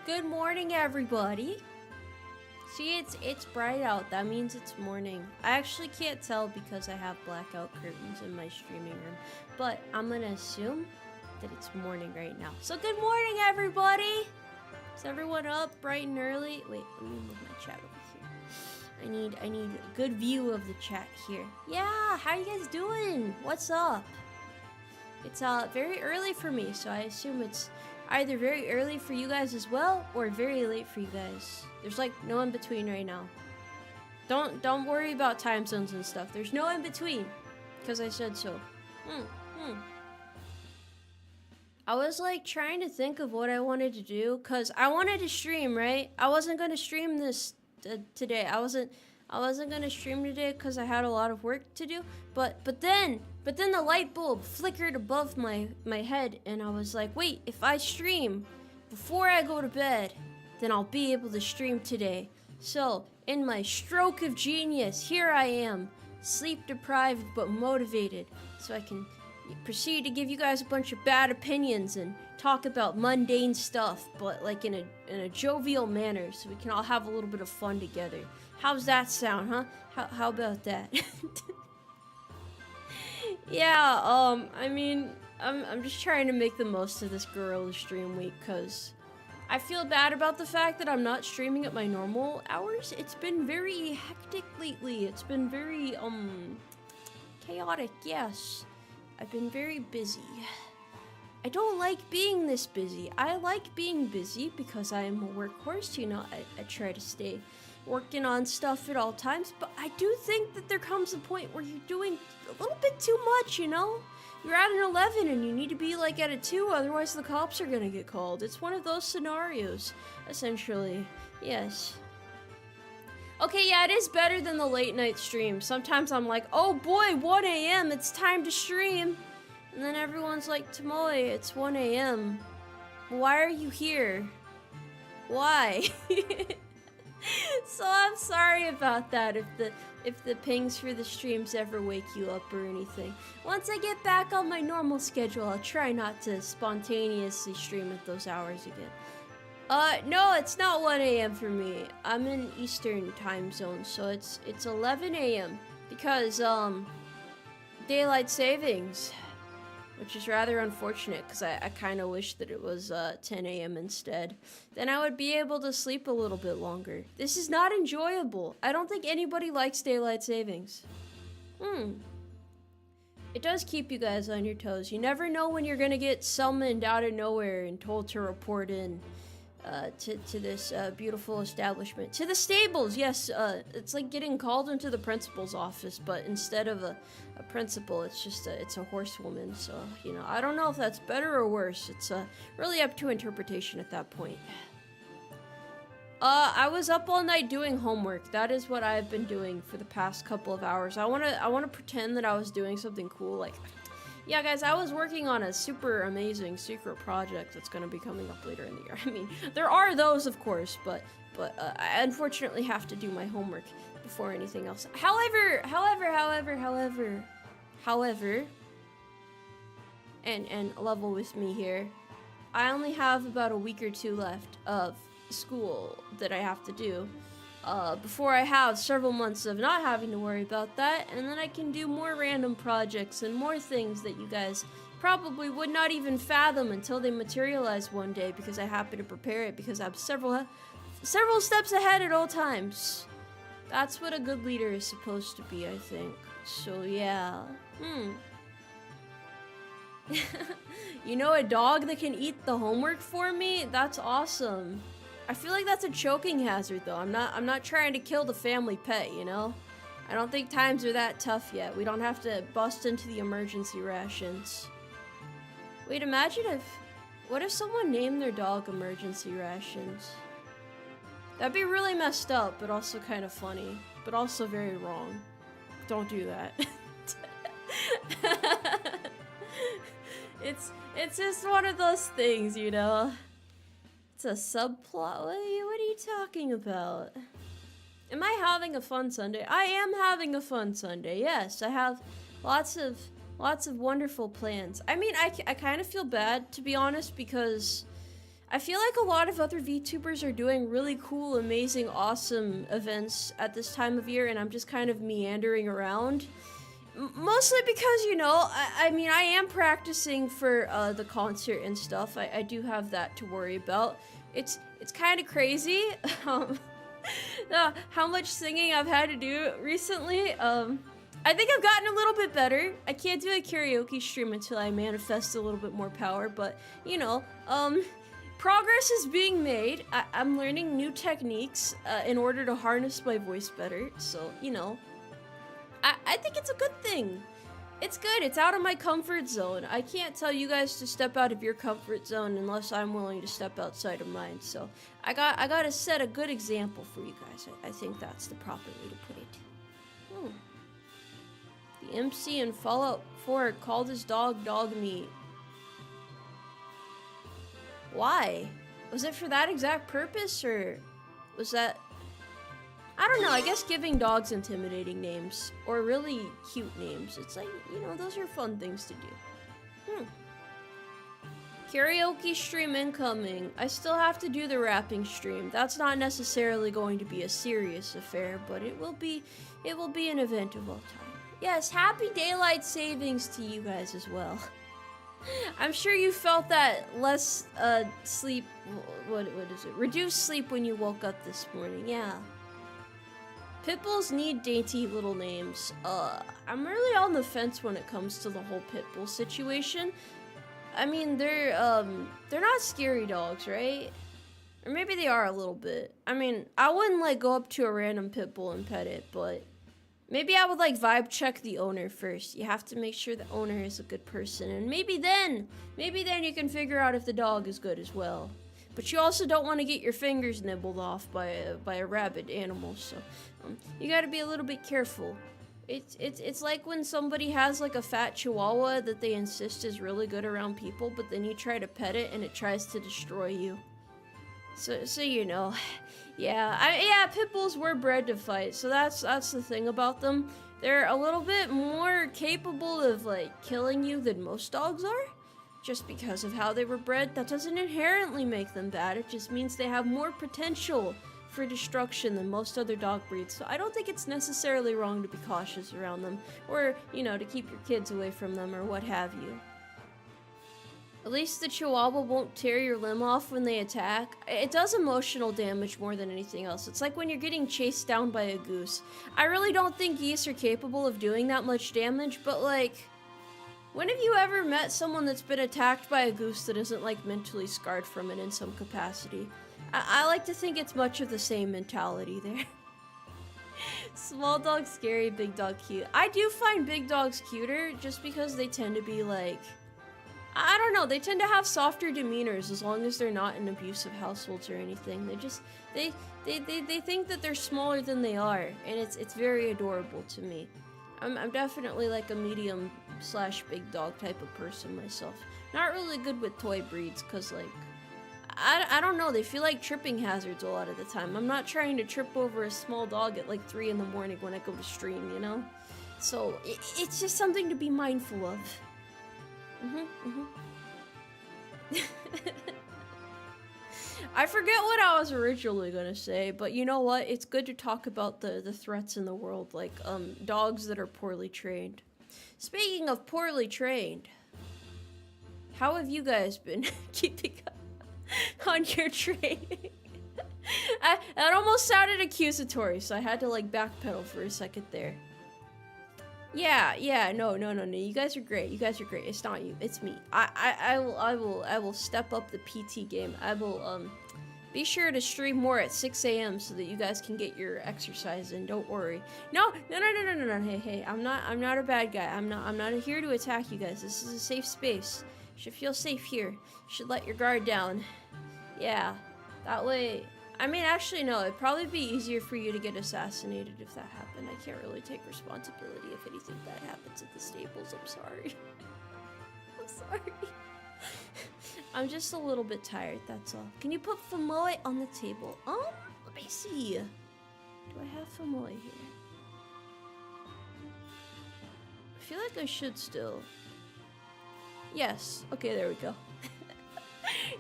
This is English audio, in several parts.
Good morning, everybody. See, it's bright out. That means it's morning. I actually can't tell because I have blackout curtains in my streaming room, but I'm gonna assume that it's morning right now. So good morning, everybody. Is everyone up bright and early? Wait, let me move my chat over here. I need a good view of the chat here. Yeah, how you guys doing? What's up? It's very early for me, so I assume it's either very early for you guys as well, or very late for you guys. There's like no in between right now. Don't worry about time zones and stuff. There's no in between, because I said so. I was like trying to think of what I wanted to do, because I wanted to stream, right? I wasn't gonna stream this today. I wasn't gonna stream today because I had a lot of work to do. But then the light bulb flickered above my head, and I was like, wait, if I stream before I go to bed, then I'll be able to stream today. So, in my stroke of genius, here I am, sleep deprived but motivated, so I can proceed to give you guys a bunch of bad opinions and talk about mundane stuff, but like in a jovial manner, so we can all have a little bit of fun together. How's that sound, huh? How about that? Yeah, I mean, I'm just trying to make the most of this Gorilla Stream week, because I feel bad about the fact that I'm not streaming at my normal hours. It's been very hectic lately. It's been very, chaotic, yes. I've been very busy. I don't like being this busy. I like being busy because I am a workhorse, you know. I try to stay working on stuff at all times, but I do think that there comes a point where you're doing a little bit too much, you know? You're at an 11 and you need to be like at a 2, otherwise the cops are gonna get called. It's one of those scenarios, essentially. Yes. Okay, yeah, it is better than the late night stream. Sometimes I'm like, oh boy, 1 a.m., it's time to stream. And then everyone's like, Tomoe, it's 1 a.m. Why are you here? Why? So I'm sorry about that if the pings for the streams ever wake you up or anything. Once I get back on my normal schedule, I'll try not to spontaneously stream at those hours again. No, it's not 1 a.m. for me. I'm in Eastern time zone, so it's 11 a.m. because, daylight savings, which is rather unfortunate because I kind of wish that it was 10 a.m. instead. Then I would be able to sleep a little bit longer. This is not enjoyable. I don't think anybody likes daylight savings. It does keep you guys on your toes. You never know when you're gonna get summoned out of nowhere and told to report in to this beautiful establishment. To the stables, yes. It's like getting called into the principal's office, but instead of a principal, it's a horsewoman. So, you know, I don't know if that's better or worse. It's really up to interpretation at that point. I was up all night doing homework. That is what I've been doing for the past couple of hours. I wanna pretend that I was doing something cool, like, yeah, guys, I was working on a super amazing secret project that's gonna be coming up later in the year. I mean, there are those, of course, but I unfortunately have to do my homework before anything else. However, and level with me here, I only have about a week or 2 left of school that I have to do. Before I have several months of not having to worry about that, and then I can do more random projects and more things that you guys probably would not even fathom until they materialize one day, because I happen to prepare it because I'm several steps ahead at all times. That's what a good leader is supposed to be, I think. So yeah. You know, a dog that can eat the homework for me? That's awesome. I feel like that's a choking hazard, though. I'm not trying to kill the family pet, you know? I don't think times are that tough yet. We don't have to bust into the emergency rations. Wait, what if someone named their dog Emergency Rations? That'd be really messed up, but also kind of funny. But also very wrong. Don't do that. It's just one of those things, you know? It's a subplot. What are you talking about? Am I having a fun Sunday? I am having a fun Sunday. Yes, I have lots of wonderful plans. I mean, I kind of feel bad, to be honest, because I feel like a lot of other VTubers are doing really cool, amazing, awesome events at this time of year, and I'm just kind of meandering around. Mostly because, you know, I mean, I am practicing for the concert and stuff. I do have that to worry about. It's kind of crazy how much singing I've had to do recently. I think I've gotten a little bit better. I can't do a karaoke stream until I manifest a little bit more power, but, you know, progress is being made. I'm learning new techniques in order to harness my voice better, so, you know, I think it's a good thing. It's good. It's out of my comfort zone. I can't tell you guys to step out of your comfort zone unless I'm willing to step outside of mine, so I gotta set a good example for you guys. I think that's the proper way to put it. The MC in Fallout 4 called his dog dog meat. Why? Was it for that exact purpose, or was that... I don't know, I guess giving dogs intimidating names, or really cute names. It's like, you know, those are fun things to do. Karaoke stream incoming. I still have to do the rapping stream. That's not necessarily going to be a serious affair, but it will be an event of all time. Yes, happy daylight savings to you guys as well. I'm sure you felt that less sleep, what is it? Reduced sleep when you woke up this morning, yeah. Pitbulls need dainty little names. I'm really on the fence when it comes to the whole pitbull situation. I mean, they're not scary dogs, right? Or maybe they are a little bit. I mean, I wouldn't like go up to a random pitbull and pet it, but maybe I would like vibe check the owner first. You have to make sure the owner is a good person, and maybe then you can figure out if the dog is good as well. But you also don't want to get your fingers nibbled off by a rabid animal, so you got to be a little bit careful. It's like when somebody has like a fat chihuahua that they insist is really good around people, but then you try to pet it and it tries to destroy you. So you know, yeah, pit bulls were bred to fight, so that's the thing about them. They're a little bit more capable of like killing you than most dogs are. Just because of how they were bred, that doesn't inherently make them bad. It just means they have more potential for destruction than most other dog breeds. So I don't think it's necessarily wrong to be cautious around them, or, you know, to keep your kids away from them or what have you. At least the Chihuahua won't tear your limb off when they attack. It does emotional damage more than anything else. It's like when you're getting chased down by a goose. I really don't think geese are capable of doing that much damage, but like... when have you ever met someone that's been attacked by a goose that isn't, like, mentally scarred from it in some capacity? I like to think it's much of the same mentality there. Small dog scary, big dog cute. I do find big dogs cuter just because they tend to be, like... I don't know, they tend to have softer demeanors as long as they're not in abusive households or anything. They just... They think that they're smaller than they are, and it's very adorable to me. I'm definitely like a medium / big dog type of person myself. Not really good with toy breeds, cause like, I don't know, they feel like tripping hazards a lot of the time. I'm not trying to trip over a small dog at like 3 in the morning when I go to stream, you know? So, it's just something to be mindful of. I forget what I was originally gonna say, but you know what? It's good to talk about the threats in the world, like, dogs that are poorly trained. Speaking of poorly trained, how have you guys been keeping up on your training? That almost sounded accusatory, so I had to, like, backpedal for a second there. Yeah, no, you guys are great, it's not you, it's me. I will step up the PT game. I will, be sure to stream more at 6 a.m. so that you guys can get your exercise in, don't worry. No, hey, I'm not a bad guy, I'm not here to attack you guys, this is a safe space. You should feel safe here, you should let your guard down. Yeah, that way, I mean, actually, no, it'd probably be easier for you to get assassinated if that happened. I can't really take responsibility if anything bad happens at the stables, I'm sorry. I'm sorry. I'm just a little bit tired, that's all. Can you put Tomoe on the table? Let me see. Do I have Tomoe here? I feel like I should still. Yes, okay, there we go.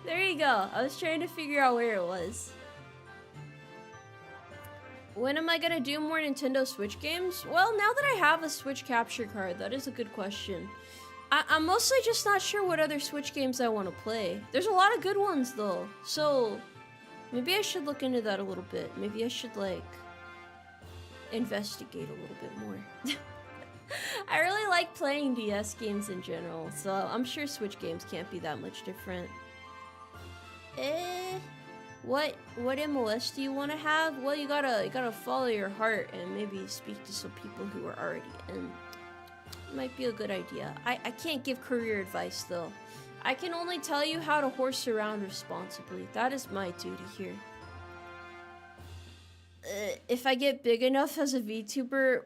There you go. I was trying to figure out where it was. When am I gonna do more Nintendo Switch games? Well, now that I have a Switch capture card, that is a good question. I'm mostly just not sure what other Switch games I want to play. There's a lot of good ones though, so maybe I should look into that a little bit. Maybe I should like investigate a little bit more. I really like playing DS games in general, so I'm sure Switch games can't be that much different. What MOS do you want to have? Well, you gotta follow your heart and maybe speak to some people who are already in. Might be a good idea. I can't give career advice though. I can only tell you how to horse around responsibly. That is my duty here. If I get big enough as a VTuber,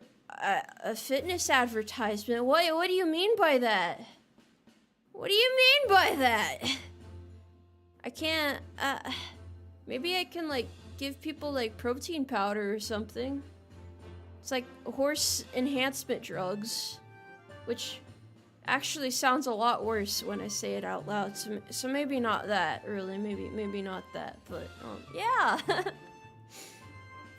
a fitness advertisement. What do you mean by that? What do you mean by that? I can't. Maybe I can like give people like protein powder or something. It's like horse enhancement drugs. Which actually sounds a lot worse when I say it out loud. So maybe not that, really. Maybe not that. But, yeah.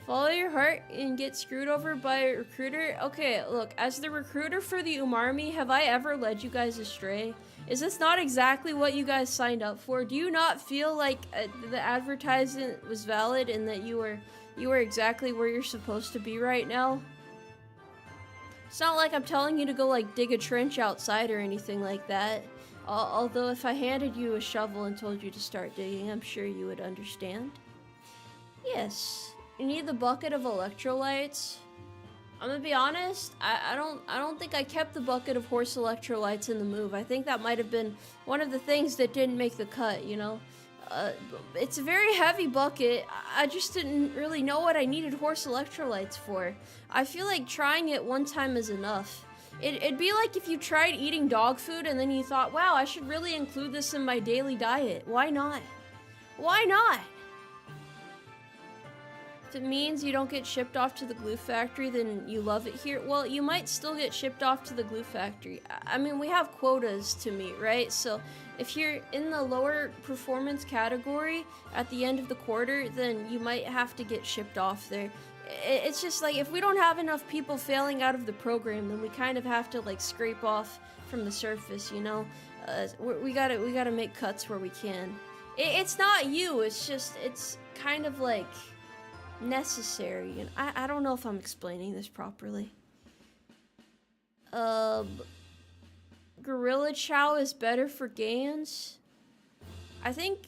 Follow your heart and get screwed over by a recruiter. Okay, look. As the recruiter for the Umarmy, have I ever led you guys astray? Is this not exactly what you guys signed up for? Do you not feel like the advertisement was valid and that you were exactly where you're supposed to be right now? It's not like I'm telling you to go like dig a trench outside or anything like that. Although if I handed you a shovel and told you to start digging, I'm sure you would understand. Yes. You need the bucket of electrolytes. I'm gonna be honest, I don't think I kept the bucket of horse electrolytes in the move. I think that might have been one of the things that didn't make the cut, you know? It's a very heavy bucket. I just didn't really know what I needed horse electrolytes for. I feel like trying it one time is enough. It'd be like if you tried eating dog food and then you thought, wow, I should really include this in my daily diet. Why not? Why not? If it means you don't get shipped off to the glue factory, then you love it here. Well, you might still get shipped off to the glue factory. I mean, we have quotas to meet, right? So if you're in the lower performance category at the end of the quarter, then you might have to get shipped off there. It's just like, if we don't have enough people failing out of the program, then we kind of have to like scrape off from the surface, you know? We gotta make cuts where we can. It's not you, it's kind of like necessary, and I don't know if I'm explaining this properly. Gorilla chow is better for Gains. I think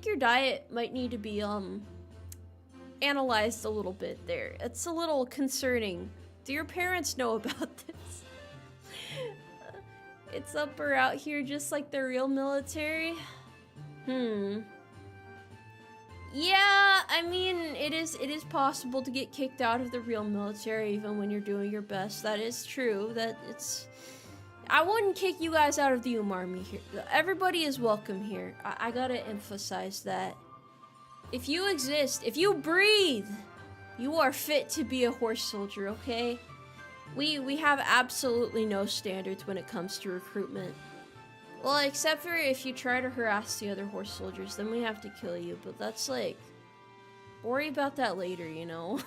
your diet might need to be analyzed a little bit there. It's a little concerning. Do your parents know about this? It's up or out here just like the real military? Yeah, I mean, it is possible to get kicked out of the real military even when you're doing your best. That is true. I wouldn't kick you guys out of the Umarmy here. Everybody is welcome here. I gotta emphasize that. If you exist, if you breathe, you are fit to be a horse soldier, okay? We have absolutely no standards when it comes to recruitment. Well, except for if you try to harass the other horse soldiers, then we have to kill you. But that's like, worry about that later, you know?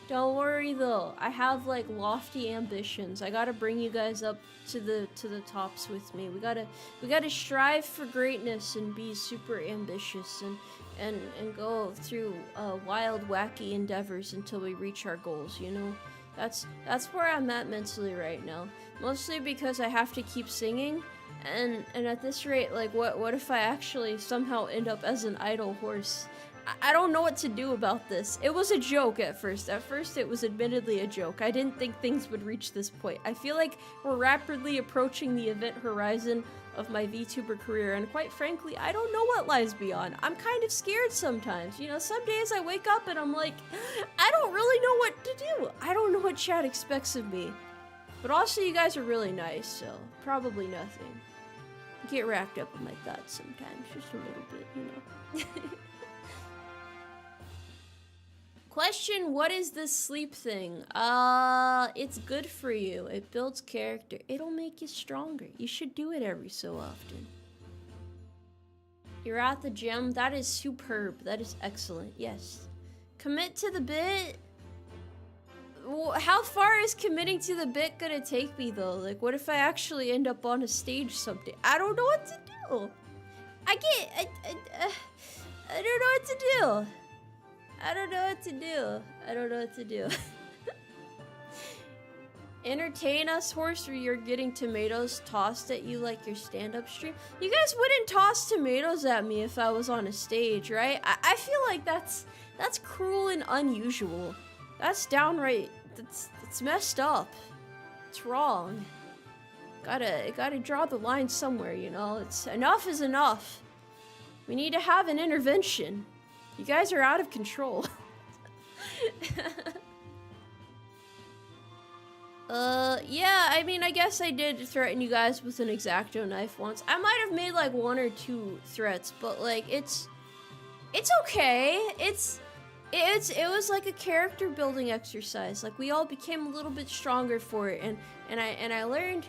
Don't worry though, I have like lofty ambitions. I gotta bring you guys up to the tops with me. We gotta strive for greatness and be super ambitious and go through wild, wacky endeavors until we reach our goals, you know? That's where I'm at mentally right now. Mostly because I have to keep singing, and at this rate, like, what if I actually somehow end up as an idle horse? I don't know what to do about this. It was a joke at first. At first, it was admittedly a joke. I didn't think things would reach this point. I feel like we're rapidly approaching the event horizon of my VTuber career, and quite frankly, I don't know what lies beyond. I'm kind of scared sometimes. You know, some days I wake up and I'm like, I don't really know what to do. I don't know what chat expects of me. But also, you guys are really nice, so probably nothing. I get wrapped up in my thoughts sometimes, just a little bit, you know. Question, what is this sleep thing? It's good for you. It builds character. It'll make you stronger. You should do it every so often. You're at the gym. That is superb. That is excellent. Yes. Commit to the bit. How far is committing to the bit gonna take me though? Like, what if I actually end up on a stage someday? I don't know what to do. I don't know what to do. I don't know what to do. I don't know what to do. Entertain us, horse, or you're getting tomatoes tossed at you like your stand-up stream. You guys wouldn't toss tomatoes at me if I was on a stage, right? I feel like that's cruel and unusual. That's downright, that's messed up. It's wrong. Gotta draw the line somewhere, you know? It's enough is enough. We need to have an intervention. You guys are out of control. Yeah, I mean, I guess I did threaten you guys with an X-Acto knife once. I might have made like 1 or 2 threats, but like it's okay. It was like a character building exercise. Like we all became a little bit stronger for it, and I learned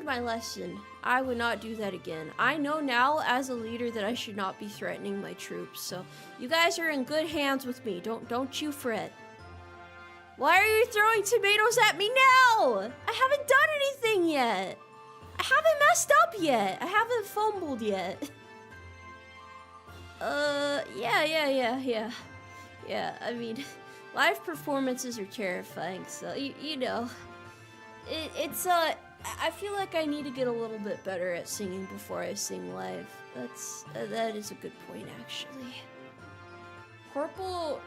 my lesson. I would not do that again. I know now as a leader that I should not be threatening my troops. So you guys are in good hands with me. Don't you fret. Why are you throwing tomatoes at me now? I haven't done anything yet. I haven't messed up yet. I haven't fumbled yet. Yeah, I mean, live performances are terrifying, so, you know. I feel like I need to get a little bit better at singing before I sing live. That is a good point, actually. Corporal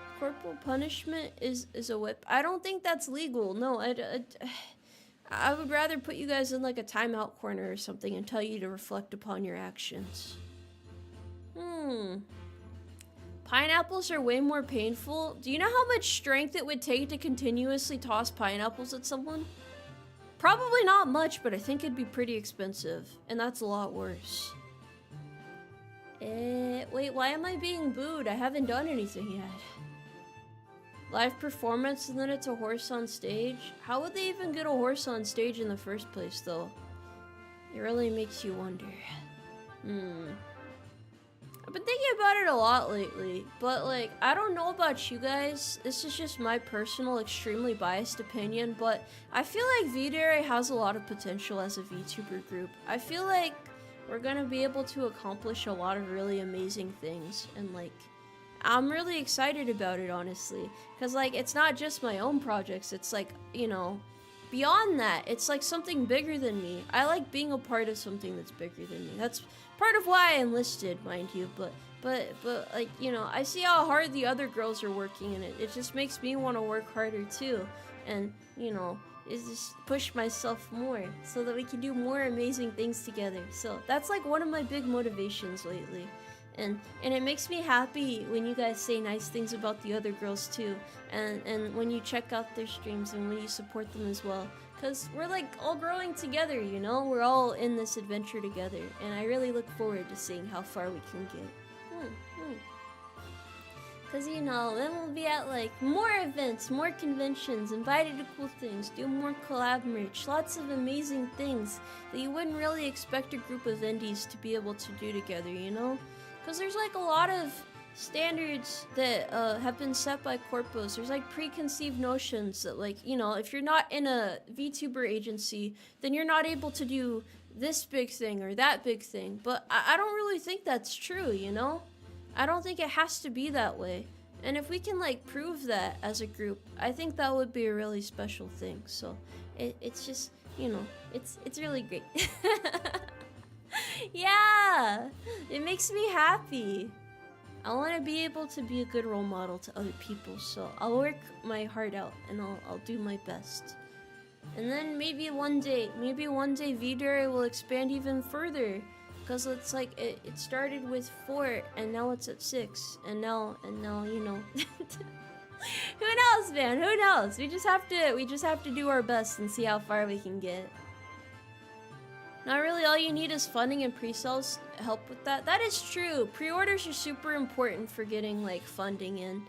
punishment is a whip. I don't think that's legal. No, I would rather put you guys in like a timeout corner or something and tell you to reflect upon your actions. Pineapples are way more painful. Do you know how much strength it would take to continuously toss pineapples at someone? Probably not much, but I think it'd be pretty expensive, and that's a lot worse. Wait, why am I being booed? I haven't done anything yet. Live performance and then it's a horse on stage? How would they even get a horse on stage in the first place, though? It really makes you wonder. I've been thinking about it a lot lately, but like, I don't know about you guys. This is just my personal, extremely biased opinion, but I feel like V-Dere has a lot of potential as a VTuber group. I feel like we're gonna be able to accomplish a lot of really amazing things, and like, I'm really excited about it, honestly, because like, it's not just my own projects, it's like, you know, beyond that, it's like something bigger than me. I like being a part of something that's bigger than me. That's part of why I enlisted, mind you, but like, you know, I see how hard the other girls are working, and it just makes me want to work harder too, and, you know, is just push myself more so that we can do more amazing things together. So that's like one of my big motivations lately. And it makes me happy when you guys say nice things about the other girls too, and when you check out their streams and when you support them as well, because we're like all growing together, you know, we're all in this adventure together, and I really look forward to seeing how far we can get. Because, you know, then we'll be at like more events, more conventions, invited to cool things, do more collab merch, lots of amazing things that you wouldn't really expect a group of indies to be able to do together, you know? Because there's like a lot of standards that have been set by corpos. There's like preconceived notions that, like, you know, if you're not in a VTuber agency, then you're not able to do this big thing or that big thing. But I don't really think that's true, you know? I don't think it has to be that way. And if we can like prove that as a group, I think that would be a really special thing. So it's just, you know, it's really great. Yeah, it makes me happy. I want to be able to be a good role model to other people, so I'll work my heart out and I'll do my best. And then maybe one day V-Dere will expand even further, because it's like it started with 4 and now it's at 6 and now you know. Who knows, man? Who knows? We just have to do our best and see how far we can get. Not really, all you need is funding and pre-sales help with that. That is true. Pre-orders are super important for getting like funding in.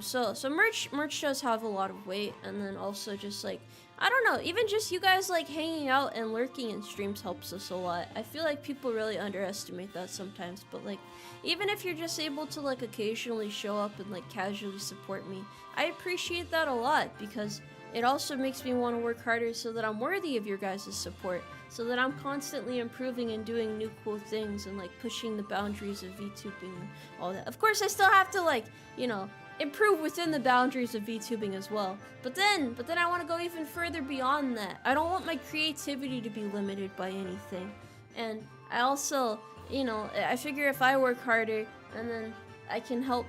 So merch does have a lot of weight, and then also just like, I don't know, even just you guys like hanging out and lurking in streams helps us a lot. I feel like people really underestimate that sometimes, but like, even if you're just able to like occasionally show up and like casually support me, I appreciate that a lot, because it also makes me want to work harder so that I'm worthy of your guys' support, so that I'm constantly improving and doing new cool things and like pushing the boundaries of VTubing and all that. Of course, I still have to like, you know, improve within the boundaries of VTubing as well. But then I want to go even further beyond that. I don't want my creativity to be limited by anything. And I also, you know, I figure if I work harder, and then I can help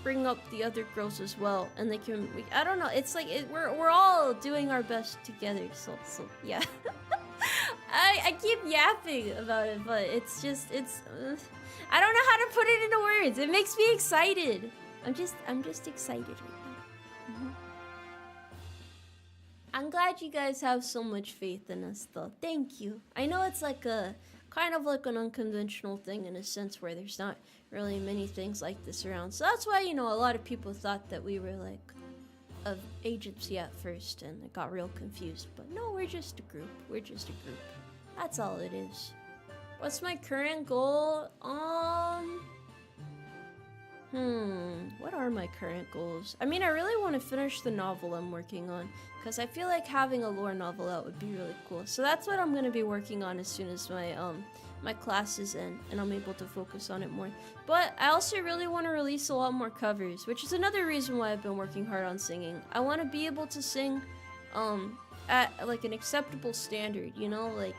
bring up the other girls as well, and they can, I don't know, it's like, we're all doing our best together, so yeah. I keep yapping about it, but it's just, I don't know how to put it into words. It makes me excited. I'm just excited right now. I'm glad you guys have so much faith in us, though. Thank you. I know it's like a kind of like an unconventional thing in a sense where there's not really many things like this around. So that's why, you know, a lot of people thought that we were like of agency at first, and it got real confused. But no, we're just a group. We're just a group. That's all it is. What's my current goal? What are my current goals? I mean, I really want to finish the novel I'm working on, because I feel like having a lore novel out would be really cool. So that's what I'm going to be working on as soon as my my classes end and I'm able to focus on it more. But I also really want to release a lot more covers, which is another reason why I've been working hard on singing. I want to be able to sing at like an acceptable standard, you know, like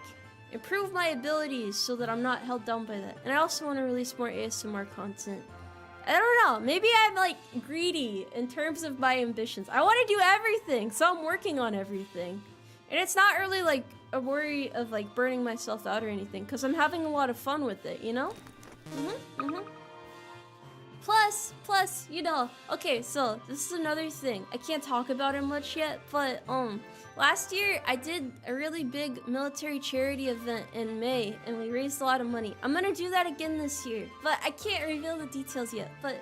improve my abilities so that I'm not held down by that. And I also want to release more ASMR content. I don't know, maybe I'm like greedy in terms of my ambitions. I want to do everything, so I'm working on everything. And it's not really like a worry of like burning myself out or anything, because I'm having a lot of fun with it, you know? Plus, you know, okay, so this is another thing. I can't talk about it much yet, but last year I did a really big military charity event in May, and we raised a lot of money. I'm gonna do that again this year, but I can't reveal the details yet. But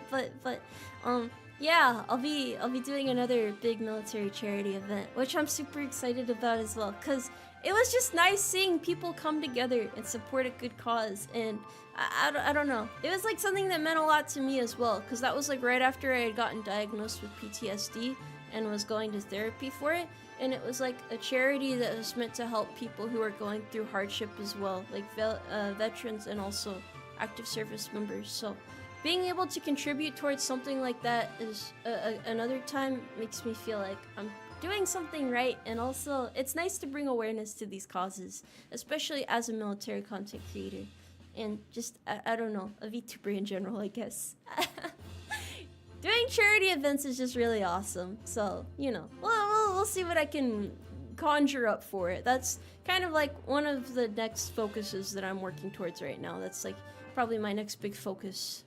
yeah, I'll be doing another big military charity event, which I'm super excited about as well, because it was just nice seeing people come together and support a good cause. And I don't know, it was like something that meant a lot to me as well, because that was like right after I had gotten diagnosed with PTSD and was going to therapy for it. And it was like a charity that was meant to help people who are going through hardship as well, like veterans and also active service members. So being able to contribute towards something like that is another time makes me feel like I'm doing something right. And also it's nice to bring awareness to these causes, especially as a military content creator and just I don't know, a VTuber in general, I guess. Doing charity events is just really awesome. So, you know, we'll see what I can conjure up for it. That's kind of like one of the next focuses that I'm working towards right now. That's like probably my next big focus.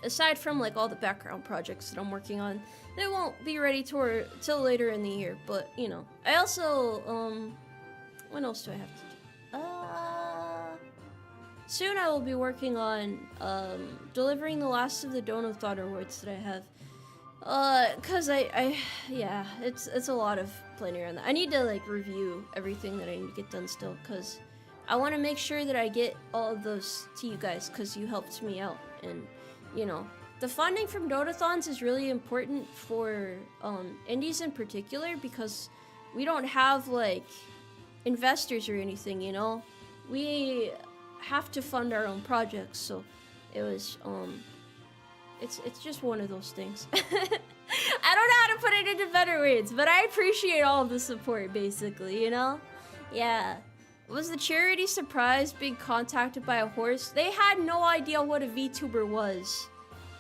Aside from like all the background projects that I'm working on, they won't be ready till later in the year. But, you know, I also, what else do I have to do? Soon I will be working on delivering the last of the Donathon awards that I have. Cause yeah, it's a lot of planning around that. I need to like review everything that I need to get done still, cause I want to make sure that I get all of those to you guys, cause you helped me out. And you know, the funding from Donathons is really important for indies in particular, because we don't have like investors or anything, you know. We have to fund our own projects, so it was it's just one of those things. I don't know how to put it into better words, but I appreciate all of the support, basically, you know? Yeah. Was the charity surprised being contacted by a horse? They had no idea what a VTuber was.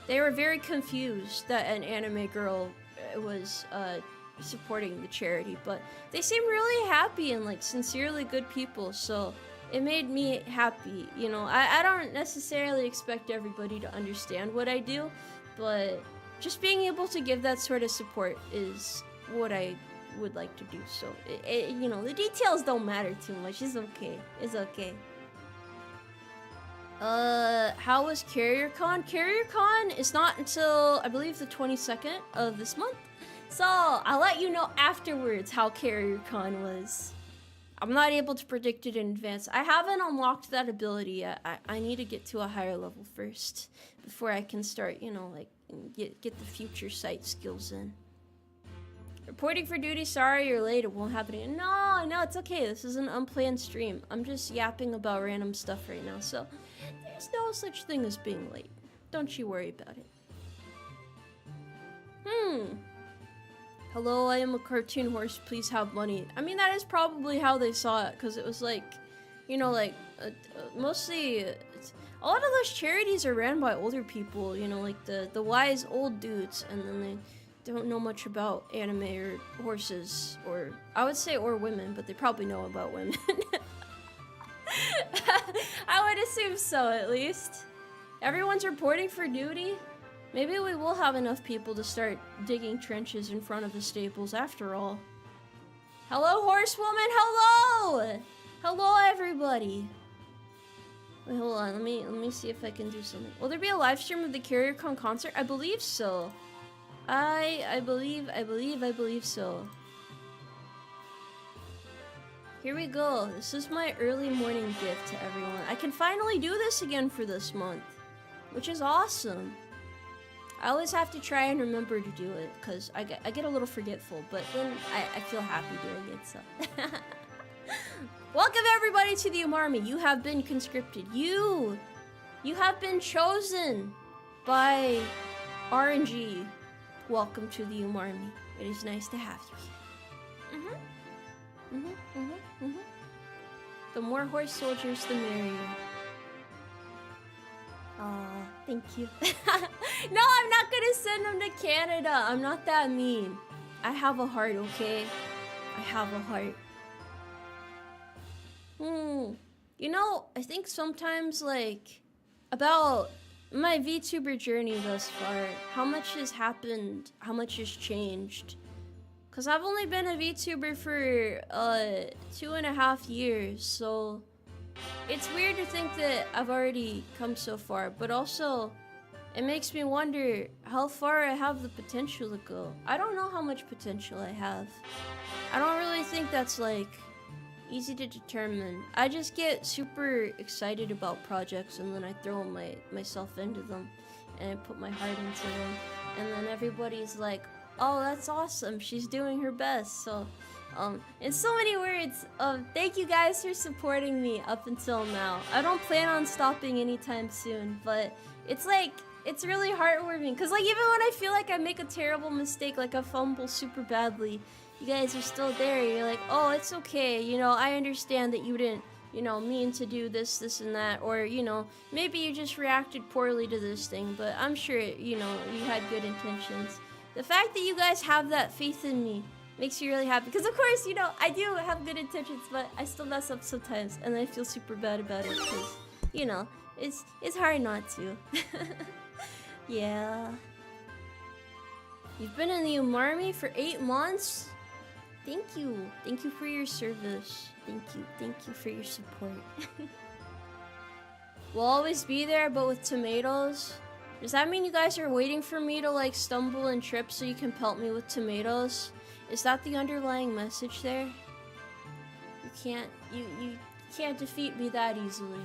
They were very confused that an anime girl was supporting the charity, but they seemed really happy and like sincerely good people, so it made me happy. You know, I don't necessarily expect everybody to understand what I do, but just being able to give that sort of support is what I would like to do. So, you know, the details don't matter too much. It's okay. It's okay. How was CarrierCon? CarrierCon is not until, I believe, the 22nd of this month. So, I'll let you know afterwards how CarrierCon was. I'm not able to predict it in advance. I haven't unlocked that ability yet. I need to get to a higher level first before I can start, you know, like, get the future sight skills in. Reporting for duty, sorry you're late, it won't happen again. No, it's okay. This is an unplanned stream. I'm just yapping about random stuff right now, so there's no such thing as being late. Don't you worry about it. Hello, I am a cartoon horse, please have money. I mean, that is probably how they saw it, because it was like, you know, like, mostly, a lot of those charities are ran by older people, you know, like the wise old dudes, and then they don't know much about anime or horses, or, I would say, or women, but they probably know about women. I would assume so, at least. Everyone's reporting for duty? Maybe we will have enough people to start digging trenches in front of the stables after all. Hello, horsewoman, hello! Hello, everybody. Wait, hold on, let me see if I can do something. Will there be a live stream of the CarrierCon concert? I believe so. I believe so. Here we go. This is my early morning gift to everyone. I can finally do this again for this month, which is awesome. I always have to try and remember to do it, because I get a little forgetful, but then I feel happy doing it, so. Welcome everybody to the Umarmy. You have been conscripted. You have been chosen by RNG. Welcome to the Umarmy. It is nice to have you here. The more horse soldiers, the merrier. Aw, thank you. No, I'm not gonna send them to Canada. I'm not that mean. I have a heart, okay? I have a heart. You know, I think sometimes, like, about my VTuber journey thus far, how much has happened, how much has changed. Because I've only been a VTuber for 2.5 years, so it's weird to think that I've already come so far, but also it makes me wonder how far I have the potential to go. I don't know how much potential I have. I don't really think that's like easy to determine. I just get super excited about projects and then I throw myself into them and I put my heart into them, and then everybody's like, oh, that's awesome, she's doing her best. So in so many words, thank you guys for supporting me up until now. I don't plan on stopping anytime soon, but it's like, it's really heartwarming, because like even when I feel like I make a terrible mistake, like I fumble super badly, you guys are still there. You're like, oh, it's okay, you know, I understand that you didn't, you know, mean to do this and that, or, you know, maybe you just reacted poorly to this thing, but I'm sure, you know, you had good intentions. The fact that you guys have that faith in me makes me really happy, because of course, you know, I do have good intentions, but I still mess up sometimes, and I feel super bad about it, because, you know, it's hard not to. Yeah. You've been in the Umarmy for 8 months? Thank you. Thank you for your service. Thank you for your support. We'll always be there, but with tomatoes. Does that mean you guys are waiting for me to like stumble and trip so you can pelt me with tomatoes? Is that the underlying message there? You can't defeat me that easily,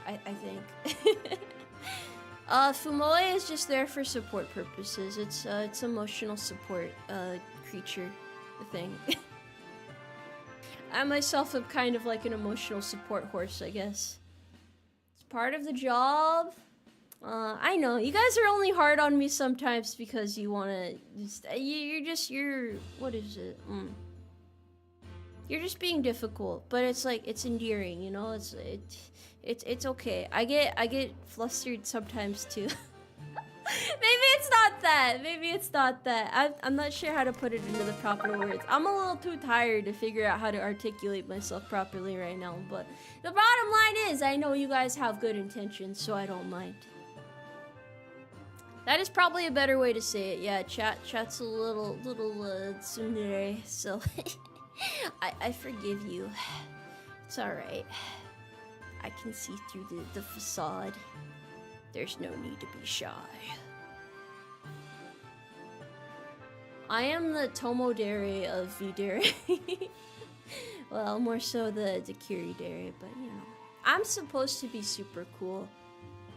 I think. Fumoe is just there for support purposes. It's emotional support creature thing. I myself am kind of like an emotional support horse, I guess. It's part of the job. I know you guys are only hard on me sometimes because you wanna you're what is it? You're just being difficult, but it's like it's endearing, you know. It's okay. I get flustered sometimes too. Maybe it's not that. I'm not sure how to put it into the proper words. I'm a little too tired to figure out how to articulate myself properly right now. But the bottom line is, I know you guys have good intentions, so I don't mind. That is probably a better way to say it. Yeah, chat's a little tsundere, so I forgive you. It's alright. I can see through the facade. There's no need to be shy. I am the Tomoe Umari of V-Dere. Well, more so the Kirispica, but you know. I'm supposed to be super cool.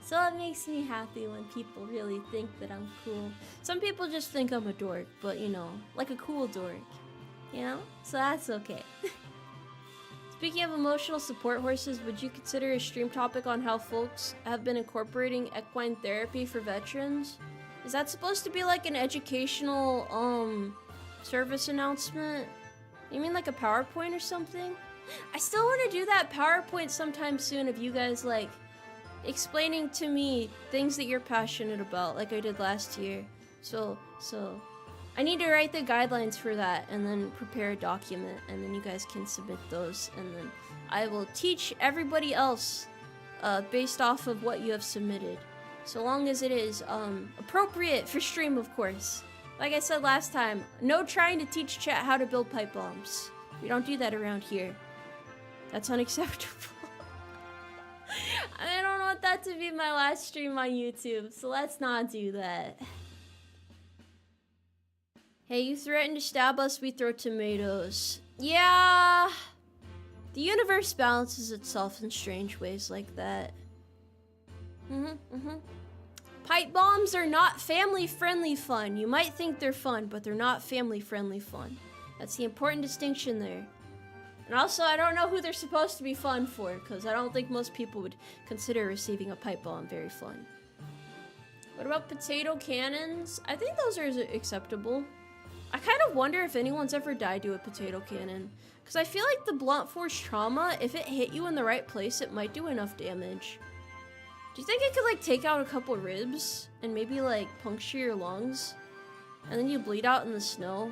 So it makes me happy when people really think that I'm cool. Some people just think I'm a dork, but you know, like a cool dork. You know? So that's okay. Speaking of emotional support horses, would you consider a stream topic on how folks have been incorporating equine therapy for veterans? Is that supposed to be like an educational, service announcement? You mean like a PowerPoint or something? I still want to do that PowerPoint sometime soon of you guys, like, explaining to me things that you're passionate about, like I did last year. So, I need to write the guidelines for that and then prepare a document, and then you guys can submit those, and then I will teach everybody else, based off of what you have submitted. So long as it is, appropriate for stream, of course. Like I said last time, no trying to teach chat how to build pipe bombs. We don't do that around here. That's unacceptable. I don't want that to be my last stream on YouTube, so let's not do that. Hey, you threaten to stab us, we throw tomatoes. Yeah. The universe balances itself in strange ways like that. Pipe bombs are not family-friendly fun. You might think they're fun, but they're not family-friendly fun. That's the important distinction there. And also, I don't know who they're supposed to be fun for, because I don't think most people would consider receiving a pipe bomb very fun. What about potato cannons? I think those are acceptable. I kind of wonder if anyone's ever died to a potato cannon, because I feel like the blunt force trauma, if it hit you in the right place, it might do enough damage. Do you think it could, like, take out a couple ribs and maybe, like, puncture your lungs? And then you bleed out in the snow?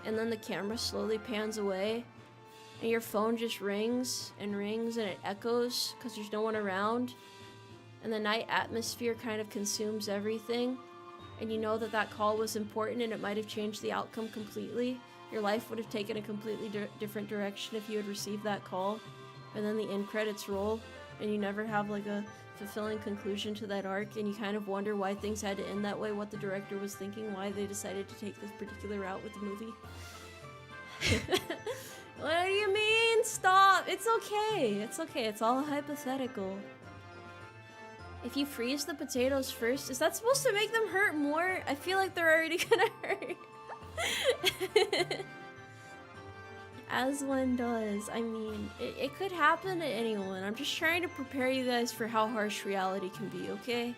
And then the camera slowly pans away? And your phone just rings and it echoes because there's no one around? And the night atmosphere kind of consumes everything? And you know that that call was important and it might have changed the outcome completely? Your life would have taken a completely different direction if you had received that call? And then the end credits roll? And you never have like a fulfilling conclusion to that arc, and you kind of wonder why things had to end that way, what the director was thinking, why they decided to take this particular route with the movie. What do you mean? Stop! It's okay. It's okay. It's all hypothetical. If you freeze the potatoes first, is that supposed to make them hurt more? I feel like they're already gonna hurt. As one does. I mean, it could happen to anyone. I'm just trying to prepare you guys for how harsh reality can be, okay?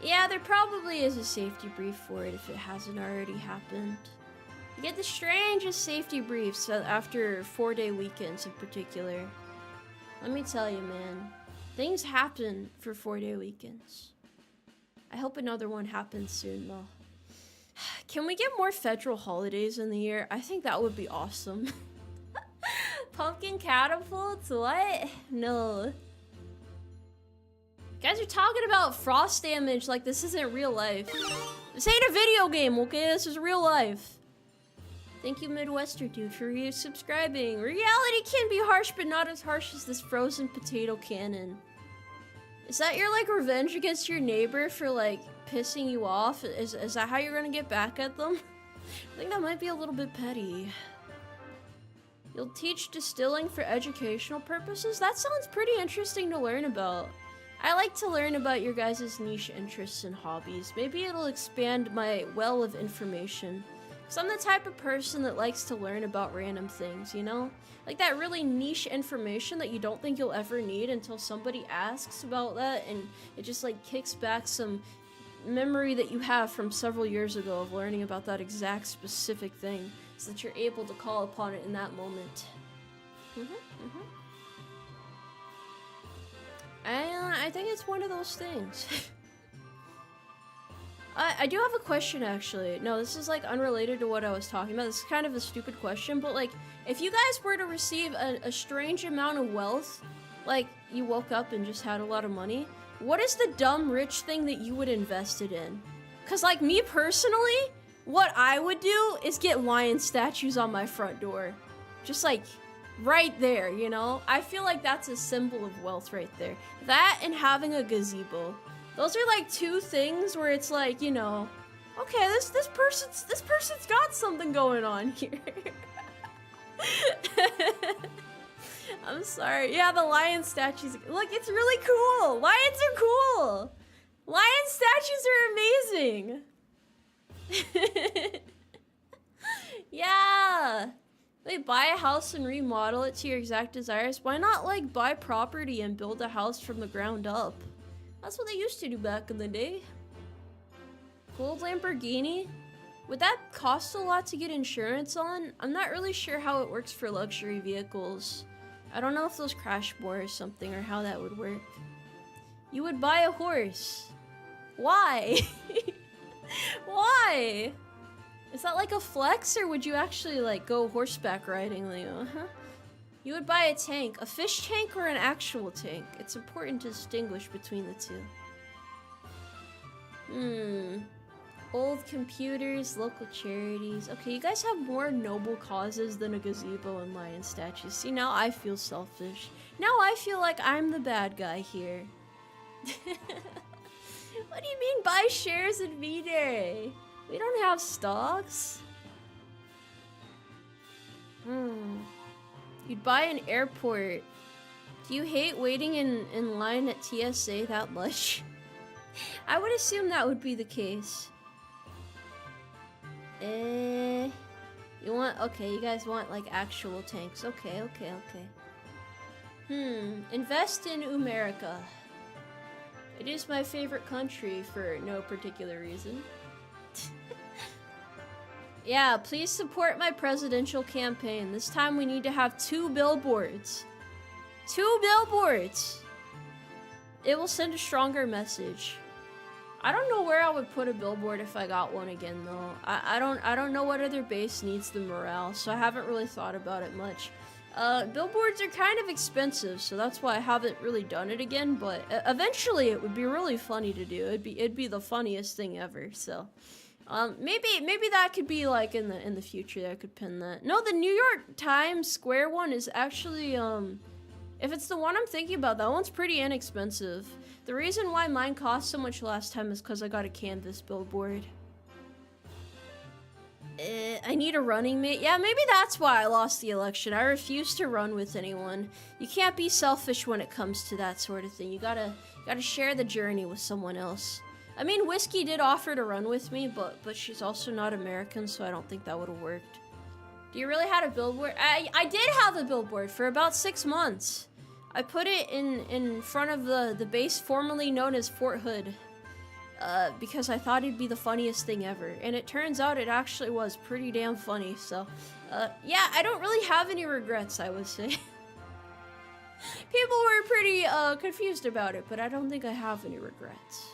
Yeah, there probably is a safety brief for it if it hasn't already happened. You get the strangest safety briefs after 4-day weekends in particular. Let me tell you, man. Things happen for 4-day weekends. I hope another one happens soon, though. Can we get more federal holidays in the year? I think that would be awesome. Pumpkin catapults? What? No. You guys are talking about frost damage like this isn't real life. This ain't a video game, okay? This is real life. Thank you, Midwestern dude, for resubscribing. Reality can be harsh, but not as harsh as this frozen potato cannon. Is that your, like, revenge against your neighbor for, like, pissing you off? Is that how you're gonna get back at them? I think that might be a little bit petty. You'll teach distilling for educational purposes? That sounds pretty interesting to learn about. I like to learn about your guys' niche interests and hobbies. Maybe it'll expand my well of information. Because I'm the type of person that likes to learn about random things, you know? Like that really niche information that you don't think you'll ever need until somebody asks about that, and it just like kicks back some memory that you have from several years ago of learning about that exact specific thing, so that you're able to call upon it in that moment. I think it's one of those things. I do have a question, actually. No, this is, like, unrelated to what I was talking about. This is kind of a stupid question, but, like, if you guys were to receive a strange amount of wealth, like, you woke up and just had a lot of money, what is the dumb rich thing that you would invest it in? Because, like, me personally, what I would do is get lion statues on my front door. Just, like, right there, you know? I feel like that's a symbol of wealth right there. That and having a gazebo. Those are like two things where it's like, you know, okay, this person's got something going on here. I'm sorry. Yeah, the lion statues. Look, it's really cool. Lions are cool. Lion statues are amazing. Yeah. Like, buy a house and remodel it to your exact desires. Why not, like, buy property and build a house from the ground up? That's what they used to do back in the day. Gold Lamborghini? Would that cost a lot to get insurance on? I'm not really sure how it works for luxury vehicles. I don't know if those crash more or something, or how that would work. You would buy a horse. Why? Why? Is that like a flex, or would you actually like go horseback riding, Leo? Huh? You would buy a tank. A fish tank or an actual tank? It's important to distinguish between the two. Old computers, local charities. Okay, you guys have more noble causes than a gazebo and lion statues. See, now I feel selfish. Now I feel like I'm the bad guy here. What do you mean buy shares in V-Dere? We don't have stocks. You'd buy an airport. Do you hate waiting in line at TSA that much? I would assume that would be the case. You want, okay, you guys want like actual tanks. Okay. Invest in America. It is my favorite country for no particular reason. Yeah, please support my presidential campaign. This time we need to have 2 billboards. 2 billboards! It will send a stronger message. I don't know where I would put a billboard if I got one again, though. I don't know what other base needs the morale, so I haven't really thought about it much. Billboards are kind of expensive, so that's why I haven't really done it again, but eventually it would be really funny to do. It'd be the funniest thing ever, so... maybe that could be like in the future that I could pin that. No, the New York Times Square one is actually, if it's the one I'm thinking about, that one's pretty inexpensive. The reason why mine cost so much last time is because I got a canvas billboard. I need a running mate. Yeah, maybe that's why I lost the election. I refuse to run with anyone. You can't be selfish when it comes to that sort of thing. You gotta share the journey with someone else. I mean, Whiskey did offer to run with me, but she's also not American, so I don't think that would have worked. Do you really have a billboard? I did have a billboard for about 6 months. I put it in front of the base formerly known as Fort Hood, because I thought it'd be the funniest thing ever. And it turns out it actually was pretty damn funny, so, yeah, I don't really have any regrets, I would say. People were pretty, confused about it, but I don't think I have any regrets.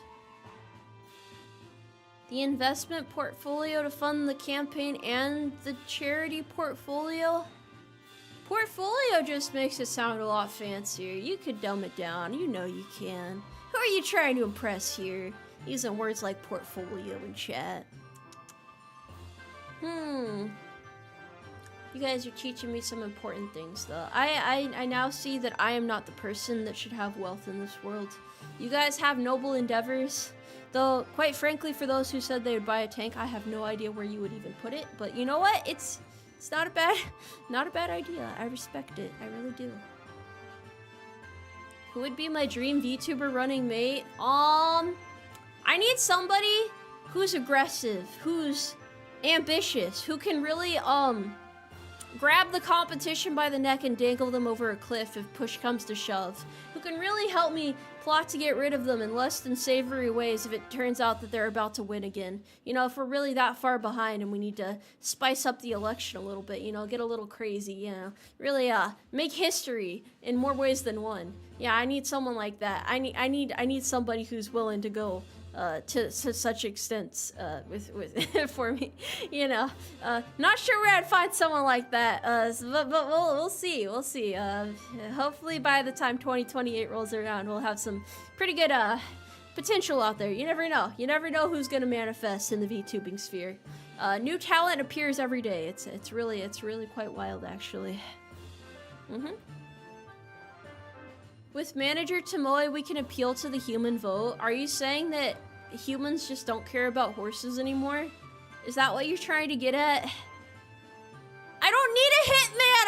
The investment portfolio to fund the campaign and the charity portfolio? Portfolio just makes it sound a lot fancier. You could dumb it down. You know you can. Who are you trying to impress here? Using words like portfolio in chat. You guys are teaching me some important things, though. I now see that I am not the person that should have wealth in this world. You guys have noble endeavors. Though, quite frankly, for those who said they would buy a tank, I have no idea where you would even put it. But you know what? It's not a bad idea. I respect it. I really do. Who would be my dream VTuber running mate? I need somebody who's aggressive, who's ambitious, who can really, grab the competition by the neck and dangle them over a cliff if push comes to shove. Who can really help me plot to get rid of them in less than savory ways if it turns out that they're about to win again. You know, if we're really that far behind and we need to spice up the election a little bit, you know, get a little crazy, you know, really make history in more ways than one. Yeah, I need someone like that. I need somebody who's willing to go to such extents with for me, you know. Not sure where I'd find someone like that, but we'll see. Hopefully by the time 2028 rolls around, we'll have some pretty good potential out there. You never know. You never know who's gonna manifest in the VTubing sphere. New talent appears every day. It's really quite wild, actually. Mm-hmm. With manager Tomoe, we can appeal to the human vote. Are you saying that humans just don't care about horses anymore? Is that what you're trying to get at? I don't need a hitman.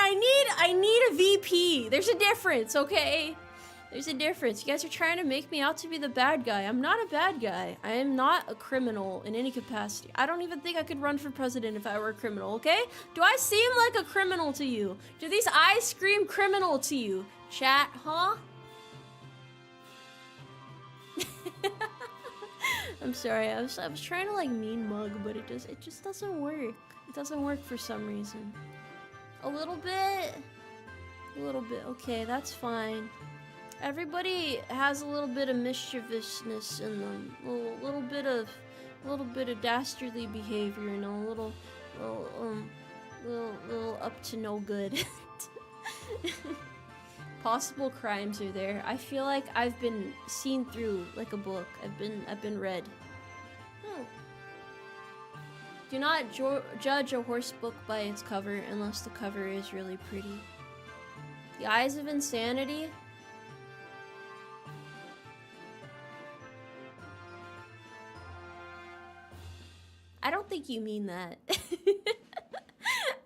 I need a VP. There's a difference, okay? There's a difference. You guys are trying to make me out to be the bad guy. I'm not a bad guy. I am not a criminal in any capacity. I don't even think I could run for president if I were a criminal, okay? Do I seem like a criminal to you? Do these eyes scream criminal to you? Chat, huh? I'm sorry. I was trying to like mean mug, but it just doesn't work. It doesn't work for some reason. A little bit. Okay, that's fine. Everybody has a little bit of mischievousness in them. A little bit of dastardly behavior, you know, little up to no good. Possible crimes are there. I feel like I've been seen through like a book. I've been read. Oh. Do not judge a horse book by its cover unless the cover is really pretty. The Eyes of Insanity. I don't think you mean that.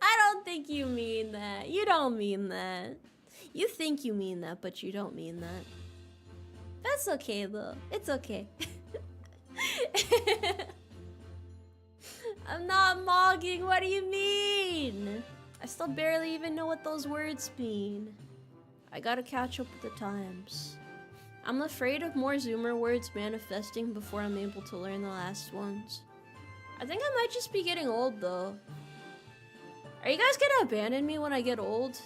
I don't think you mean that. You don't mean that. You think you mean that, but you don't mean that. That's okay, though. It's okay. I'm not mogging. What do you mean? I still barely even know what those words mean. I gotta catch up with the times. I'm afraid of more Zoomer words manifesting before I'm able to learn the last ones. I think I might just be getting old, though. Are you guys gonna abandon me when I get old?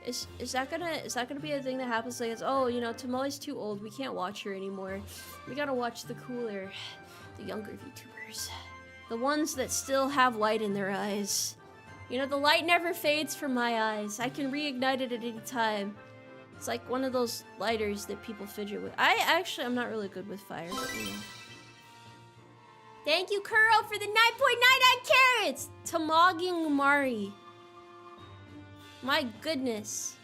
Is that gonna be a thing that happens? Like, it's, oh, you know, Tomoe's too old. We can't watch her anymore. We gotta watch the cooler, the younger VTubers, the ones that still have light in their eyes. You know, the light never fades from my eyes. I can reignite it at any time. It's like one of those lighters that people fidget with. I'm not really good with fire, but you know. Thank you, Kuro, for the 9.99 carats! Tomoe Umari. My goodness.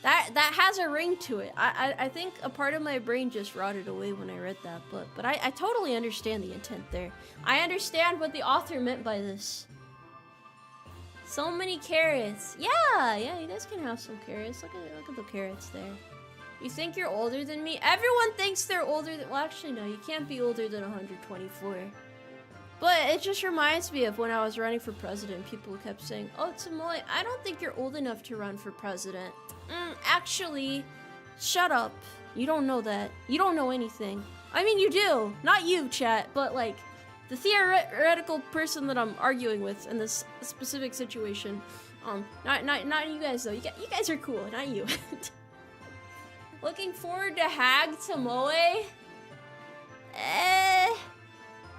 That has a ring to it. I think a part of my brain just rotted away when I read that, but I totally understand the intent there. I understand what the author meant by this. So many carrots. Yeah, you guys can have some carrots. Look at the carrots there. You think you're older than me? Everyone thinks they're older than... Well, actually, no. You can't be older than 124. But it just reminds me of when I was running for president. People kept saying, oh, Tomoe, I don't think you're old enough to run for president. Actually, shut up. You don't know that. You don't know anything. I mean, you do. Not you, chat. But, like, the theoretical person that I'm arguing with in this specific situation. Not you guys, though. You guys are cool. Not you. Looking forward to Hag Tomoe?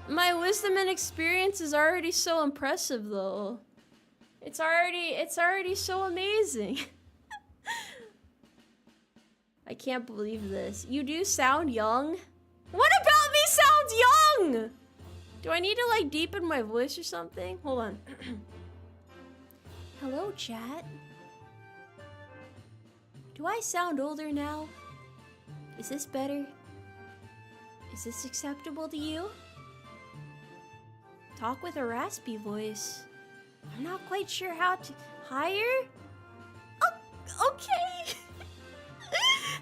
My wisdom and experience is already so impressive, though. It's already so amazing. I can't believe this. You do sound young? What about me sounds young? Do I need to, like, deepen my voice or something? Hold on. Hello, chat. Do I sound older now? Is this better? Is this acceptable to you? Talk with a raspy voice. I'm not quite sure how to... Higher? Oh, okay.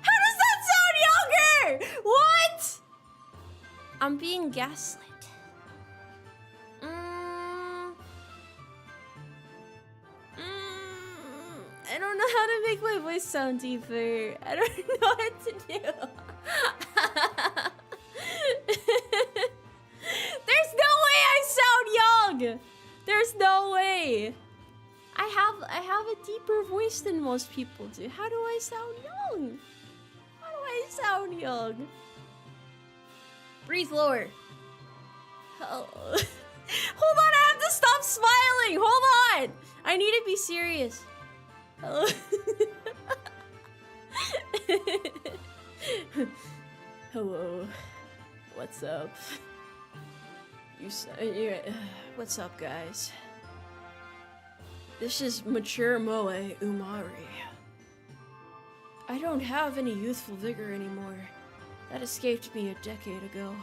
How does that sound younger? What? I'm being gaslit. I don't know how to make my voice sound deeper. I don't know what to do. There's no way I sound young. There's no way. I have a deeper voice than most people do. How do I sound young? How do I sound young? Breathe lower. Oh. Hold on, I have to stop smiling. Hold on. I need to be serious. Hello. Hello. What's up? What's up, guys? This is mature Moe Umari. I don't have any youthful vigor anymore. That escaped me a decade ago.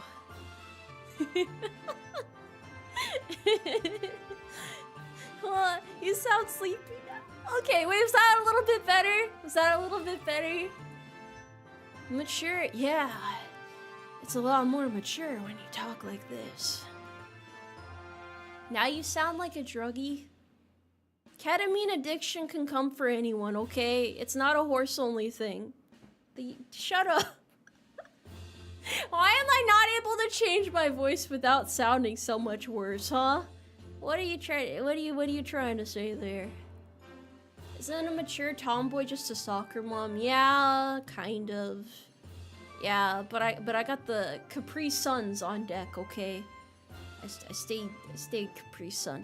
You sound sleepy. Okay, wait, was that a little bit better? Was that a little bit better? Mature, yeah. It's a lot more mature when you talk like this. Now you sound like a druggie. Ketamine addiction can come for anyone, okay? It's not a horse-only thing. Shut up. Why am I not able to change my voice without sounding so much worse, huh? What are you trying to say there? Isn't a mature tomboy just a soccer mom? Yeah, kind of. Yeah, but I got the Capri Suns on deck, okay? I stayed Capri Sun.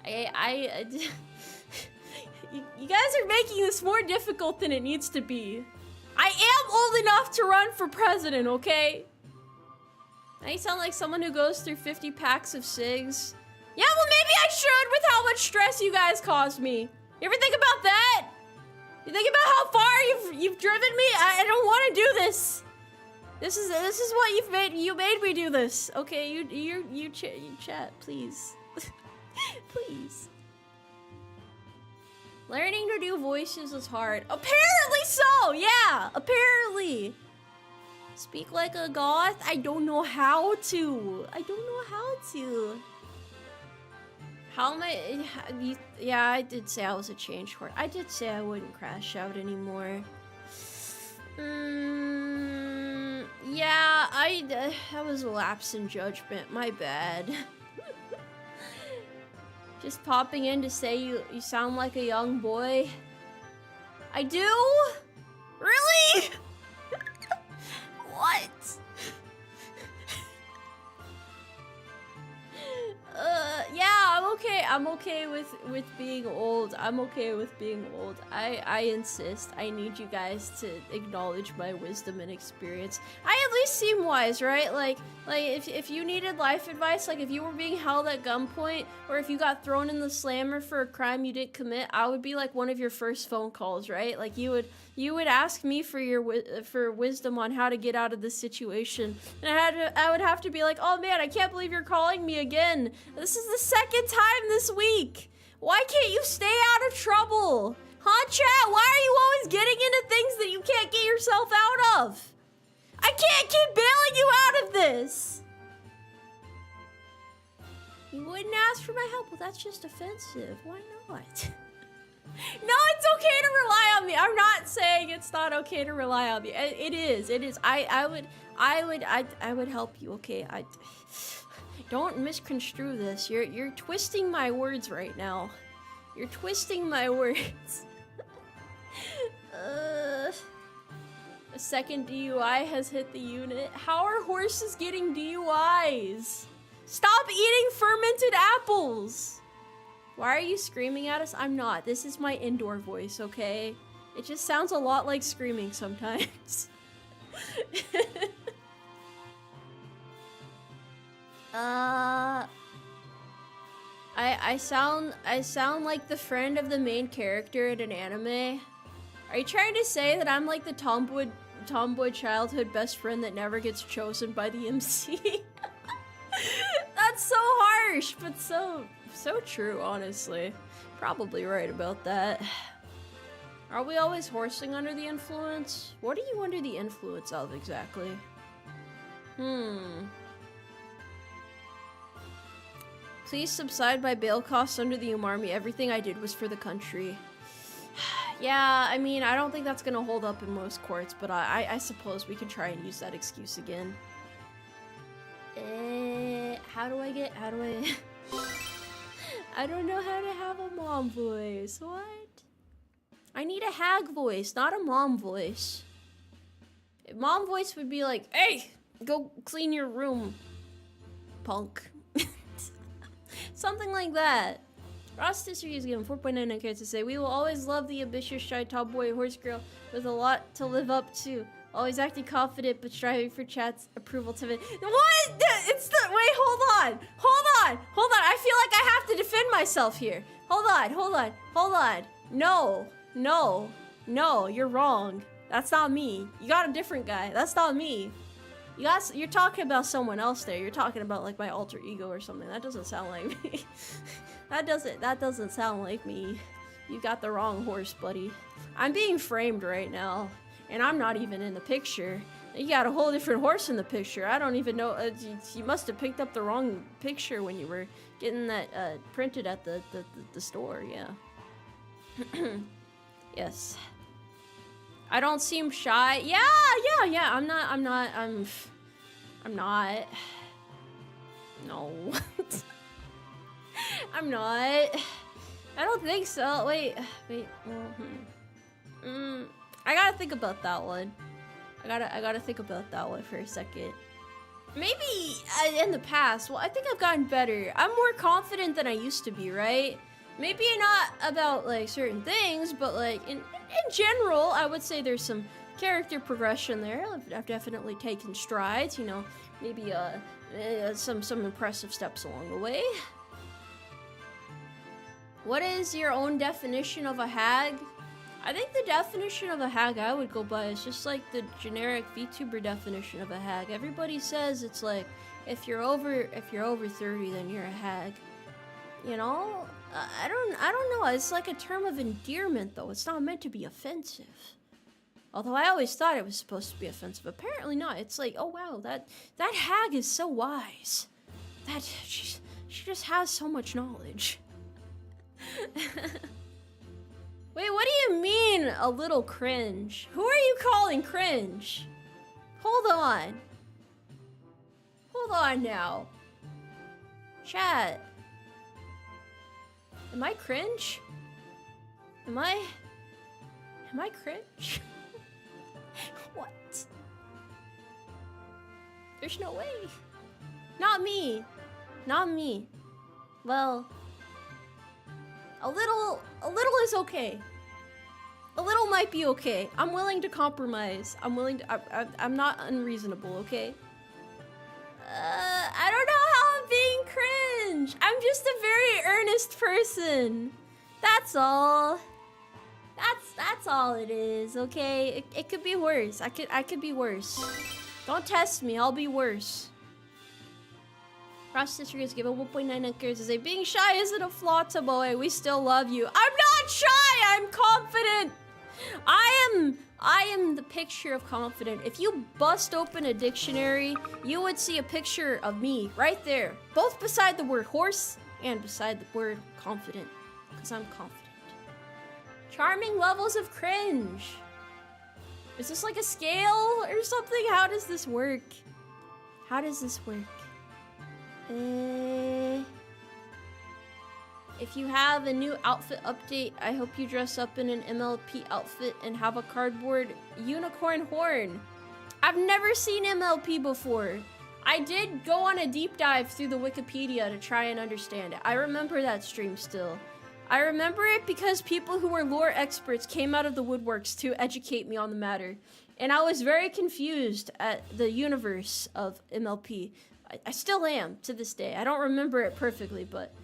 You guys are making this more difficult than it needs to be. I am old enough to run for president, okay? I sound like someone who goes through 50 packs of cigs. Yeah, well maybe I should with how much stress you guys caused me. You ever think about that? You think about how far you've driven me? I don't want to do this. This is what you made me do this. Okay, you chat, please. Please. Learning to do voices is hard. Apparently so, yeah, apparently. Speak like a goth? I don't know how to. How am I? Yeah, I did say I was a change court. I did say I wouldn't crash out anymore. Yeah, that was a lapse in judgment. My bad. Just popping in to say you sound like a young boy. I do? Really? What? Yeah, I'm okay with being old. I'm okay with being old. I insist. I need you guys to acknowledge my wisdom and experience. I at least seem wise, right? Like if you needed life advice, like if you were being held at gunpoint, or if you got thrown in the slammer for a crime you didn't commit, I would be like one of your first phone calls, right? Like you would ask me for wisdom on how to get out of this situation, and I would have to be like, oh man, I can't believe you're calling me again. This is the second time this week. Why can't you stay out of trouble? Huh, chat? Why are you always getting into things that you can't get yourself out of? I can't keep bailing you out of this. You wouldn't ask for my help? Well, that's just offensive. Why not? No, it's okay to rely on me. I'm not saying it's not okay to rely on me. It is. I would help you. Okay. Don't misconstrue this. You're twisting my words right now. You're twisting my words. A second DUI has hit the unit. How are horses getting DUIs? Stop eating fermented apples. Why are you screaming at us? I'm not. This is my indoor voice, okay? It just sounds a lot like screaming sometimes. I sound like the friend of the main character in an anime. Are you trying to say that I'm like the tomboy childhood best friend that never gets chosen by the MC? That's so harsh, but so true, honestly. Probably right about that. Are we always horsing under the influence? What are you under the influence of exactly? Please subside my bail costs under the Umarmy. Everything I did was for the country. Yeah, I mean, I don't think that's gonna hold up in most courts, but I suppose we can try and use that excuse again. How do I I don't know how to have a mom voice. What? I need a hag voice, not a mom voice. Mom voice would be like, hey, go clean your room, punk. Something like that. Ross History is given 4.99 carats to say, we will always love the ambitious, shy, tomboy horse girl with a lot to live up to. Always acting confident, but striving for chat's approval to it. What? It's the wait. Hold on. I feel like I have to defend myself here. Hold on. No. You're wrong. That's not me. You got a different guy. That's not me. You're talking about someone else there. You're talking about like my alter ego or something. That doesn't sound like me. That doesn't sound like me. You got the wrong horse, buddy. I'm being framed right now, and I'm not even in the picture. You got a whole different horse in the picture. I don't even know. You must have picked up the wrong picture when you were getting that printed at the store. Yeah. Yes. I don't seem shy. Yeah. I'm not. No. I'm not. I don't think so. Wait. I gotta think about that one. I gotta think about that one for a second. Maybe in the past, well, I think I've gotten better. I'm more confident than I used to be, right? Maybe not about like certain things, but like in general, I would say there's some character progression there. I've definitely taken strides, you know, maybe some impressive steps along the way. What is your own definition of a hag? I think the definition of a hag I would go by is just like the generic VTuber definition of a hag. Everybody says it's like if you're over 30, then you're a hag. You know? I don't know. It's like a term of endearment though. It's not meant to be offensive. Although I always thought it was supposed to be offensive. Apparently not. It's like, oh wow, that hag is so wise. That she just has so much knowledge. Wait, what do you mean a little cringe? Who are you calling cringe? Hold on now. Chat. Am I cringe? Am I cringe? What? There's no way. Not me. Well, a little is okay. A little might be okay. I'm willing to compromise. I'm not unreasonable, okay? I don't know how I'm being cringe. I'm just a very earnest person. That's all. That's all it is, okay? It could be worse. I could be worse. Don't test me. I'll be worse. Frost District is given 1.9 anchors as a being shy isn't a flaw, Tomoe. We still love you. I'm not shy. I'm confident. I am the picture of confident. If you bust open a dictionary, you would see a picture of me right there, both beside the word horse and beside the word confident, because I'm confident. Charming levels of cringe. Is this like a scale or something? How does this work? If you have a new outfit update, I hope you dress up in an MLP outfit and have a cardboard unicorn horn. I've never seen MLP before. I did go on a deep dive through the Wikipedia to try and understand it. I remember that stream still. I remember it because people who were lore experts came out of the woodworks to educate me on the matter. And I was very confused at the universe of MLP. I still am to this day. I don't remember it perfectly, but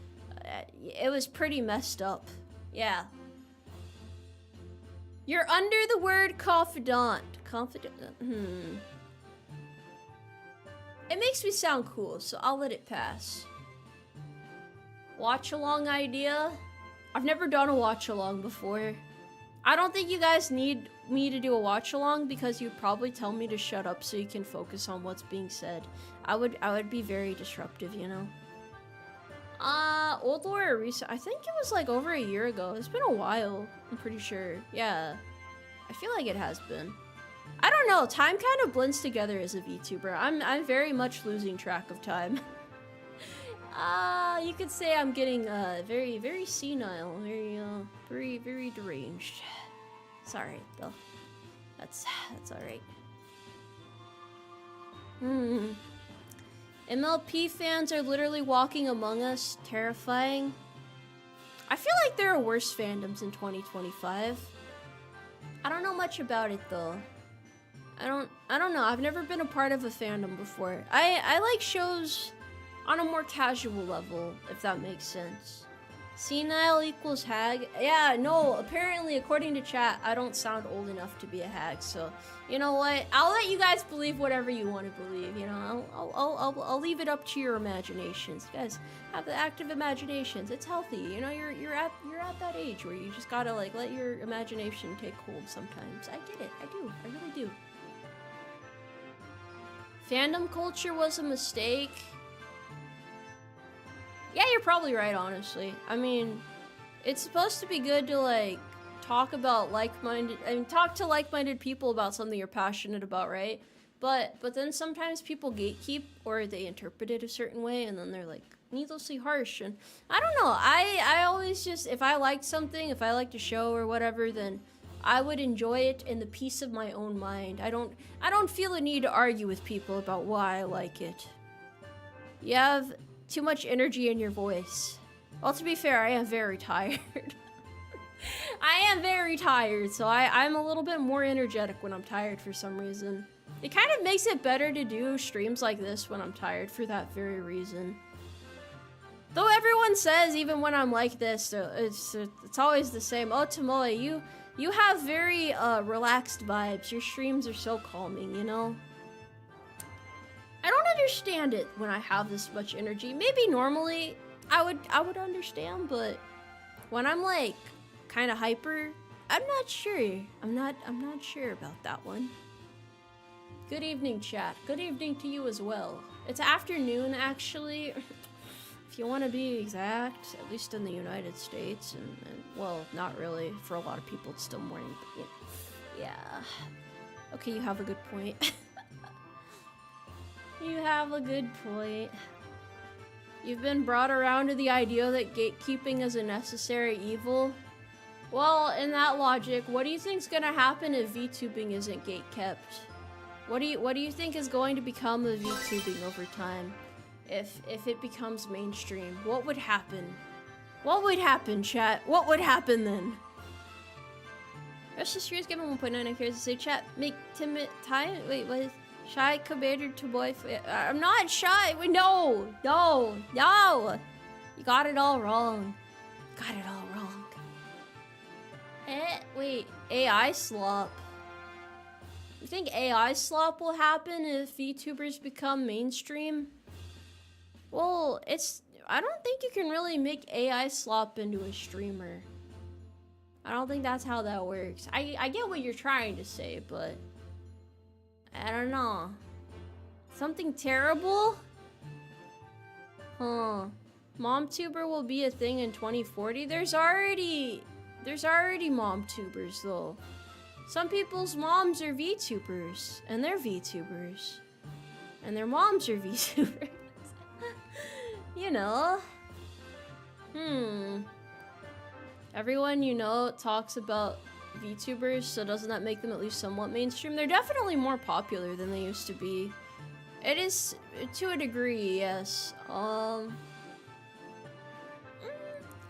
it was pretty messed up. Yeah. You're under the word confidant. It makes me sound cool, so I'll let it pass. Watch along idea? I've never done a watch along before. I don't think you guys need me to do a watch along because you'd probably tell me to shut up so you can focus on what's being said. I would be very disruptive, you know. Old lore or recent? I think it was like over a year ago. It's been a while, I'm pretty sure. Yeah, I feel like it has been. I don't know, time kind of blends together as a VTuber. I'm very much losing track of time. You could say I'm getting very, very senile, very deranged. It's alright though. That's alright. MLP fans are literally walking among us, terrifying. I feel like there are worse fandoms in 2025. I don't know much about it though. I don't know. I've never been a part of a fandom before. I like shows on a more casual level, if that makes sense. Senile equals hag? Yeah, no, apparently, according to chat, I don't sound old enough to be a hag, so, you know what? I'll let you guys believe whatever you want to believe, you know? I'll leave it up to your imaginations. You guys have the active imaginations. It's healthy, you know? You're at that age where you just gotta, like, let your imagination take hold sometimes. I get it. I do. I really do. Fandom culture was a mistake. Yeah, you're probably right, honestly. I mean, it's supposed to be good to, like, talk about talk to like-minded people about something you're passionate about, right? But then sometimes people gatekeep, or they interpret it a certain way, and then they're, like, needlessly harsh, and I don't know. I always just, if I liked something, if I liked a show or whatever, then I would enjoy it in the peace of my own mind. I don't feel a need to argue with people about why I like it. You have too much energy in your voice. Well, to be fair, I am very tired. I am very tired, so I'm a little bit more energetic when I'm tired for some reason. It kind of makes it better to do streams like this when I'm tired for that very reason. Though everyone says, even when I'm like this, it's always the same. Oh, Tomoe, you have very relaxed vibes. Your streams are so calming, you know? I don't understand it when I have this much energy. Maybe normally I would understand, but when I'm like kind of hyper, I'm not sure. I'm not sure about that one. Good evening, chat. Good evening to you as well. It's afternoon, actually. If you want to be exact, at least in the United States, and well, not really. For a lot of people, it's still morning. But yeah. Okay, you have a good point. You have a good point. You've been brought around to the idea that gatekeeping is a necessary evil. Well, in that logic, what do you think's gonna happen if VTubing isn't gatekept? What do you think is going to become of VTubing over time? If it becomes mainstream, what would happen? What would happen, chat? What would happen then? Rush the streets given 1.9. I'm curious to say, chat, make timid time. Wait, what is shy compared to boy? I'm not shy. Wait, no. You got it all wrong. Got it all wrong. Wait, AI slop. You think AI slop will happen if VTubers become mainstream? Well, I don't think you can really make AI slop into a streamer. I don't think that's how that works. I get what you're trying to say, but I don't know. Something terrible? Huh. MomTuber will be a thing in 2040? There's already MomTubers though. Some people's moms are VTubers, and they're VTubers. And their moms are VTubers. You know. Everyone you know talks about VTubers, so doesn't that make them at least somewhat mainstream? They're definitely more popular than they used to be. It is, to a degree, yes.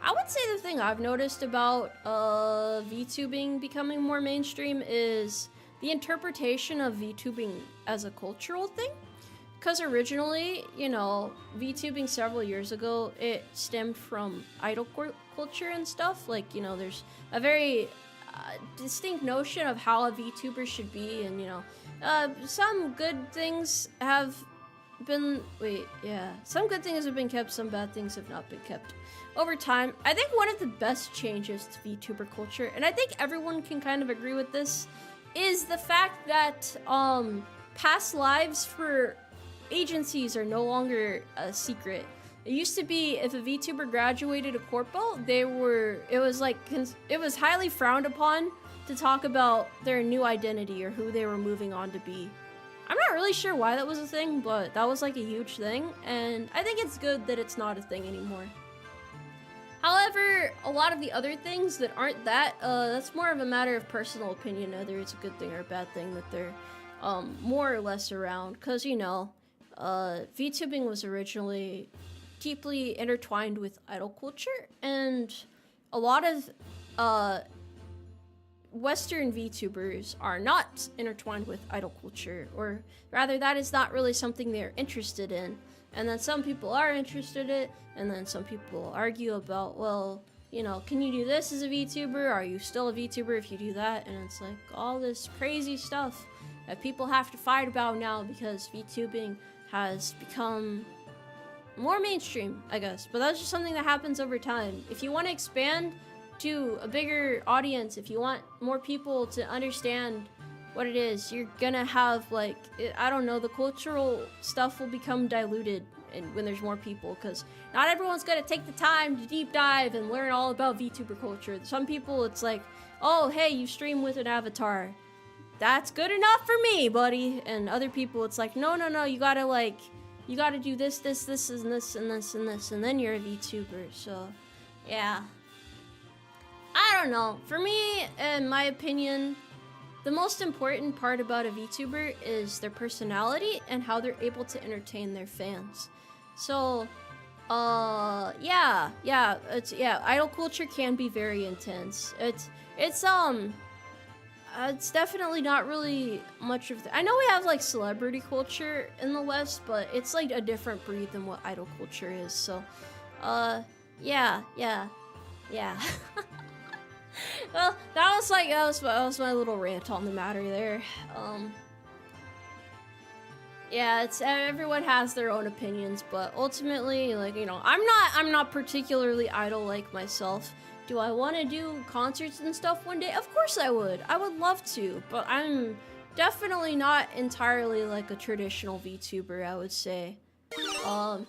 I would say the thing I've noticed about VTubing becoming more mainstream is the interpretation of VTubing as a cultural thing. Because originally, you know, VTubing several years ago, it stemmed from idol culture and stuff. Like, you know, there's a very distinct notion of how a VTuber should be, and, you know, some good things have been, some good things have been kept, some bad things have not been kept. Over time, I think one of the best changes to VTuber culture, and I think everyone can kind of agree with this, is the fact that past lives for agencies are no longer a secret. It used to be if a VTuber graduated a corpo, it was highly frowned upon to talk about their new identity or who they were moving on to be. I'm not really sure why that was a thing, but that was like a huge thing, and I think it's good that it's not a thing anymore. However, a lot of the other things that aren't that's more of a matter of personal opinion, whether it's a good thing or a bad thing that they're more or less around, because, you know, VTubing was originally deeply intertwined with idol culture, and a lot of Western VTubers are not intertwined with idol culture, or rather that is not really something they're interested in. And then some people are interested in it, and then some people argue about, well, you know, can you do this as a VTuber? Are you still a VTuber if you do that? And it's like all this crazy stuff that people have to fight about now because VTubing has become more mainstream, I guess. But that's just something that happens over time. If you want to expand to a bigger audience, if you want more people to understand what it is, you're gonna have, like, I don't know, the cultural stuff will become diluted and when there's more people, because not everyone's gonna take the time to deep dive and learn all about VTuber culture. Some people, it's like, oh, hey, you stream with an avatar. That's good enough for me, buddy. And other people, it's like, no, you gotta, like, you gotta do this, and this, and this, and this, and then you're a VTuber. So, yeah. I don't know. For me, in my opinion, the most important part about a VTuber is their personality and how they're able to entertain their fans. So, yeah, idol culture can be very intense. It's definitely not really much of I know we have, like, celebrity culture in the West, but it's, like, a different breed than what idol culture is. So, yeah. Well, that was my little rant on the matter there. Yeah, everyone has their own opinions, but ultimately, like, you know, I'm not particularly idol-like myself. Do I want to do concerts and stuff one day? Of course I would. I would love to, but I'm definitely not entirely like a traditional VTuber, I would say. I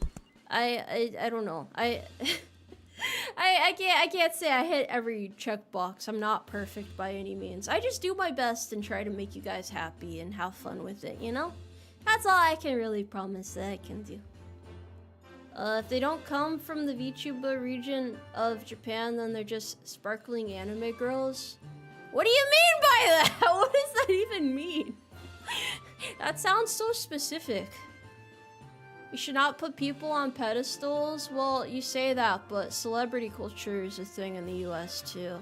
don't know. I can't say I hit every checkbox. I'm not perfect by any means. I just do my best and try to make you guys happy and have fun with it, you know? That's all I can really promise that I can do. If they don't come from the VTuber region of Japan, then they're just sparkling anime girls. What do you mean by that? What does that even mean? That sounds so specific. You should not put people on pedestals. Well, you say that, but celebrity culture is a thing in the US too.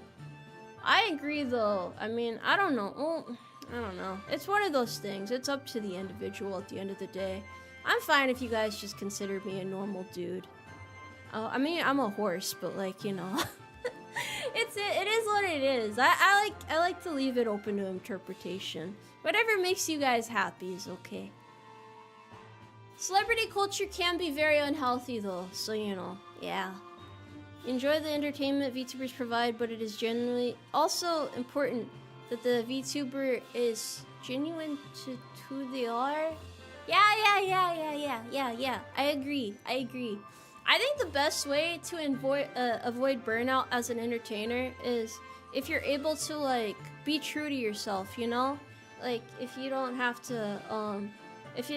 I agree though. I mean, I don't know. Well, I don't know. It's one of those things. It's up to the individual at the end of the day. I'm fine if you guys just consider me a normal dude. I mean, I'm a horse, but, like, you know. It is what it is. I like to leave it open to interpretation. Whatever makes you guys happy is okay. Celebrity culture can be very unhealthy though, so, you know, yeah. Enjoy the entertainment VTubers provide, but it is genuinely also important that the VTuber is genuine to who they are. Yeah. I agree. I think the best way to avoid burnout as an entertainer is if you're able to, like, be true to yourself, you know? Like, if you don't have to, if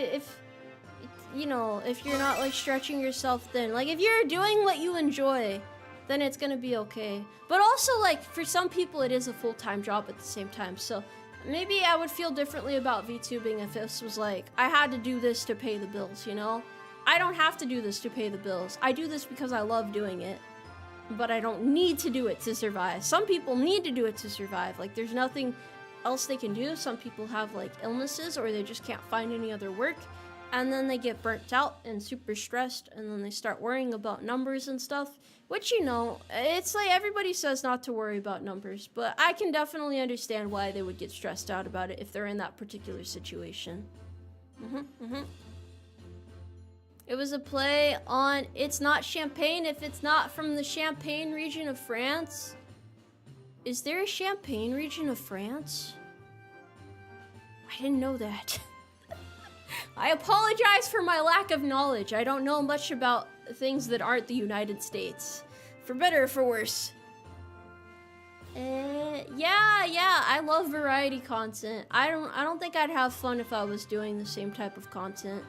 you know, if you're not, like, stretching yourself thin. Like, if you're doing what you enjoy, then it's gonna be okay. But also, like, for some people, it is a full-time job at the same time. So maybe I would feel differently about VTubing if this was like, I had to do this to pay the bills, you know? I don't have to do this to pay the bills. I do this because I love doing it. But I don't need to do it to survive. Some people need to do it to survive. Like, there's nothing else they can do. Some people have, like, illnesses or they just can't find any other work. And then they get burnt out and super stressed, and then they start worrying about numbers and stuff, which, you know, it's like everybody says not to worry about numbers, but I can definitely understand why they would get stressed out about it if they're in that particular situation. It was a play on It's Not Champagne if it's not from the Champagne region of France. Is there a Champagne region of France? I didn't know that. I apologize for my lack of knowledge. I don't know much about things that aren't the United States. For better or for worse. Yeah, I love variety content. I don't think I'd have fun if I was doing the same type of content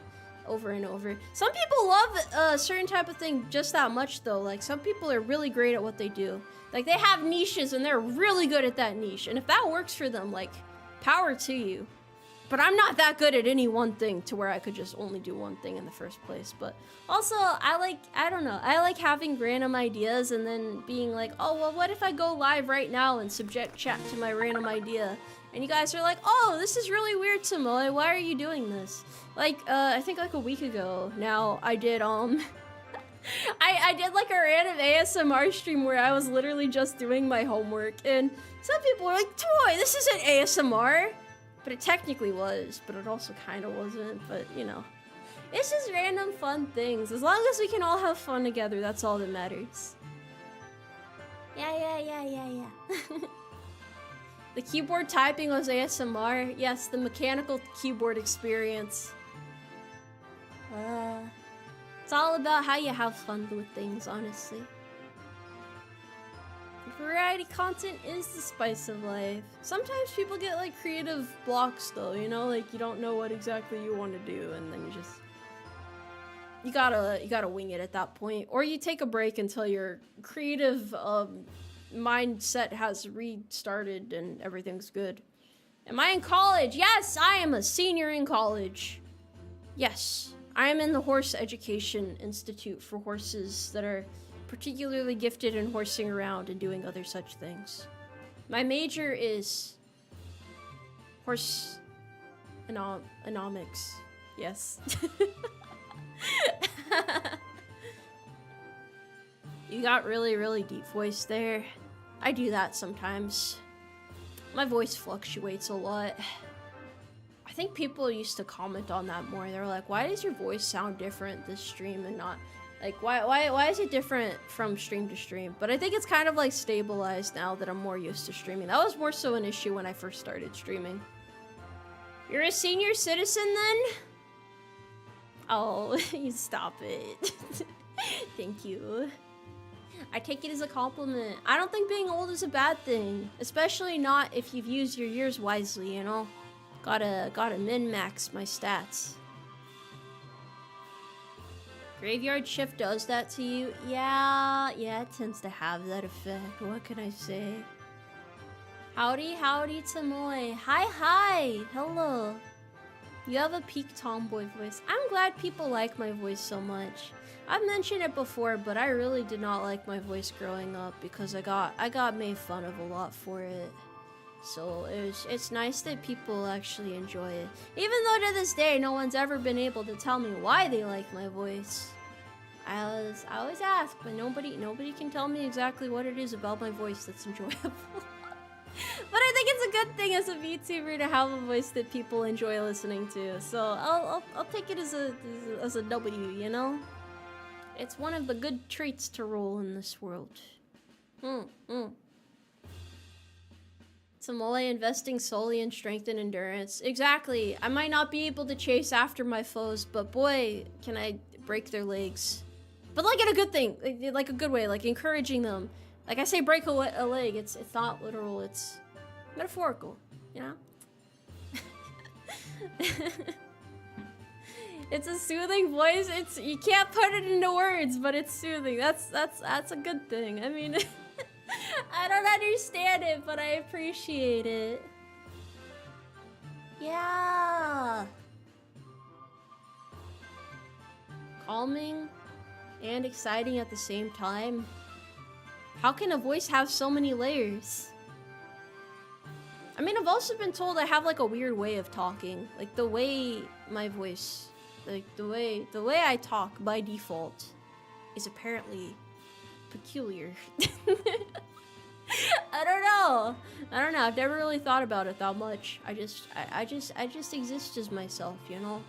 over and over. Some people love a certain type of thing just that much though. Like, some people are really great at what they do. Like, they have niches and they're really good at that niche. And if that works for them, like, power to you. But I'm not that good at any one thing to where I could just only do one thing in the first place. But also, I don't know, I like having random ideas and then being like, oh, well, what if I go live right now and subject chat to my random idea? And you guys are like, oh, this is really weird, Tomoe. Why are you doing this? Like, I think like a week ago now, I did, I did like a random ASMR stream where I was literally just doing my homework. And some people were like, Tomoe, this isn't ASMR. But it technically was, but it also kind of wasn't, but you know. It's just random fun things. As long as we can all have fun together, that's all that matters. Yeah. The keyboard typing was ASMR. Yes, the mechanical keyboard experience. It's all about how you have fun with things, honestly. Variety content is the spice of life. Sometimes people get like creative blocks though, you know, like you don't know what exactly you want to do and then you gotta wing it at that point. Or you take a break until your creative mindset has restarted and everything's good. Am I in college? Yes, I am a senior in college. Yes, I am in the Horse Education Institute for horses that are particularly gifted in horsing around and doing other such things. My major is horse economics. Yes. You got really deep voice there. I do that sometimes. My voice fluctuates a lot. I think people used to comment on that more. They're like, why does your voice sound different this stream and not like why is it different from stream to stream? But I think it's kind of like stabilized now that I'm more used to streaming. That was more so an issue when I first started streaming. You're a senior citizen then? Oh, you stop it. Thank you. I take it as a compliment. I don't think being old is a bad thing, especially not if you've used your years wisely, you know? Gotta min-max my stats. Graveyard shift does that to you? Yeah, it tends to have that effect. What can I say? Howdy, Tomoe. Hi, hello. You have a peak tomboy voice. I'm glad people like my voice so much. I've mentioned it before, but I really did not like my voice growing up because I got made fun of a lot for it. So it's nice that people actually enjoy it. Even though to this day, no one's ever been able to tell me why they like my voice. I always ask, but nobody can tell me exactly what it is about my voice that's enjoyable. But I think it's a good thing as a VTuber to have a voice that people enjoy listening to. So I'll take it as a W, you know? It's one of the good traits to roll in this world. Tomoe investing solely in strength and endurance. Exactly. I might not be able to chase after my foes, but boy, can I break their legs. But like in a good thing, like a good way, like encouraging them. Like I say break a leg, it's not literal, it's metaphorical, you know? It's a soothing voice. You can't put it into words, but it's soothing. That's a good thing. I mean, I don't understand it, but I appreciate it. Yeah. Calming and exciting at the same time. How can a voice have so many layers? I mean, I've also been told I have like a weird way of talking. Like the way my voice, like the way I talk by default is apparently peculiar. I don't know. I've never really thought about it that much. I just exist as myself, you know?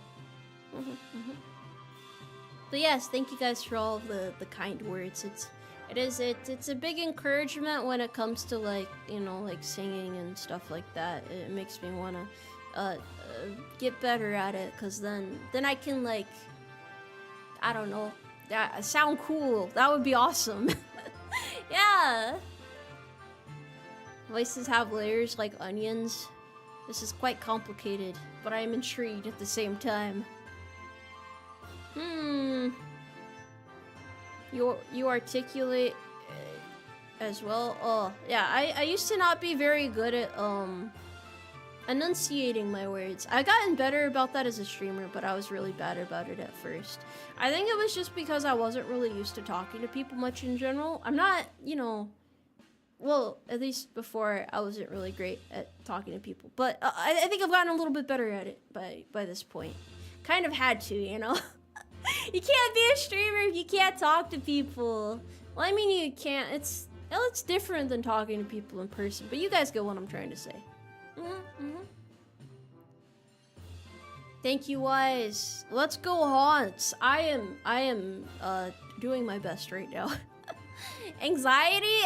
But yes, thank you guys for all of the kind words. It's a big encouragement when it comes to like, you know, like singing and stuff like that. It makes me want to get better at it, cuz then I can like, I don't know, sound cool. That would be awesome. Yeah. Voices have layers like onions. This is quite complicated, but I am intrigued at the same time. You articulate as well. Oh, yeah, I used to not be very good at enunciating my words. I've gotten better about that as a streamer, but I was really bad about it at first. I think it was just because I wasn't really used to talking to people much in general. I'm not, you know, well, at least before I wasn't really great at talking to people, but I think I've gotten a little bit better at it by this point. Kind of had to, you know. You can't be a streamer if you can't talk to people. Well, I mean, you can't. It's different than talking to people in person, but you guys get what I'm trying to say. Thank you, Wise. Let's go, Haunts. I am doing my best right now. Anxiety?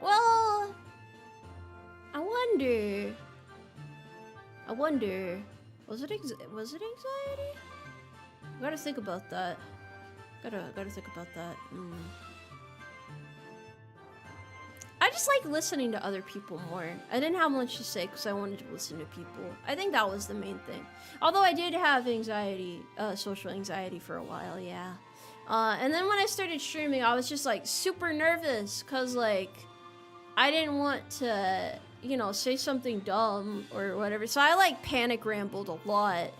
Well, I wonder. Was it anxiety? I gotta think about that. Gotta think about that. I just like listening to other people more. I didn't have much to say because I wanted to listen to people. I think that was the main thing. Although I did have anxiety, social anxiety for a while, yeah. And then when I started streaming, I was just like super nervous because like I didn't want to, you know, say something dumb or whatever. So I like panic rambled a lot.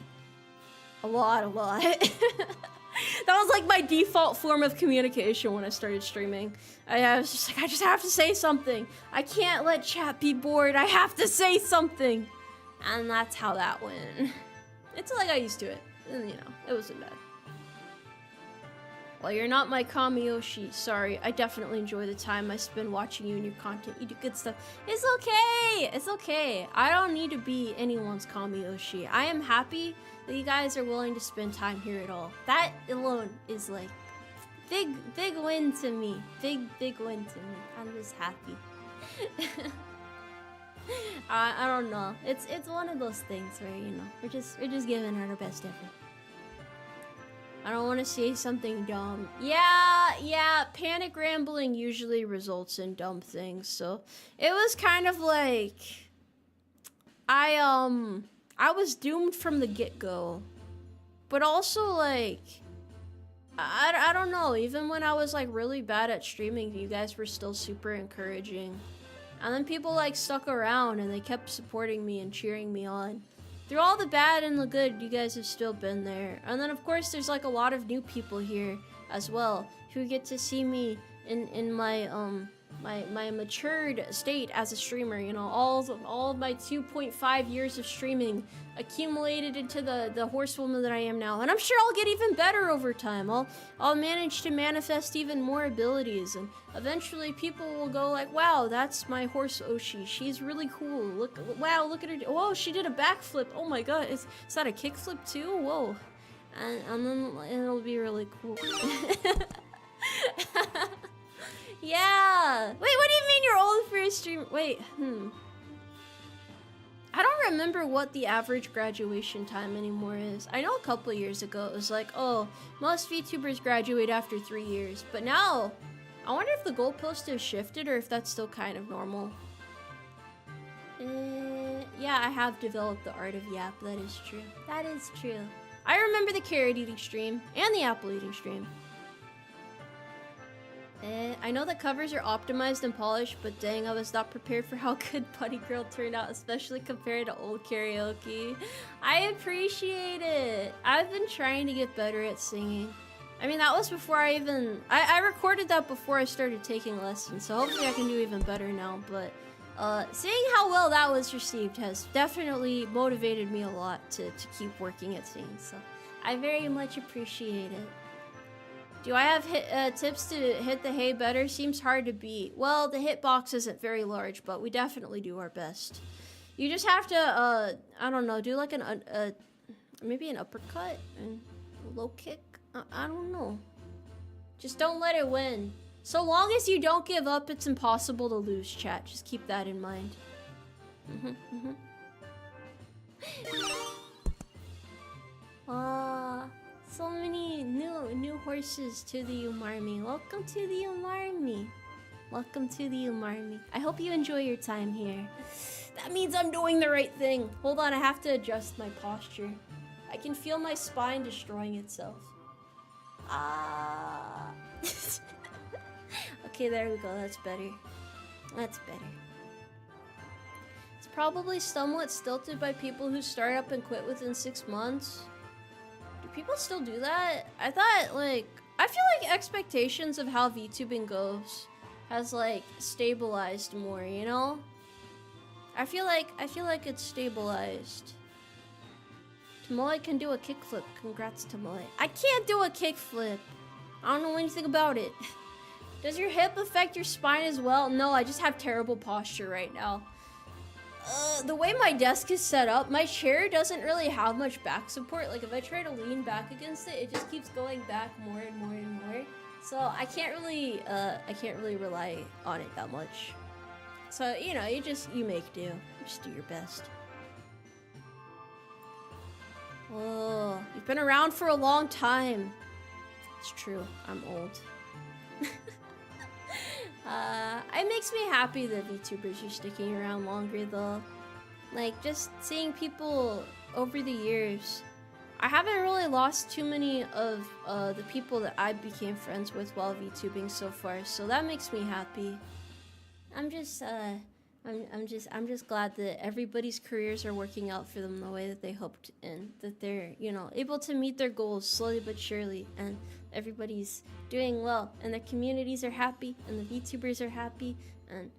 A lot. That was like my default form of communication when I started streaming. I was just like, I just have to say something. I can't let chat be bored. I have to say something. And that's how that went. Until I got used to it. And, you know, it wasn't bad. Well, you're not my Kamiyoshi. Sorry, I definitely enjoy the time I spend watching you and your content. You do good stuff. It's okay. It's okay. I don't need to be anyone's Kamiyoshi. I am happy that you guys are willing to spend time here at all. That alone is like big win to me. Big win to me. I'm just happy. I don't know. It's one of those things where, you know, we're just giving her our best effort. I don't want to say something dumb. Yeah, panic rambling usually results in dumb things. So it was kind of like I was doomed from the get-go. But also like I don't know, even when I was like really bad at streaming, you guys were still super encouraging. And then people like stuck around and they kept supporting me and cheering me on. Through all the bad and the good, you guys have still been there. And then of course there's like a lot of new people here as well who get to see me in my my matured state as a streamer. You know, all of my 2.5 years of streaming accumulated into the horsewoman that I am now. And I'm sure I'll get even better over time. I'll manage to manifest even more abilities, and eventually people will go like, wow, that's my horse Oshi. She's really cool. Look at her. Whoa, she did a backflip. Oh my god, is that a kickflip too? Whoa. And then it'll be really cool. Yeah. Wait, what do you mean you're old for a stream? Wait, I don't remember what the average graduation time anymore is. I know a couple of years ago it was like, oh, most VTubers graduate after 3 years. But now, I wonder if the goalpost has shifted or if that's still kind of normal. Yeah, I have developed the art of yap. That is true. That is true. I remember the carrot eating stream and the apple eating stream. I know that covers are optimized and polished, but dang, I was not prepared for how good Putty Girl turned out, especially compared to old karaoke. I appreciate it. I've been trying to get better at singing. I mean, that was before I recorded that before I started taking lessons, so hopefully I can do even better now, but seeing how well that was received has definitely motivated me a lot to keep working at singing, so I very much appreciate it. Do I have tips to hit the hay better? Seems hard to beat. Well, the hitbox isn't very large, but we definitely do our best. You just have to, I don't know, do like maybe an uppercut and a low kick? I don't know. Just don't let it win. So long as you don't give up, it's impossible to lose, chat. Just keep that in mind. So many new horses to the Umarmy. Welcome to the Umarmy. Welcome to the Umarmy. I hope you enjoy your time here. That means I'm doing the right thing. Hold on, I have to adjust my posture. I can feel my spine destroying itself. Okay, there we go. That's better. That's better. probably somewhat stilted by people who start up and quit within 6 months. Do people still do that? I thought, like, I feel like expectations of how VTubing goes has, like, stabilized more, you know? I feel like it's stabilized. Tomoe can do a kickflip. Congrats, Tomoe. I can't do a kickflip. I don't know anything about it. Does your hip affect your spine as well? No, I just have terrible posture right now. The way my desk is set up, my chair doesn't really have much back support. Like, if I try to lean back against it, it just keeps going back more and more and more. So I can't really rely on it that much. So, you know, you make do. You just do your best. Oh, you've been around for a long time. It's true, I'm old. It makes me happy that VTubers are sticking around longer though. Like, just seeing people over the years. I haven't really lost too many of the people that I became friends with while VTubing so far, so that makes me happy. I'm just glad that everybody's careers are working out for them the way that they hoped, and that they're, you know, able to meet their goals slowly but surely, and everybody's doing well, and their communities are happy, and the VTubers are happy, and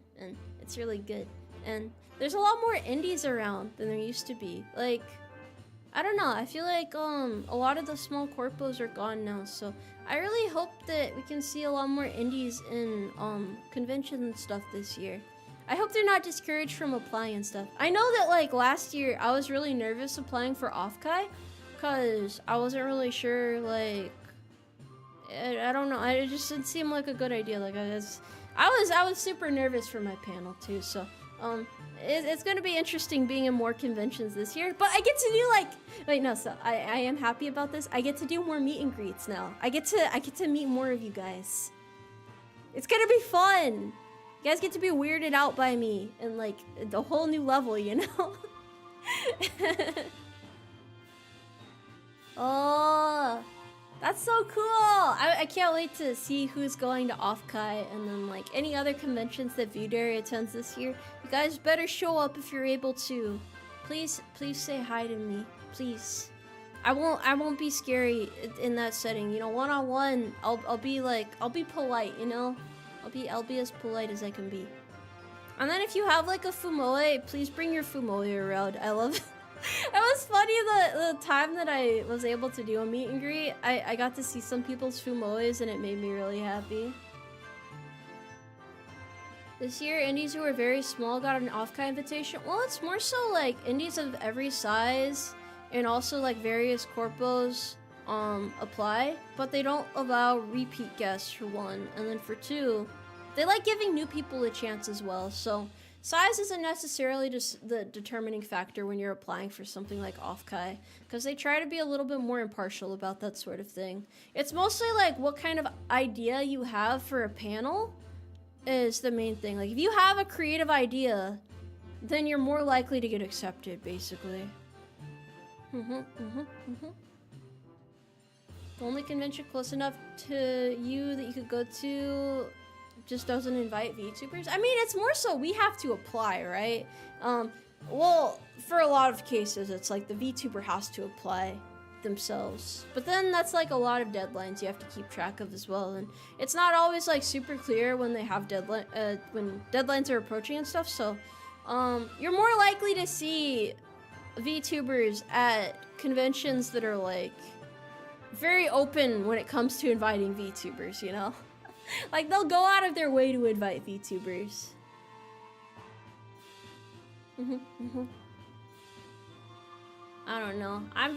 it's really good. And there's a lot more indies around than there used to be. Like, I don't know, I feel like a lot of the small corpos are gone now, so I really hope that we can see a lot more indies in conventions and stuff this year. I hope they're not discouraged from applying and stuff. I know that, like, last year I was really nervous applying for Offkai because I wasn't really sure, like, I don't know, it just didn't seem like a good idea. Like, I was super nervous for my panel too, so it's gonna be interesting being in more conventions this year. But I get to do, like, wait, no, so I am happy about this. I get to do more meet and greets now. I get to meet more of you guys. It's gonna be fun. You guys get to be weirded out by me and, like, the whole new level, you know? Oh, that's so cool. I can't wait to see who's going to Offkai and then, like, any other conventions that V-Dere attends this year. You guys better show up if you're able to. Please say hi to me, please. I won't be scary in that setting. You know, one-on-one, I'll be polite, you know? I'll be as polite as I can be. And then if you have, like, a fumoe, please bring your fumoe around. I love it. It was funny the time that I was able to do a meet and greet. I got to see some people's fumoes and it made me really happy. This year, indies who were very small got an Offkai invitation. Well, it's more so like indies of every size and also, like, various corpos apply, but they don't allow repeat guests for one, and then for two, they like giving new people a chance as well. So size isn't necessarily just the determining factor when you're applying for something like Offkai, because they try to be a little bit more impartial about that sort of thing. It's mostly like what kind of idea you have for a panel is the main thing. Like, if you have a creative idea, then you're more likely to get accepted, basically. The only convention close enough to you that you could go to just doesn't invite VTubers. I mean, it's more so we have to apply, right? Well, for a lot of cases, it's like the VTuber has to apply themselves. But then that's like a lot of deadlines you have to keep track of as well. And it's not always, like, super clear when they have when deadlines are approaching and stuff. So you're more likely to see VTubers at conventions that are, like, very open when it comes to inviting VTubers, you know? Like, they'll go out of their way to invite VTubers. I don't know. I'm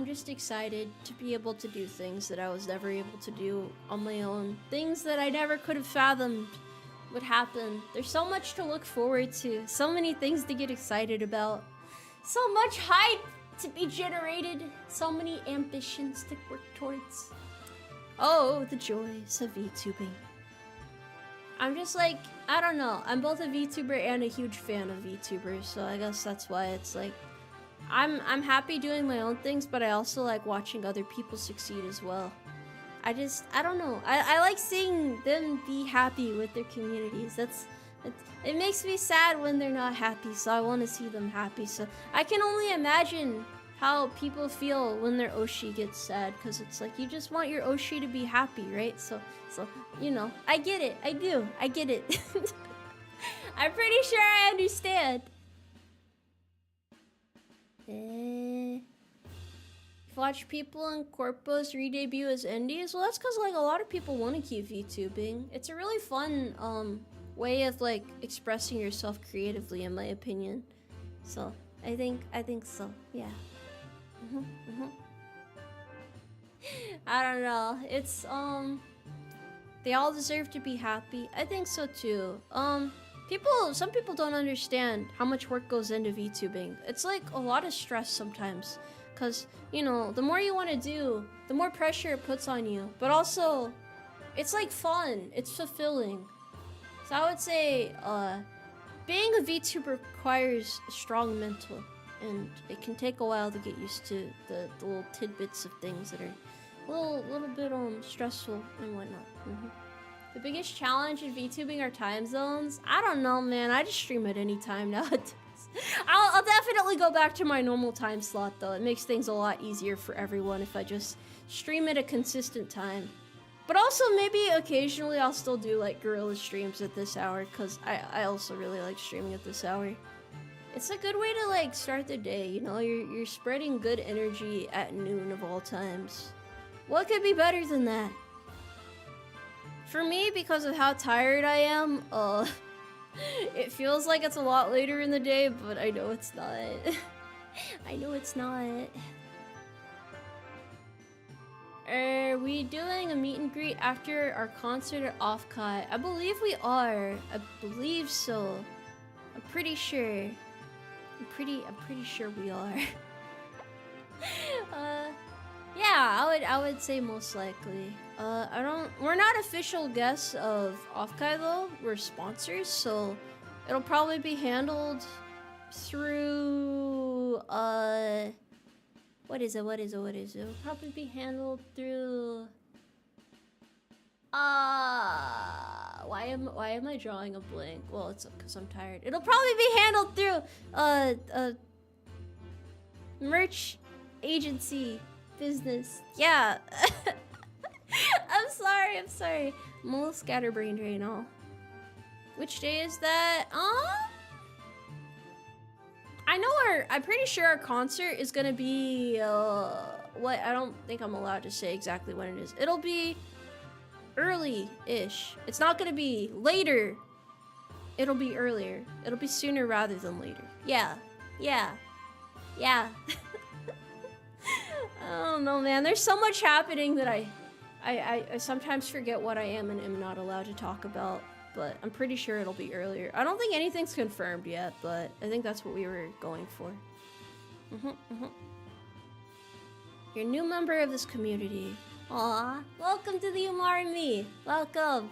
just excited to be able to do things that I was never able to do on my own. Things that I never could have fathomed would happen. There's so much to look forward to. So many things to get excited about. So much hype to be generated. So many ambitions to work towards. Oh, the joys of VTubing. I'm just like, I don't know. I'm both a VTuber and a huge fan of VTubers, so I guess that's why it's like, I'm happy doing my own things, but I also like watching other people succeed as well. I don't know. I like seeing them be happy with their communities. It makes me sad when they're not happy, so I want to see them happy. So I can only imagine how people feel when their Oshi gets sad, because it's like you just want your Oshi to be happy, right? So you know, I get it. I do. I get it. I'm pretty sure I understand. Watch people in corpos re-debut as indies. Well, that's because like a lot of people want to keep VTubing. It's a really fun way of like expressing yourself creatively, in my opinion. So I think so. Yeah. I don't know. It's they all deserve to be happy. I think so too. Some people don't understand how much work goes into VTubing. It's like a lot of stress sometimes. Because, you know, the more you want to do, the more pressure it puts on you. But also, it's like fun. It's fulfilling. So I would say, being a VTuber requires a strong mental. And it can take a while to get used to the little tidbits of things that are a little bit stressful and whatnot. The biggest challenge in VTubing are time zones. I don't know, man. I just stream at any time nowadays. I'll definitely go back to my normal time slot, though. It makes things a lot easier for everyone if I just stream at a consistent time. But also, maybe occasionally I'll still do, like, guerrilla streams at this hour, because I also really like streaming at this hour. It's a good way to, like, start the day, you know? You're spreading good energy at noon of all times. What could be better than that? For me, because of how tired I am, it feels like it's a lot later in the day, but I know it's not. I know it's not. Are we doing a meet and greet after our concert at Offcut? I believe we are. I believe so. I'm pretty sure. I'm pretty sure we are. Yeah, I would say most likely. We're not official guests of Offkai though. We're sponsors, so it'll probably be handled through what is it? It'll probably be handled through why am I drawing a blank? Well, it's because I'm tired. It'll probably be handled through merch agency business. Yeah. I'm sorry. I'm a little scatterbrained right now. Which day is that? I'm pretty sure our concert is gonna be, what? I don't think I'm allowed to say exactly when it is. It'll be early-ish. It's not gonna be later. It'll be earlier. It'll be sooner rather than later. Yeah. I don't know, man. There's so much happening that I sometimes forget what I am and am not allowed to talk about, but I'm pretty sure it'll be earlier. I don't think anything's confirmed yet, but I think that's what we were going for. You're a new member of this community. Aw, welcome to the Umarmy. Welcome.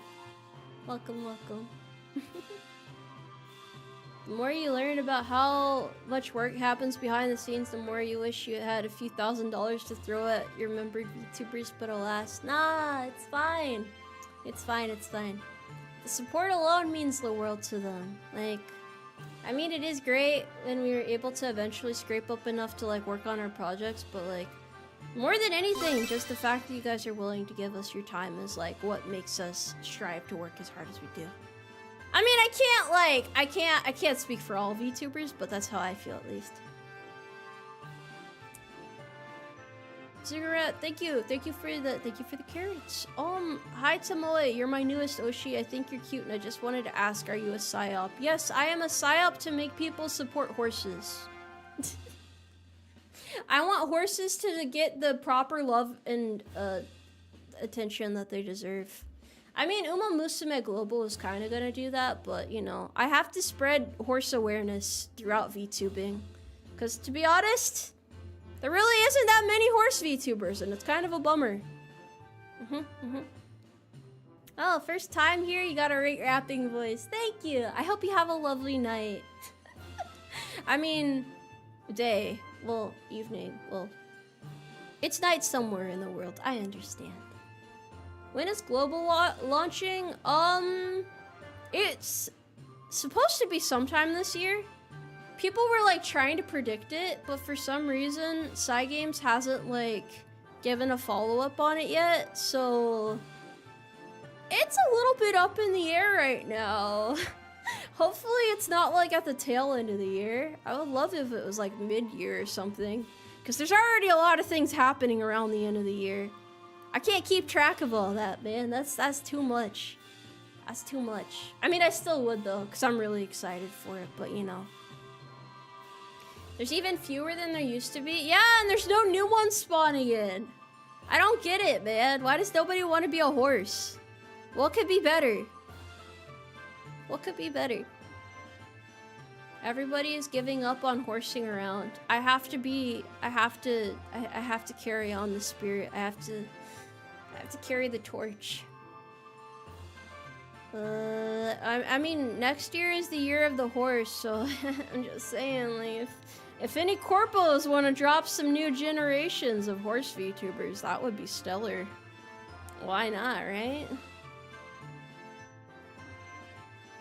The more you learn about how much work happens behind the scenes, the more you wish you had a few $1,000s to throw at your membered VTubers, but alas, nah, it's fine. It's fine. The support alone means the world to them. Like, I mean, it is great when we were able to eventually scrape up enough to, like, work on our projects, but, like, more than anything, just the fact that you guys are willing to give us your time is, like, what makes us strive to work as hard as we do. I mean, I can't speak for all VTubers, but that's how I feel at least. Cigarette, thank you for the carrots. Hi Tomoe, you're my newest Oshi. I think you're cute, and I just wanted to ask, are you a psyop? Yes, I am a psyop to make people support horses. I want horses to get the proper love and attention that they deserve. I mean, Musume Global is kind of gonna do that, but, you know, I have to spread horse awareness throughout VTubing. Because, to be honest, there really isn't that many horse VTubers, and it's kind of a bummer. Oh, first time here, you got a great rapping voice. Thank you. I hope you have a lovely night. I mean, day. Well, evening. Well, it's night somewhere in the world. I understand. When is Global launching? It's supposed to be sometime this year. People were like trying to predict it, but for some reason, Cygames hasn't like given a follow-up on it yet, so it's a little bit up in the air right now. Hopefully it's not like at the tail end of the year. I would love if it was like mid-year or something, because there's already a lot of things happening around the end of the year. I can't keep track of all that, man. That's too much. That's too much. I mean, I still would though, because I'm really excited for it, but you know. There's even fewer than there used to be. Yeah, and there's no new ones spawning in. I don't get it, man. Why does nobody want to be a horse? What could be better? What could be better? Everybody is giving up on horsing around. I have to carry on the spirit. I have to carry the torch. I mean, next year is the year of the horse, so I'm just saying, like, if any corpos want to drop some new generations of horse VTubers, that would be stellar. Why not, right?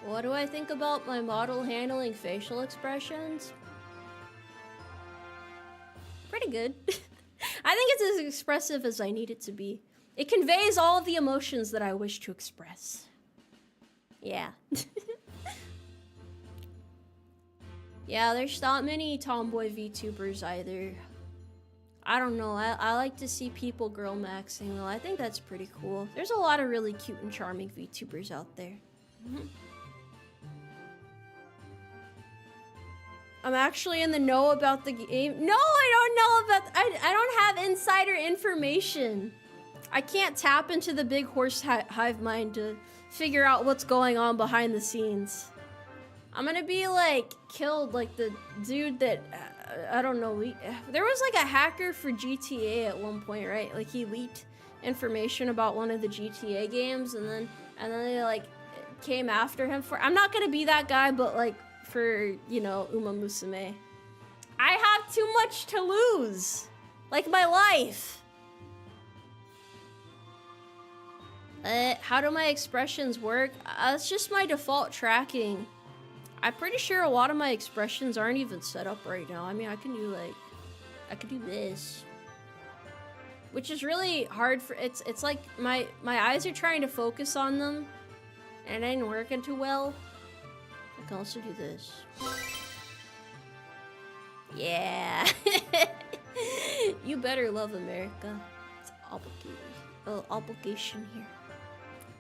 What do I think about my model handling facial expressions? Pretty good. I think it's as expressive as I need it to be. It conveys all of the emotions that I wish to express. Yeah. Yeah, there's not many tomboy VTubers either. I don't know, I like to see people girl maxing though. I think that's pretty cool. There's a lot of really cute and charming VTubers out there. I'm actually in the know about the game. No, I don't know about, I don't have insider information. I can't tap into the big horse hive mind to figure out what's going on behind the scenes. I'm gonna be like killed like the dude that I don't know. There was like a hacker for GTA at one point, right? Like he leaked information about one of the GTA games, and then they like came after him for. I'm not gonna be that guy, but like for you know Umarmy. I have too much to lose, like my life. How do my expressions work? It's just my default tracking. I'm pretty sure a lot of my expressions aren't even set up right now. I mean, I can do this. Which is really hard for, it's like my eyes are trying to focus on them and it ain't working too well. I can also do this. Yeah. You better love America. It's obligation here.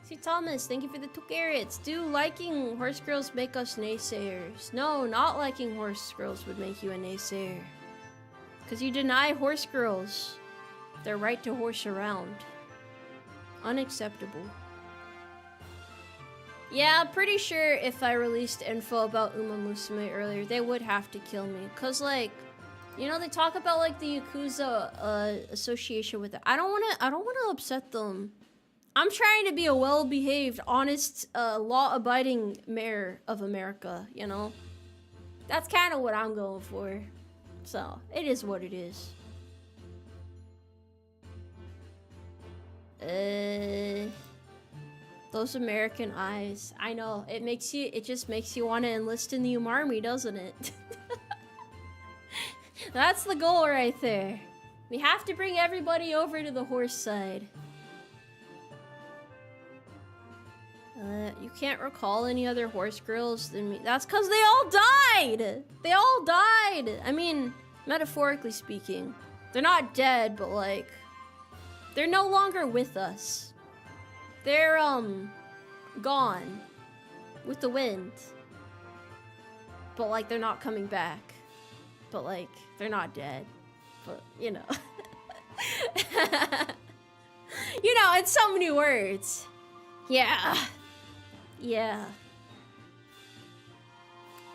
See, Thomas, thank you for the 2 carrots. Do liking horse girls make us naysayers? No, not liking horse girls would make you a naysayer. Because you deny horse girls their right to horse around. Unacceptable. Yeah, I'm pretty sure if I released info about Umarmy earlier, they would have to kill me. Because, like, you know, they talk about, like, the Yakuza association with it. I don't want to upset them. I'm trying to be a well-behaved, honest, law-abiding mayor of America, you know? That's kind of what I'm going for. So, it is what it is. Those American eyes. I know, it just makes you want to enlist in the Umarmy, doesn't it? That's the goal right there. We have to bring everybody over to the horse side. You can't recall any other horse girls than me. That's because they all died! They all died! I mean, metaphorically speaking. They're not dead, but like, they're no longer with us. They're, gone. With the wind. But like, they're not coming back. But like, they're not dead. But, you know. You know, in so many words. Yeah. Yeah.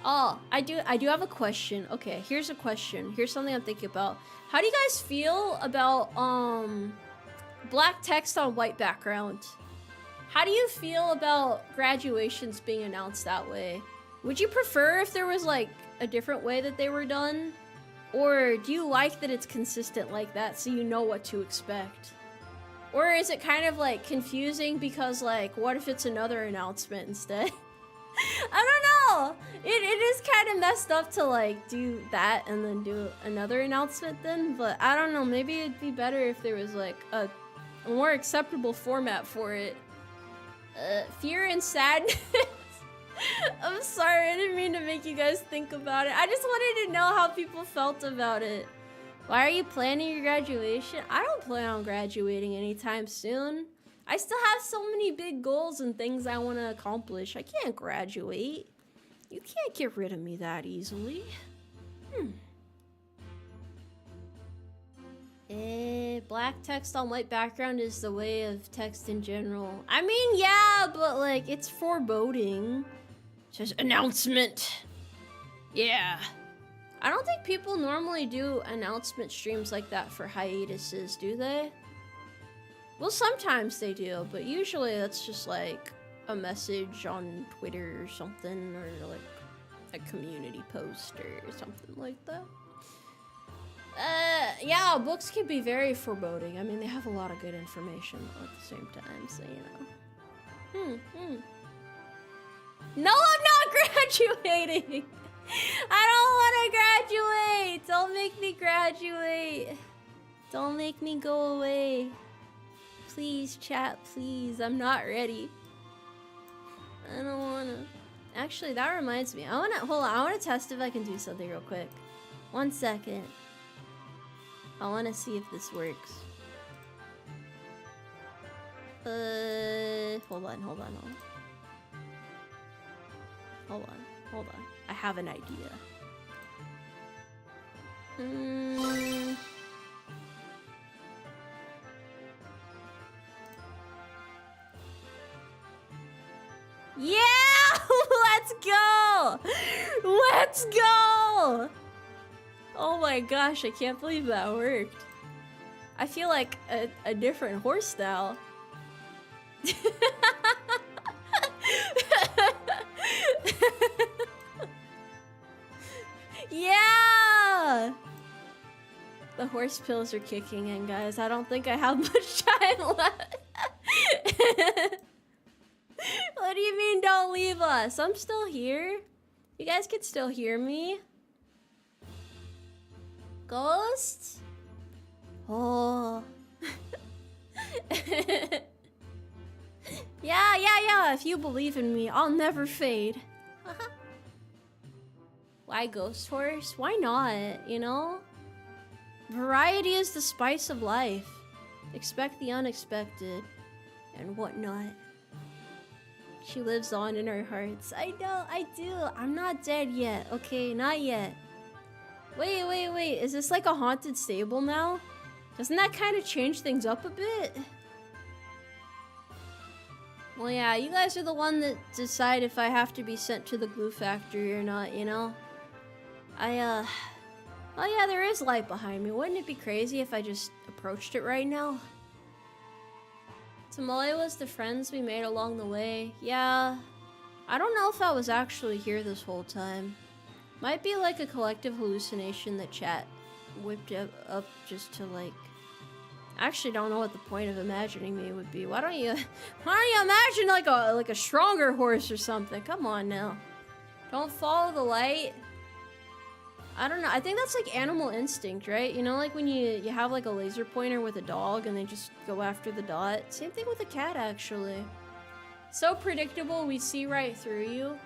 Oh, I do have a question. Okay, here's a question. Here's something I'm thinking about. How do you guys feel about black text on white background? How do you feel about graduations being announced that way? Would you prefer if there was like a different way that they were done? Or do you like that it's consistent like that so you know what to expect? Or is it kind of like confusing because like, what if it's another announcement instead? I don't know. It is kind of messed up to like do that and then do another announcement then, but I don't know. Maybe it'd be better if there was like a more acceptable format for it. Fear and sadness. I'm sorry, I didn't mean to make you guys think about it. I just wanted to know how people felt about it. Why are you planning your graduation? I don't plan on graduating anytime soon. I still have so many big goals and things I want to accomplish. I can't graduate. You can't get rid of me that easily. Black text on white background is the way of text in general. I mean, yeah, but like, it's foreboding. It says announcement. Yeah. I don't think people normally do announcement streams like that for hiatuses, do they? Well, sometimes they do, but usually that's just like a message on Twitter or something, or like a community post or something like that. Yeah, books can be very foreboding. I mean, they have a lot of good information though, at the same time, so you know. No, I'm not graduating! I don't want to graduate! Don't make me graduate! Don't make me go away. Please, chat, please. I'm not ready. I don't wanna. Actually, that reminds me. Hold on, I wanna test if I can do something real quick. 1 second. I wanna see if this works. Hold on. I have an idea. Yeah! Let's go! Let's go! Oh my gosh, I can't believe that worked. I feel like a different horse now. Yeah! The horse pills are kicking in, guys. I don't think I have much time left. What do you mean, don't leave us? I'm still here. You guys can still hear me. Ghost? Oh. Yeah. If you believe in me, I'll never fade. Why ghost horse? Why not, you know? Variety is the spice of life. Expect the unexpected and whatnot. She lives on in our hearts. I know, I do. I'm not dead yet, okay? Not yet. Wait. Is this like a haunted stable now? Doesn't that kind of change things up a bit? Well, yeah, you guys are the one that decide if I have to be sent to the glue factory or not, you know? Oh yeah, there is light behind me. Wouldn't it be crazy if I just approached it right now? Tomoe was the friends we made along the way. Yeah, I don't know if I was actually here this whole time. Might be like a collective hallucination that chat whipped up just to like... I actually don't know what the point of imagining me would be. Why don't you imagine like a stronger horse or something? Come on now. Don't follow the light. I don't know. I think that's like animal instinct, right? You know, like when you have like a laser pointer with a dog and they just go after the dot. Same thing with a cat, actually. So predictable, we see right through you.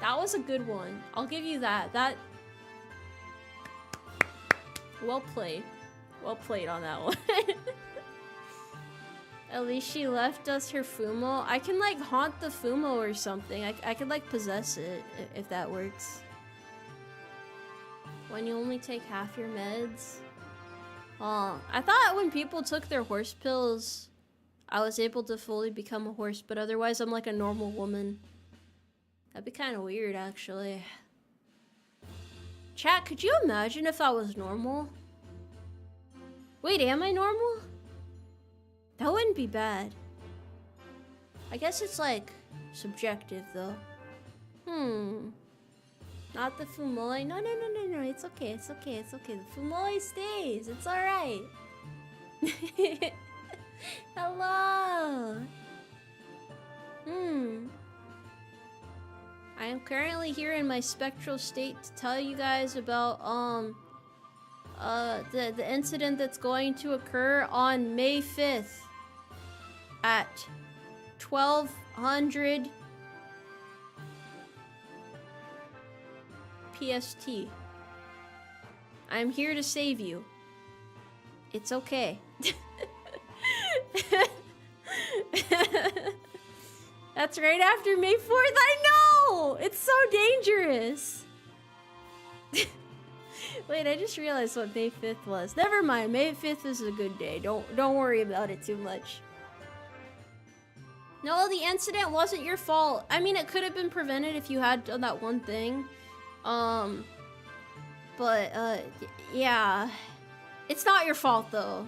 That was a good one. I'll give you that. Well played. Well played on that one. At least she left us her Fumo. I can like haunt the Fumo or something. I could like possess it if that works. When you only take half your meds. Oh, I thought when people took their horse pills, I was able to fully become a horse, but otherwise I'm like a normal woman. That'd be kind of weird, actually. Chat, could you imagine if I was normal? Wait, am I normal? That wouldn't be bad. I guess it's like subjective though. Not the Fumoy. No. It's okay. The Fumoy stays. It's alright. Hello. I am currently here in my spectral state to tell you guys about, the incident that's going to occur on May 5th at 1200 PST. I'm here to save you. It's okay. That's right after May 4th. I know! It's so dangerous. Wait, I just realized what May 5th was. Never mind. May 5th is a good day. Don't worry about it too much. No, the incident wasn't your fault. I mean, it could have been prevented if you had done that one thing. Yeah. It's not your fault, though.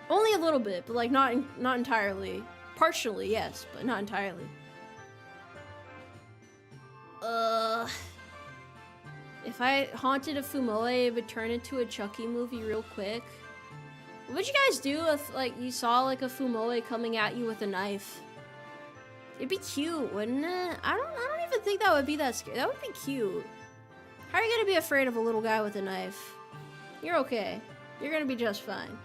Only a little bit, but, like, not entirely. Partially, yes, but not entirely. If I haunted a Fumoe, it would turn into a Chucky movie real quick. What would you guys do if, like, you saw, like, a Fumoe coming at you with a knife? It'd be cute, wouldn't it? I don't even think that would be that scary. That would be cute. How are you gonna be afraid of a little guy with a knife? You're okay. You're gonna be just fine.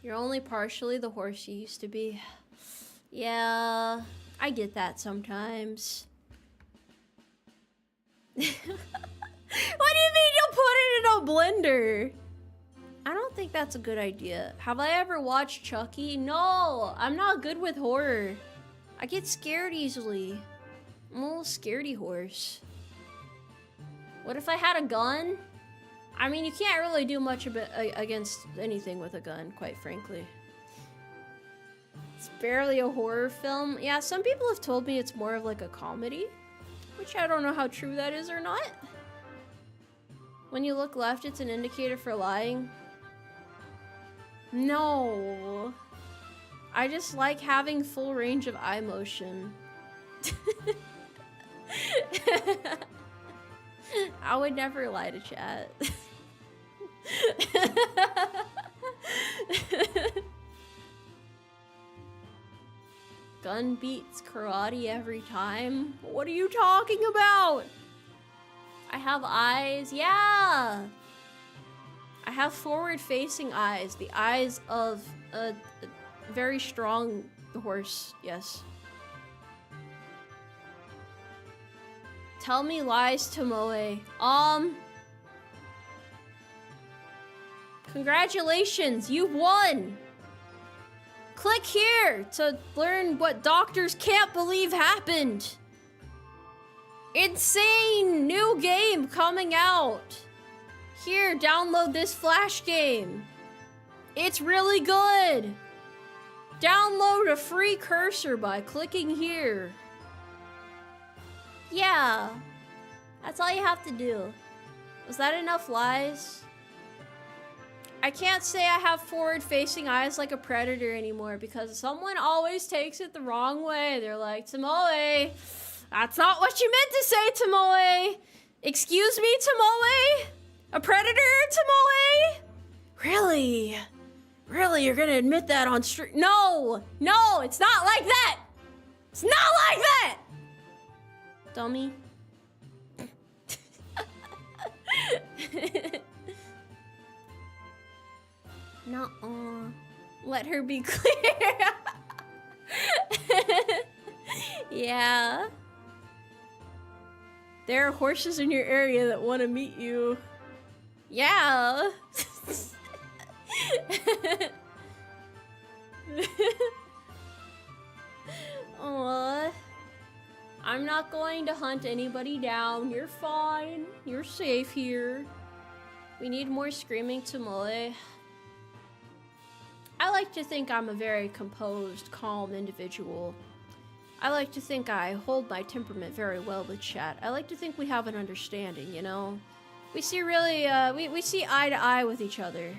You're only partially the horse you used to be. Yeah, I get that sometimes. What do you mean you'll put it in a blender? I don't think that's a good idea. Have I ever watched Chucky? No, I'm not good with horror. I get scared easily. I'm a little scaredy horse. What if I had a gun? I mean, you can't really do much against anything with a gun, quite frankly. It's barely a horror film. Yeah, some people have told me it's more of like a comedy, which I don't know how true that is or not. When you look left, it's an indicator for lying. No. I just like having full range of eye motion. I would never lie to chat. Gun beats karate every time? What are you talking about? I have eyes, yeah! I have forward-facing eyes. The eyes of a very strong horse, yes. Tell me lies, Tomoe. Congratulations, you won! Click here to learn what doctors can't believe happened. Insane new game coming out. Here, download this flash game. It's really good. Download a free cursor by clicking here. Yeah, that's all you have to do. Was that enough lies? I can't say I have forward-facing eyes like a predator anymore because someone always takes it the wrong way. They're like, Tomoe, that's not what you meant to say, Tomoe. Excuse me, Tomoe? A predator, Tomoe? Really? Really, you're gonna admit that on stream? No, no, it's not like that. It's not like that. Dummy. Nuh-uh. Let her be clear. Yeah. There are horses in your area that want to meet you. Yeah. Aww. I'm not going to hunt anybody down. You're fine. You're safe here. We need more screaming Tomoe. I like to think I'm a very composed, calm individual. I like to think I hold my temperament very well with chat. I like to think we have an understanding, you know? We see really, we see eye to eye with each other.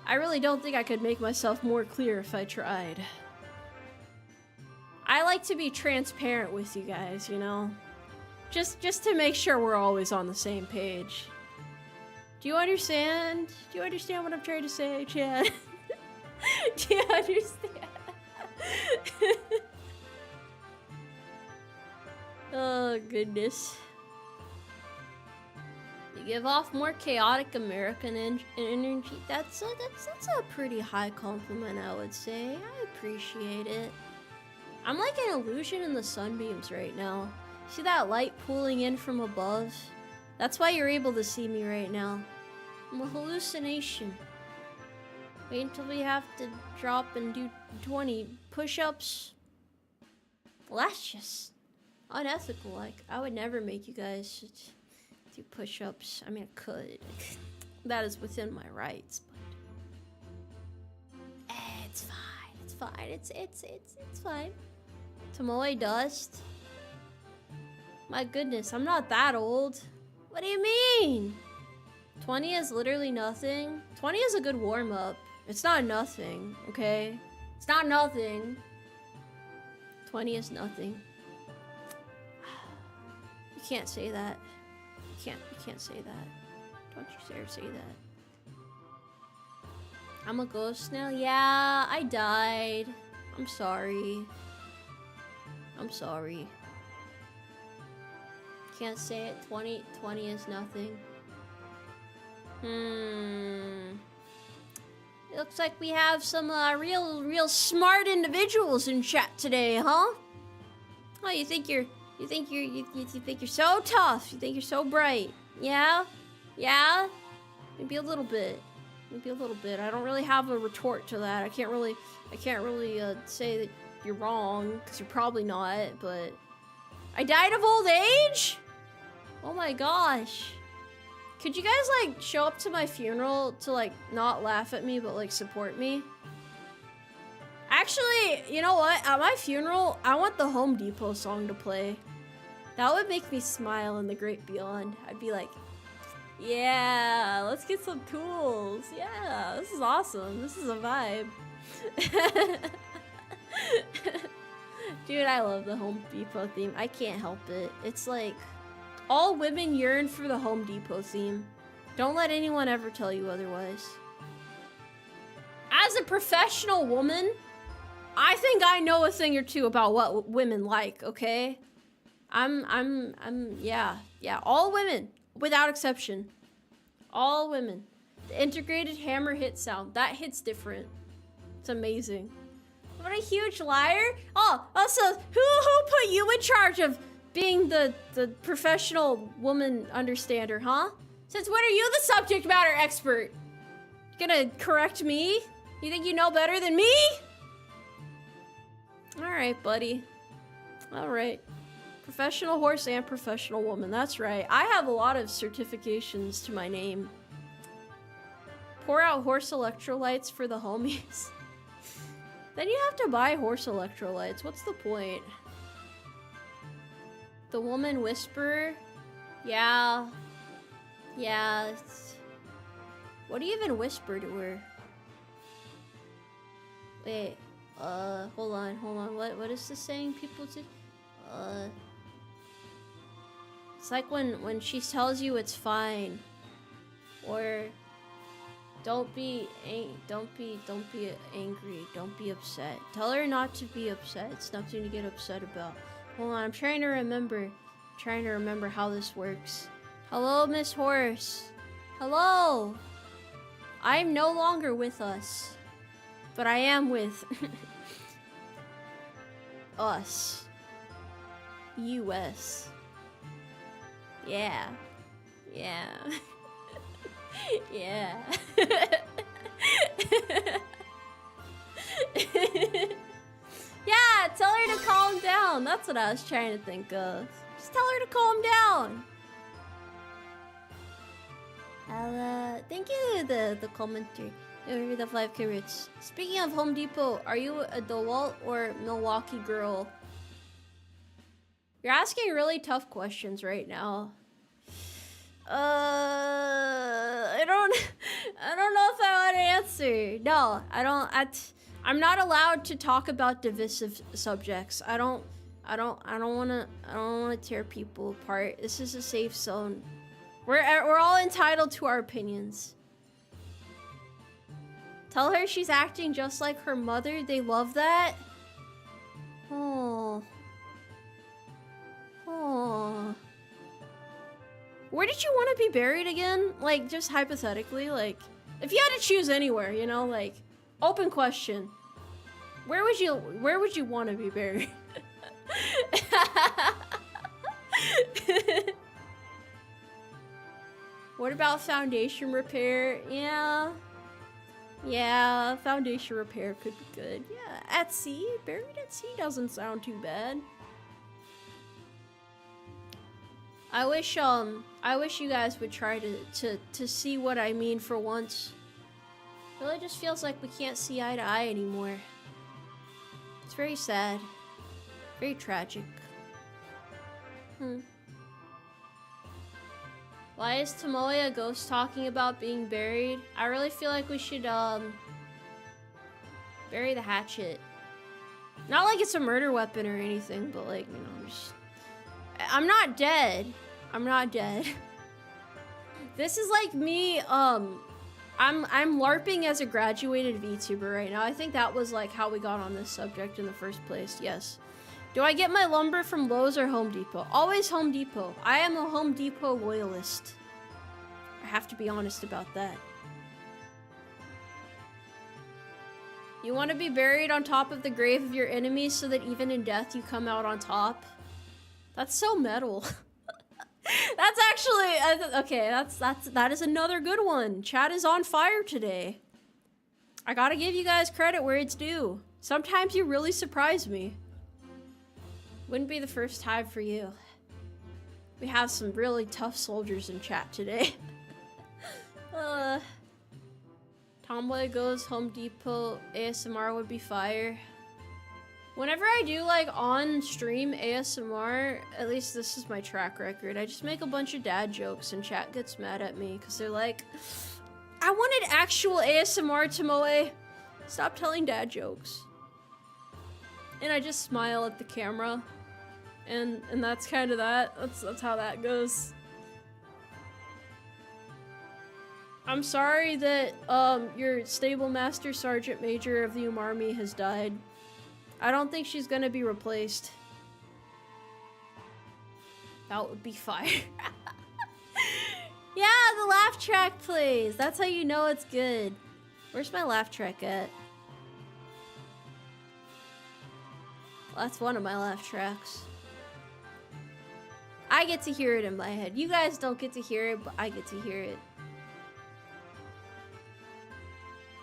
I really don't think I could make myself more clear if I tried. I like to be transparent with you guys, you know? Just to make sure we're always on the same page. Do you understand? Do you understand what I'm trying to say, Chad? Do you understand? Oh, goodness. You give off more chaotic American energy. That's a pretty high compliment, I would say. I appreciate it. I'm like an illusion in the sunbeams right now. See that light pooling in from above? That's why you're able to see me right now. I'm a hallucination. Wait until we have to drop and do 20 push-ups. Well, that's just unethical. Like, I would never make you guys do push-ups. I mean, I could. That is within my rights, but it's fine. It's fine. It's fine. Tomoe Dust. My goodness, I'm not that old. What do you mean? 20 is literally nothing. 20 is a good warm-up. It's not nothing, okay? It's not nothing. 20 is nothing. You can't say that. You can't say that. Don't you dare say that. I'm a ghost now? Yeah, I died. I'm sorry. I'm sorry. Can't say it. 20 is nothing. It looks like we have some real smart individuals in chat today, huh? Oh, you think you're so tough. You think you're so bright. Yeah? Yeah? Maybe a little bit. Maybe a little bit. I don't really have a retort to that. I can't really say that you're wrong, because you're probably not, but I died of old age? Oh my gosh. Could you guys, like, show up to my funeral to, like, not laugh at me, but, like, support me? Actually, you know what? At my funeral, I want the Home Depot song to play. That would make me smile in the great beyond. I'd be like, yeah, let's get some tools. Yeah, this is awesome. This is a vibe. Dude, I love the Home Depot theme. I can't help it. It's like, all women yearn for the Home Depot theme. Don't let anyone ever tell you otherwise. As a professional woman, I think I know a thing or two about what women like, okay? Yeah, all women, without exception. All women. The integrated hammer hit sound, that hits different. It's amazing. What a huge liar. Oh, also, who put you in charge of being the professional woman understander, huh? Since when are you the subject matter expert? Gonna correct me? You think you know better than me? Alright, buddy. Alright. Professional horse and professional woman, that's right. I have a lot of certifications to my name. Pour out horse electrolytes for the homies. Then you have to buy horse electrolytes. What's the point? The woman whisperer? Yeah. Yeah. What do you even whisper to her? Wait. Hold on. What is this saying people do? It's like when she tells you it's fine. Or don't be angry. Don't be upset. Tell her not to be upset. It's nothing to get upset about. Hold on, I'm trying to remember how this works. Hello, Miss Horse. Hello. I'm no longer with us, but I am with us. US. Yeah. Yeah. Yeah. Yeah, tell her to calm down. That's what I was trying to think of. Just tell her to calm down. Thank you, the commenter. Over the 5 carrots. Speaking of Home Depot, are you a DeWalt or Milwaukee girl? You're asking really tough questions right now. I don't know if I want to answer. No, I don't. I'm not allowed to talk about divisive subjects. I don't want to tear people apart. This is a safe zone. We're all entitled to our opinions. Tell her she's acting just like her mother. They love that. Oh. Oh. Where did you want to be buried again? Like, just hypothetically, like, if you had to choose anywhere, you know, like, open question. Where would you want to be buried? What about foundation repair? Yeah, foundation repair could be good. Yeah, at sea, buried at sea doesn't sound too bad. I wish you guys would try to see what I mean for once. It really just feels like we can't see eye to eye anymore. It's very sad. Very tragic. Why is Tomoe a ghost talking about being buried? I really feel like we should, bury the hatchet. Not like it's a murder weapon or anything, but like, you know, just... I'm not dead. I'm not dead. This is like me, I'm LARPing as a graduated VTuber right now. I think that was like how we got on this subject in the first place, yes. Do I get my lumber from Lowe's or Home Depot? Always Home Depot. I am a Home Depot loyalist. I have to be honest about that. You want to be buried on top of the grave of your enemies so that even in death you come out on top? That's so metal. That's actually okay. That is another good one. Chat is on fire today. I gotta give you guys credit where it's due. Sometimes you really surprise me. Wouldn't be the first time for you. We have some really tough soldiers in chat today. Tomboy goes Home Depot. ASMR would be fire. Whenever I do like on stream ASMR, at least this is my track record, I just make a bunch of dad jokes and chat gets mad at me because they're like, I wanted actual ASMR, Tomoe. Stop telling dad jokes. And I just smile at the camera. And that's kind of that. That's how that goes. I'm sorry that your stable master sergeant major of the Umarmy has died. I don't think she's gonna be replaced. That would be fire. Yeah, the laugh track plays. That's how you know it's good. Where's my laugh track at? Well, that's one of my laugh tracks. I get to hear it in my head. You guys don't get to hear it, but I get to hear it.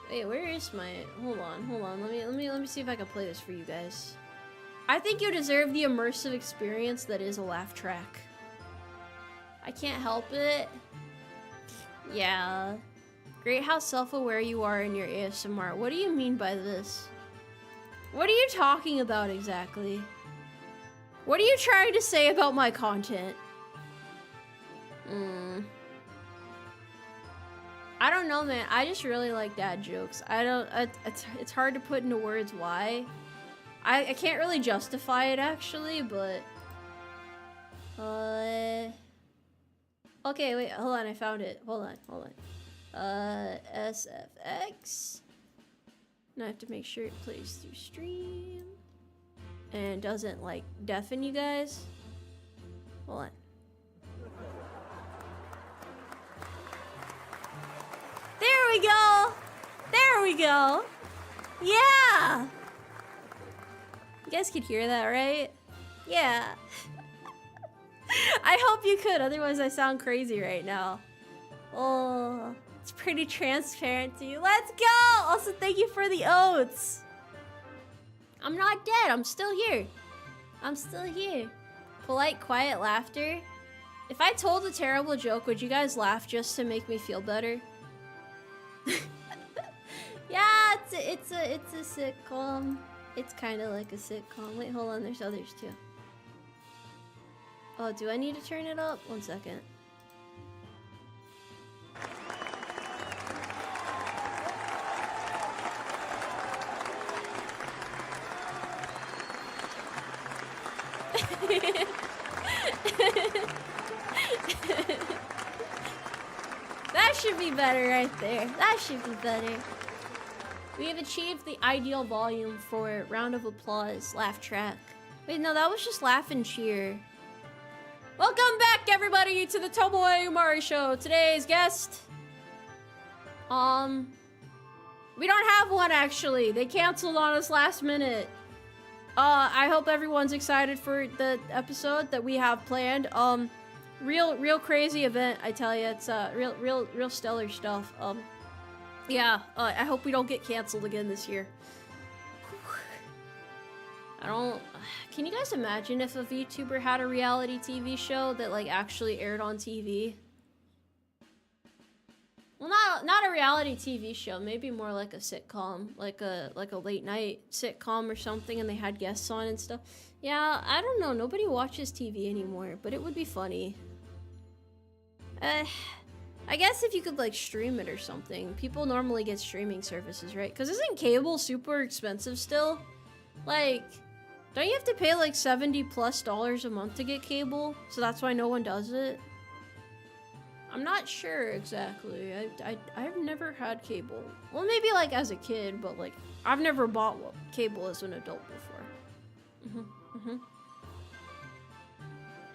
Wait, where is my... Hold on. Let me see if I can play this for you guys. I think you deserve the immersive experience that is a laugh track. I can't help it. Yeah. Great how self-aware you are in your ASMR. What do you mean by this? What are you talking about exactly? What are you trying to say about my content? I don't know, man. I just really like dad jokes. It's hard to put into words why. I can't really justify it actually, but okay, wait, hold on, I found it. Hold on. SFX. Now I have to make sure it plays through stream and doesn't like deafen you guys. Hold on. There we go! There we go! Yeah! You guys could hear that, right? Yeah. I hope you could, otherwise I sound crazy right now. Oh, it's pretty transparent to you. Let's go! Also, thank you for the oats. I'm not dead, I'm still here. I'm still here. Polite, quiet laughter. If I told a terrible joke, would you guys laugh just to make me feel better? Yeah, it's a sitcom. It's kind of like a sitcom. Wait, hold on. There's others too. Oh, do I need to turn it up? 1 second. That should be better right there. That should be better. We have achieved the ideal volume for round of applause, laugh track. Wait, no, that was just laugh and cheer. Welcome back, everybody, to the Tomoe Umari show. Today's guest. We don't have one, actually. They canceled on us last minute. I hope everyone's excited for the episode that we have planned. Real crazy event, I tell you. It's real stellar stuff. Yeah. I hope we don't get canceled again this year. Can you guys imagine if a VTuber had a reality TV show that like actually aired on TV? Well, not a reality TV show. Maybe more like a sitcom, like a late night sitcom or something, and they had guests on and stuff. Yeah, I don't know. Nobody watches TV anymore, but it would be funny. I guess if you could like stream it or something. People normally get streaming services, right? Because isn't cable super expensive still? Like, don't you have to pay like $70+ a month to get cable? So that's why no one does it? I'm not sure exactly. I've never had cable. Well, maybe like as a kid, but like I've never bought cable as an adult before.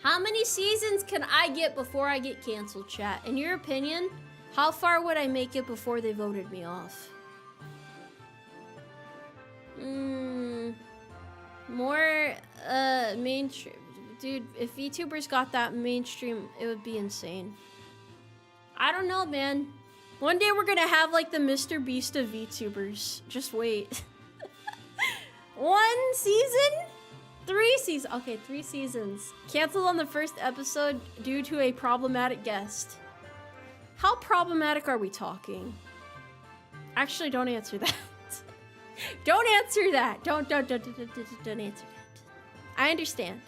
How many seasons can I get before I get canceled, chat? In your opinion, how far would I make it before they voted me off? More mainstream. Dude, if VTubers got that mainstream, it would be insane. I don't know, man. One day we're gonna have like the Mr. Beast of VTubers. Just wait. 1 season? 3 seasons. Okay, 3 seasons. Canceled on the first episode due to a problematic guest. How problematic are we talking? Actually, don't answer that. Don't answer that. Don't answer that. I understand,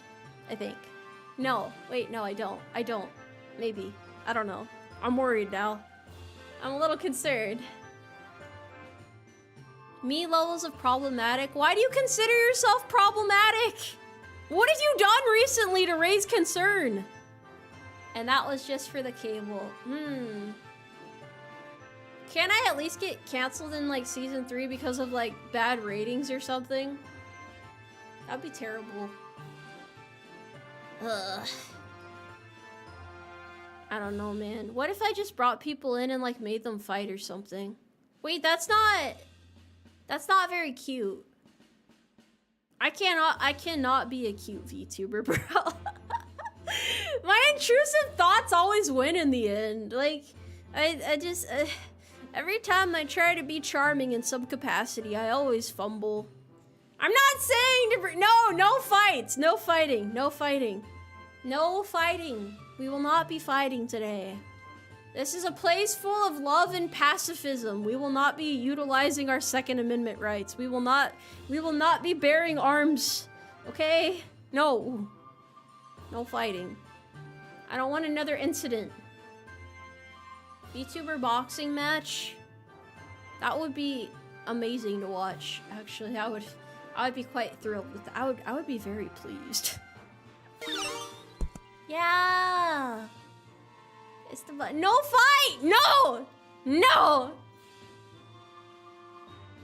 I think. No, wait, no, I don't. Maybe. I don't know. I'm worried now. I'm a little concerned. Me levels of problematic? Why do you consider yourself problematic? What have you done recently to raise concern? And that was just for the cable. Can I at least get canceled in like season 3 because of like bad ratings or something? That'd be terrible. Ugh. I don't know, man. What if I just brought people in and like made them fight or something? Wait, that's not very cute. I cannot be a cute VTuber, bro. My intrusive thoughts always win in the end. Like, I just, every time I try to be charming in some capacity, I always fumble. I'm not saying to no fights, no fighting. We will not be fighting today. This is a place full of love and pacifism. We will not be utilizing our Second Amendment rights. We will not be bearing arms. Okay? No fighting. I don't want another incident. VTuber boxing match? That would be amazing to watch. Actually, I would be quite thrilled with that. I would be very pleased. Yeah. It's the button. No fight! No!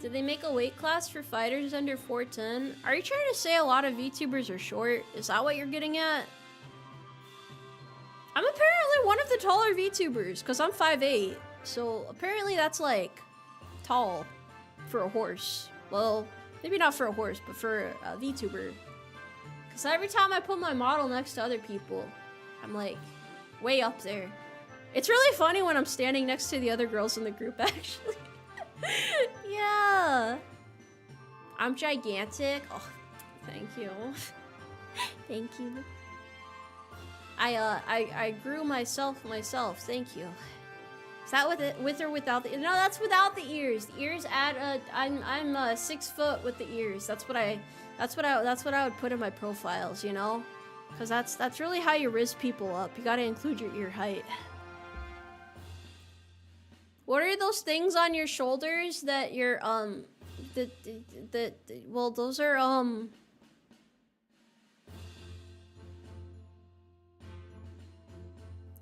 Did they make a weight class for fighters under 410? Are you trying to say a lot of VTubers are short? Is that what you're getting at? I'm apparently one of the taller VTubers, because I'm 5'8". So apparently that's like tall for a horse. Well, maybe not for a horse, but for a VTuber. Because every time I put my model next to other people, I'm like way up there. It's really funny when I'm standing next to the other girls in the group, actually. Yeah. I'm gigantic. Oh, thank you. Thank you. I grew myself. Thank you. Is that with or without the? No, that's without the ears. The ears add. I'm 6 foot with the ears. That's what I would put in my profiles. You know, because that's really how you riz people up. You gotta include your ear height. What are those things on your shoulders that you're well, those are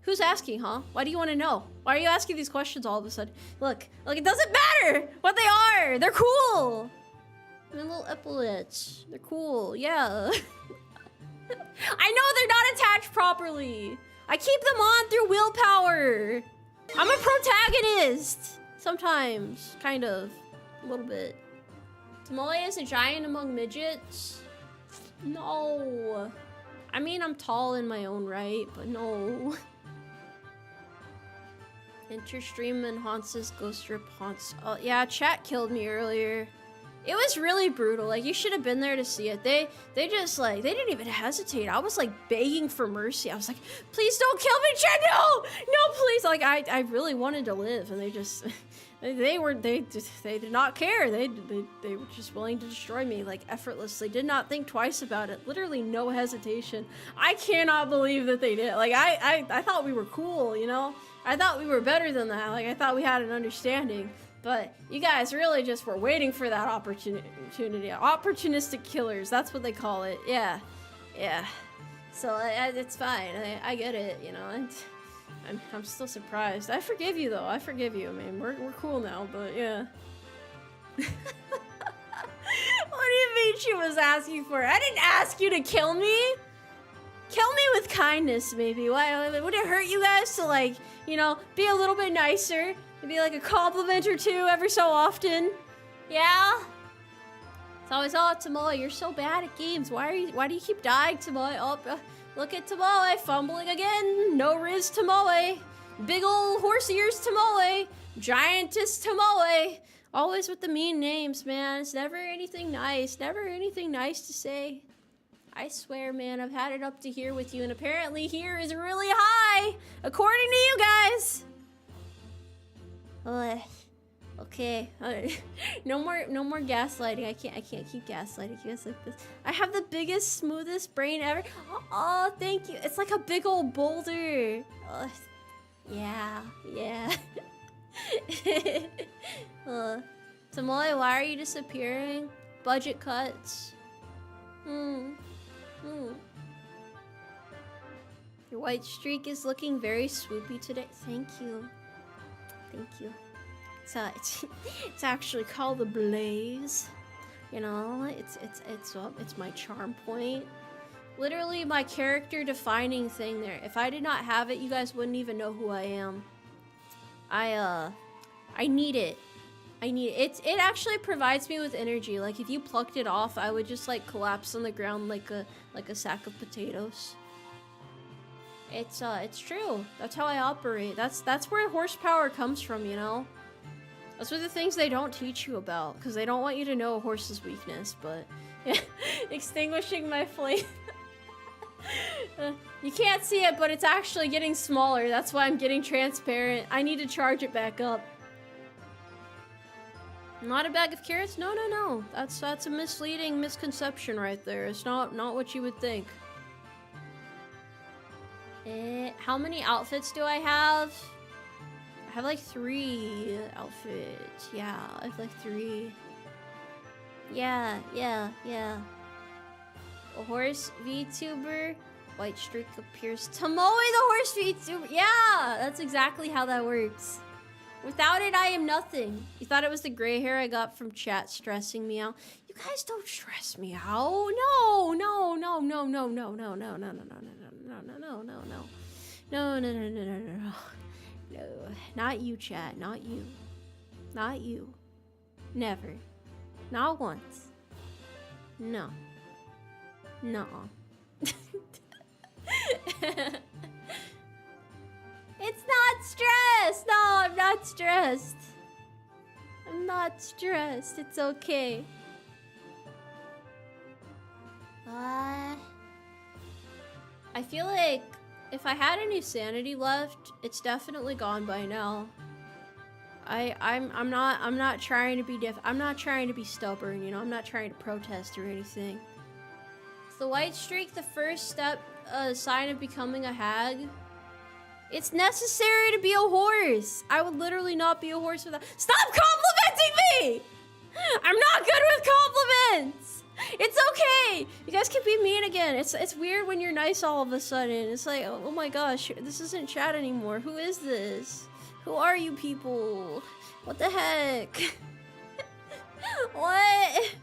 Who's asking, huh? Why do you want to know? Why are you asking these questions all of a sudden? Look, it doesn't matter what they are. They're cool. My little epaulets. They're cool. Yeah. I know they're not attached properly. I keep them on through willpower. I'm a protagonist. Sometimes, kind of, a little bit. Tomoe is a giant among midgets. No. I mean, I'm tall in my own right, but no. Enter stream and haunts his ghost strip haunts. Oh, yeah, chat killed me earlier. It was really brutal. Like, you should have been there to see it. They just, like, they didn't even hesitate. I was, like, begging for mercy. I was like, please don't kill me, chat, no! No, please! Like, I really wanted to live, and they just... They did not care. They were just willing to destroy me, like, effortlessly. Did not think twice about it. Literally no hesitation. I cannot believe that they did. Like, I thought we were cool, you know? I thought we were better than that. Like, I thought we had an understanding. But you guys really just were waiting for that opportunity. Opportunistic killers, that's what they call it. Yeah. Yeah. So, it's fine. I get it, you know? I'm still surprised. I forgive you, though. I forgive you. I mean, we're cool now, but yeah. What do you mean she was asking for? I didn't ask you to kill me. Kill me with kindness, maybe. Why would it hurt you guys to, like, you know, be a little bit nicer? Maybe like a compliment or two every so often. Yeah. It's always, oh, Tomoe, you're so bad at games. Why do you keep dying, Tomoe? Oh, look at Tomoe, fumbling again. No Riz Tomoe. Big ol' horse ears Tomoe. Giantess Tomoe. Always with the mean names, man. It's never anything nice. Never anything nice to say. I swear, man, I've had it up to here with you, and apparently here is really high, according to you guys. Okay. No more gaslighting. I can't keep gaslighting you guys like this. I have the biggest, smoothest brain ever. Oh, thank you. It's like a big old boulder. Yeah. Tomoe, why are you disappearing? Budget cuts. Your white streak is looking very swoopy today. Thank you. It's actually called the blaze. You know, it's my charm point. Literally my character defining thing there. If I did not have it, you guys wouldn't even know who I am. I need it. It actually provides me with energy. Like, if you plucked it off, I would just, like, collapse on the ground like a sack of potatoes. It's true. That's how I operate. That's where horsepower comes from, you know? Those are the things they don't teach you about, because they don't want you to know a horse's weakness, but... Yeah, extinguishing my flame. You can't see it, but it's actually getting smaller. That's why I'm getting transparent. I need to charge it back up. Not a bag of carrots? No. That's a misleading misconception right there. It's not what you would think. How many outfits do I have? I have like 3 outfits. Yeah, I have like 3. Yeah. A horse VTuber. White streak appears. Tomoe the horse VTuber. Yeah, that's exactly how that works. Without it, I am nothing. You thought it was the gray hair I got from chat stressing me out? You guys don't stress me out. No. No, not you, chat. Not you. Never. Not once. No. It's not stress! No, I'm not stressed. It's okay. I feel like if I had any sanity left, it's definitely gone by now. I'm not trying to be I'm not trying to be stubborn, you know. I'm not trying to protest or anything. Is the white streak the first step, sign of becoming a hag? It's necessary to be a horse. I would literally not be a horse without. Stop complimenting me! I'm not good with compliments. It's okay. You guys can be mean again. It's weird when you're nice all of a sudden. It's like, oh my gosh, this isn't chat anymore. Who is this? Who are you people? What the heck? What?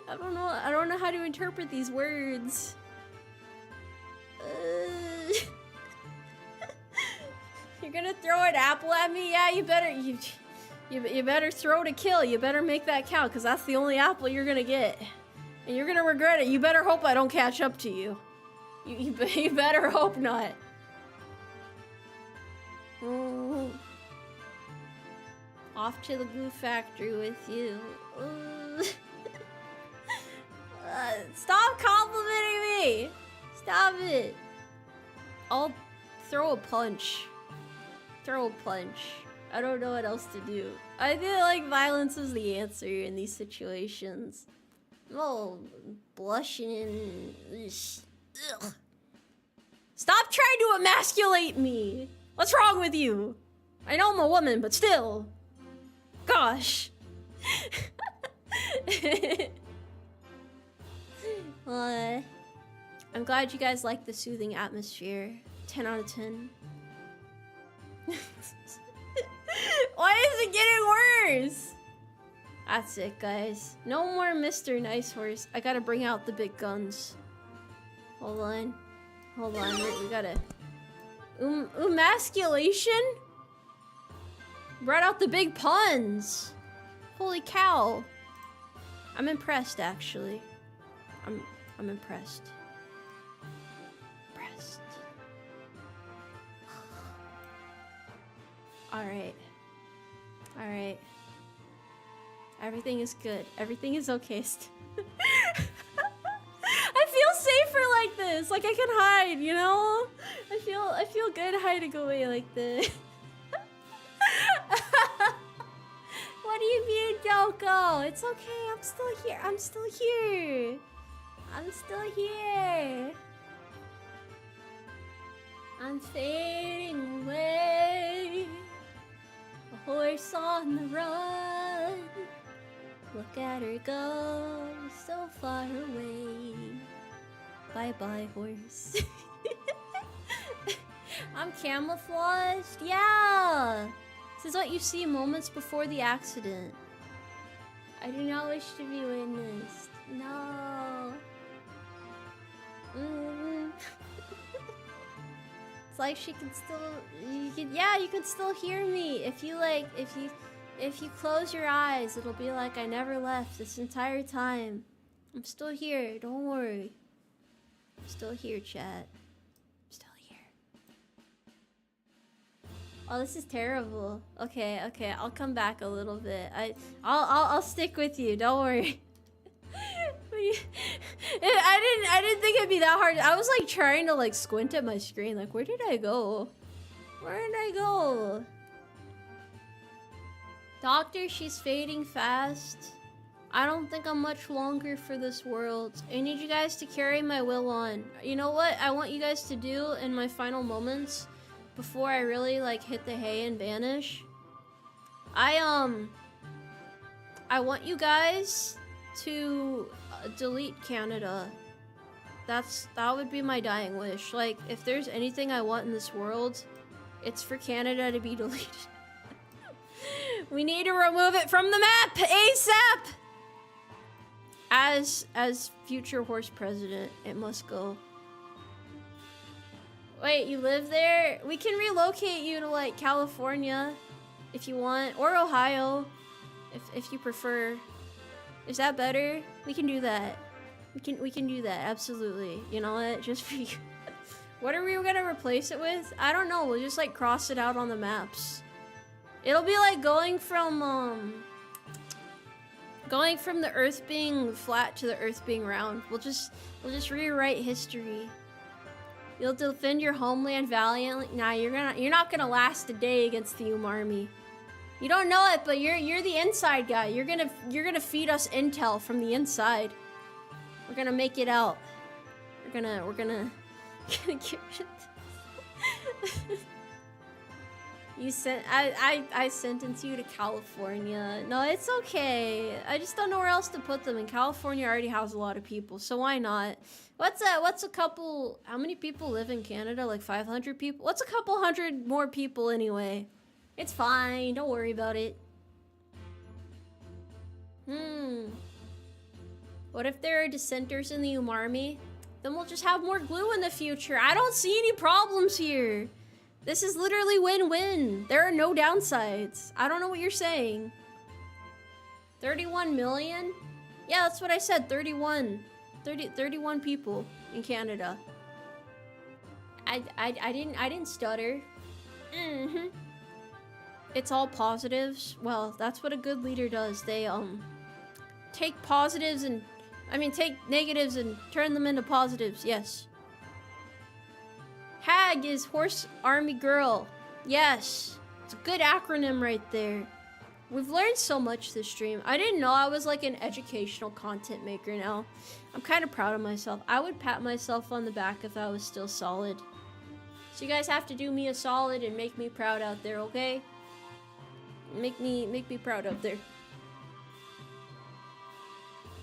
I don't know. I don't know how to interpret these words. You're gonna throw an apple at me? Yeah, you better. You better throw to kill. You better make that count, because that's the only apple you're gonna get. And you're gonna regret it. You better hope I don't catch up to you. You better hope not. Off to the glue factory with you. Stop complimenting me! Stop it. I'll throw a punch. Throw a punch. I don't know what else to do. I feel like violence is the answer in these situations. Oh, blushing and... Ugh. Stop trying to emasculate me! What's wrong with you? I know I'm a woman, but still. Gosh. I'm glad you guys like the soothing atmosphere. 10 out of 10. Why is it getting worse? That's it, guys. No more Mr. Nice Horse. I gotta bring out the big guns. Hold on. Hold on. We gotta... emasculation? Brought out the big puns. Holy cow. I'm impressed, actually. I'm impressed. Impressed. Alright. Alright. Everything is good. Everything is okay. I feel safer like this. Like I can hide, you know? I feel good hiding away like this. What do you mean don't go? It's okay. I'm still here. I'm still here. I'm still here. I'm fading away. A horse on the run. Look at her go, so far away. Bye-bye, horse. I'm camouflaged? Yeah! This is what you see moments before the accident. I do not wish to be witnessed. No. It's like she can still... yeah, you can still hear me. If you close your eyes, it'll be like I never left this entire time. I'm still here, don't worry. I'm still here, chat. I'm still here. Oh, this is terrible. Okay, I'll come back a little bit. I'll stick with you, don't worry. I didn't think it'd be that hard. I was like trying to like squint at my screen, like where did I go? Where did I go? Doctor, she's fading fast. I don't think I'm much longer for this world. I need you guys to carry my will on. You know what I want you guys to do in my final moments before I really like hit the hay and vanish? I want you guys to delete Canada. That would be my dying wish. Like, if there's anything I want in this world, it's for Canada to be deleted. We need to remove it from the map ASAP! As future horse president, it must go. Wait, you live there? We can relocate you to like California if you want, or Ohio if you prefer. Is that better? We can do that. We can do that, absolutely. You know what? Just for you. What are we gonna replace it with? I don't know. We'll just like cross it out on the maps. It'll be like going from the Earth being flat to the Earth being round. We'll just rewrite history. You'll defend your homeland valiantly. Nah, you're not gonna last a day against the Umarmy. You don't know it, but you're the inside guy. You're gonna feed us intel from the inside. We're gonna make it out. We're gonna get rid of this. I sentence you to California. No, it's okay. I just don't know where else to put them. And California already has a lot of people, so why not? What's a couple? How many people live in Canada? Like 500 people? What's a couple hundred more people anyway? It's fine, don't worry about it. What if there are dissenters in the Umarmy? Then we'll just have more glue in the future. I don't see any problems here. This is literally win-win. There are no downsides. I don't know what you're saying. 31 million? Yeah, that's what I said, 31 people in Canada. I didn't stutter. It's all positives. Well, that's what a good leader does. They take positives and take negatives and turn them into positives. Yes. HAG is Horse Army Girl. Yes. It's a good acronym right there. We've learned so much this stream. I didn't know I was like an educational content maker now. I'm kind of proud of myself. I would pat myself on the back if I was still solid. So you guys have to do me a solid and make me proud out there, okay? Make me proud out there.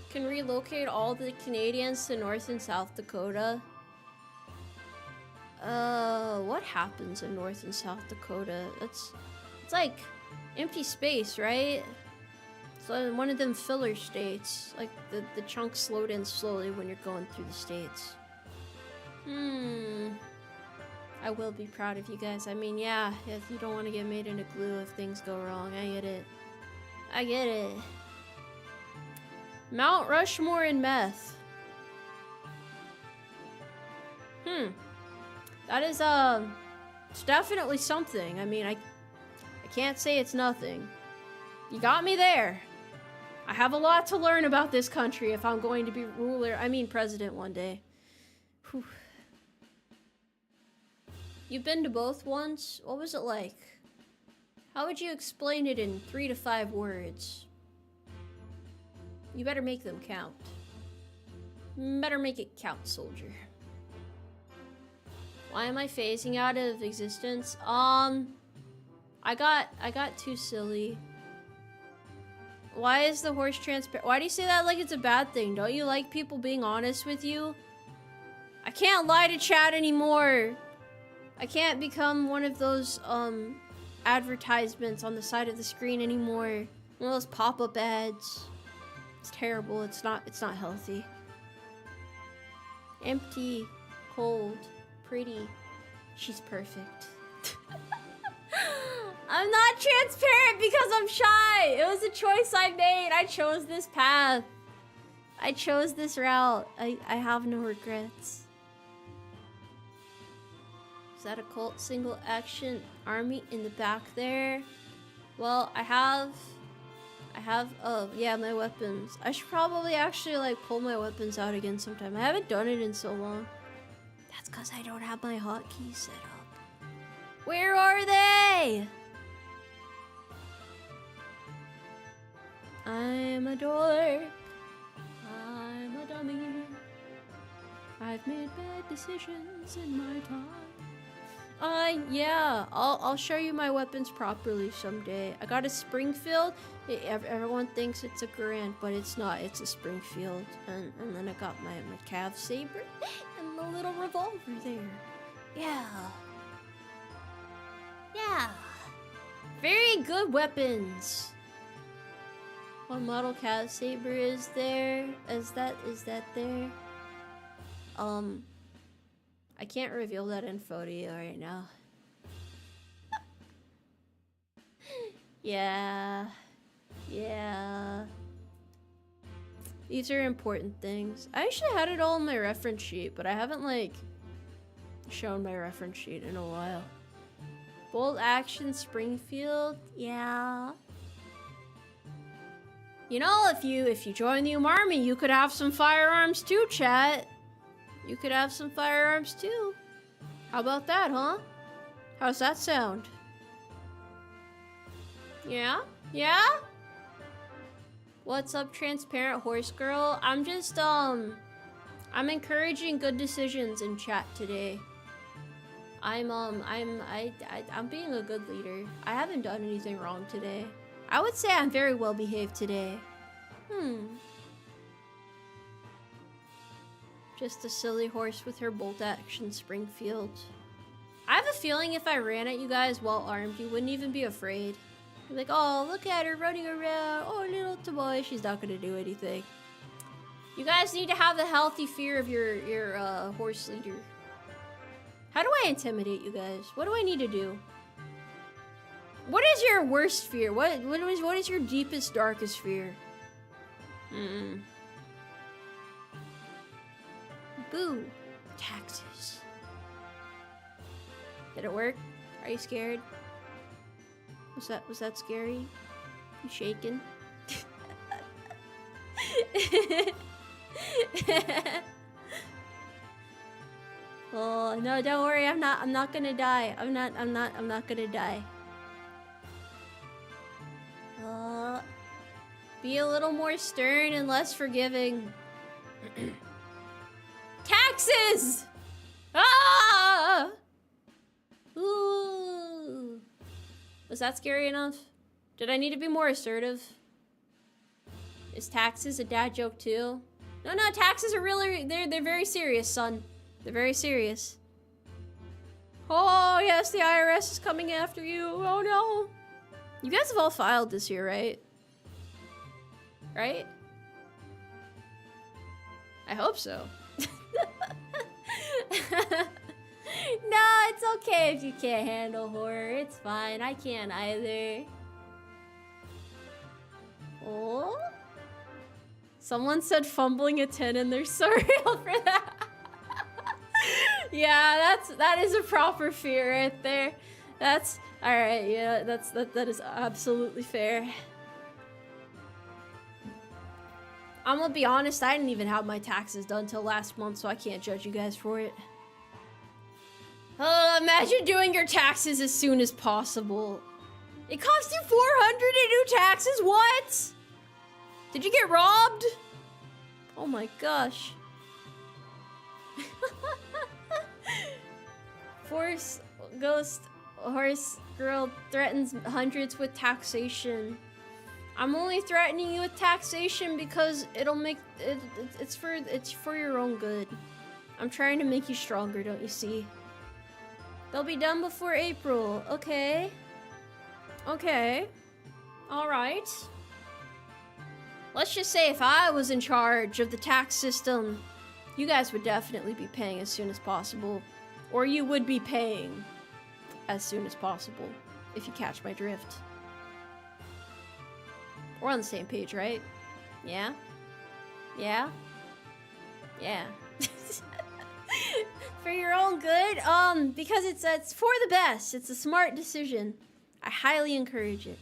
Can relocate all the Canadians to North and South Dakota. What happens in North and South Dakota? It's like empty space, right? So one of them filler states. Like the chunks slowed in slowly when you're going through the states. I will be proud of you guys. I mean, yeah, if you don't want to get made into glue if things go wrong. I get it. I get it. Mount Rushmore and meth. That is, it's definitely something. I mean, I can't say it's nothing. You got me there. I have a lot to learn about this country if I'm going to be president one day. Whew. You've been to both once? What was it like? How would you explain it in 3 to 5 words? You better make them count. Better make it count, soldier. Why am I phasing out of existence? I got too silly. Why is the horse transparent? Why do you say that like it's a bad thing? Don't you like people being honest with you? I can't lie to chat anymore. I can't become one of those advertisements on the side of the screen anymore. One of those pop-up ads. It's terrible. It's not healthy. Empty, cold, pretty. She's perfect. I'm not transparent because I'm shy. It was a choice I made. I chose this path. I chose this route. I have no regrets. Is that a cult single action army in the back there? Well, I have my weapons. I should probably actually like pull my weapons out again sometime. I haven't done it in so long. That's because I don't have my hotkeys set up. Where are they? I'm a dork. I'm a dummy. I've made bad decisions in my time. Yeah, I'll show you my weapons properly someday. I got a Springfield. Everyone thinks it's a Garand, but it's not. It's a Springfield. And then I got my Cav Saber and the little revolver there. Yeah. Yeah. Very good weapons. What model Cav Saber is there? Is that there? I can't reveal that info to you right now. Yeah. These are important things. I actually had it all in my reference sheet, but I haven't like shown my reference sheet in a while. Bolt action Springfield, yeah. You know, if you join the Umarmy, you could have some firearms too, chat. You could have some firearms too. How about that, huh? How's that sound? Yeah? Yeah? What's up, transparent horse girl? I'm just, I'm encouraging good decisions in chat today. I'm being a good leader. I haven't done anything wrong today. I would say I'm very well behaved today. Just a silly horse with her bolt action Springfield. I have a feeling if I ran at you guys well armed, you wouldn't even be afraid. You're like, oh, look at her running around. Oh, little Tomoe, she's not gonna do anything. You guys need to have a healthy fear of your horse leader. How do I intimidate you guys? What do I need to do? What is your worst fear? What is your deepest, darkest fear? Boo. Taxes. Did it work? Are you scared? Was that scary? You shaking? Oh no, don't worry, I'm not gonna die. I'm not gonna die. Be a little more stern and less forgiving. Taxes! Ah! Ooh. Was that scary enough? Did I need to be more assertive? Is taxes a dad joke too? No, taxes are really, they're very serious, son. They're very serious. Oh, yes, the IRS is coming after you. Oh, no. You guys have all filed this year, right? Right? I hope so. No, it's okay if you can't handle horror. It's fine. I can't either. Oh? Someone said fumbling a 10 and they're so real for that. Yeah, that is a proper fear right there. That's alright, yeah, that is absolutely fair. I'm gonna be honest, I didn't even have my taxes done till last month, so I can't judge you guys for it. Imagine doing your taxes as soon as possible. It cost you $400 to do taxes? What? Did you get robbed? Oh my gosh. Ghost horse girl threatens hundreds with taxation. I'm only threatening you with taxation because it'll make it's for your own good. I'm trying to make you stronger, don't you see? They'll be done before April. Okay. Okay. All right. Let's just say if I was in charge of the tax system, you guys would definitely be paying as soon as possible. Or you would be paying as soon as possible, if you catch my drift. We're on the same page, right? Yeah? Yeah? Yeah. For your own good? Because it's for the best. It's a smart decision. I highly encourage it.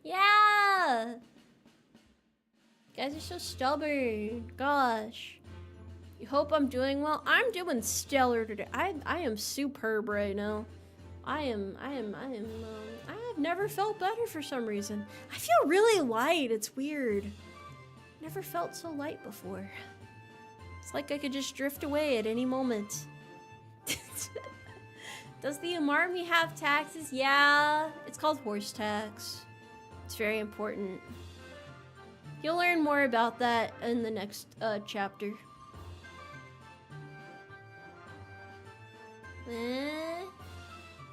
Yeah! You guys are so stubborn. Gosh. You hope I'm doing well? I'm doing stellar today. I am superb right now. I have never felt better for some reason. I feel really light. It's weird. Never felt so light before. It's like I could just drift away at any moment. Does the Umarmy have taxes? Yeah. It's called horse tax. It's very important. You'll learn more about that in the next chapter.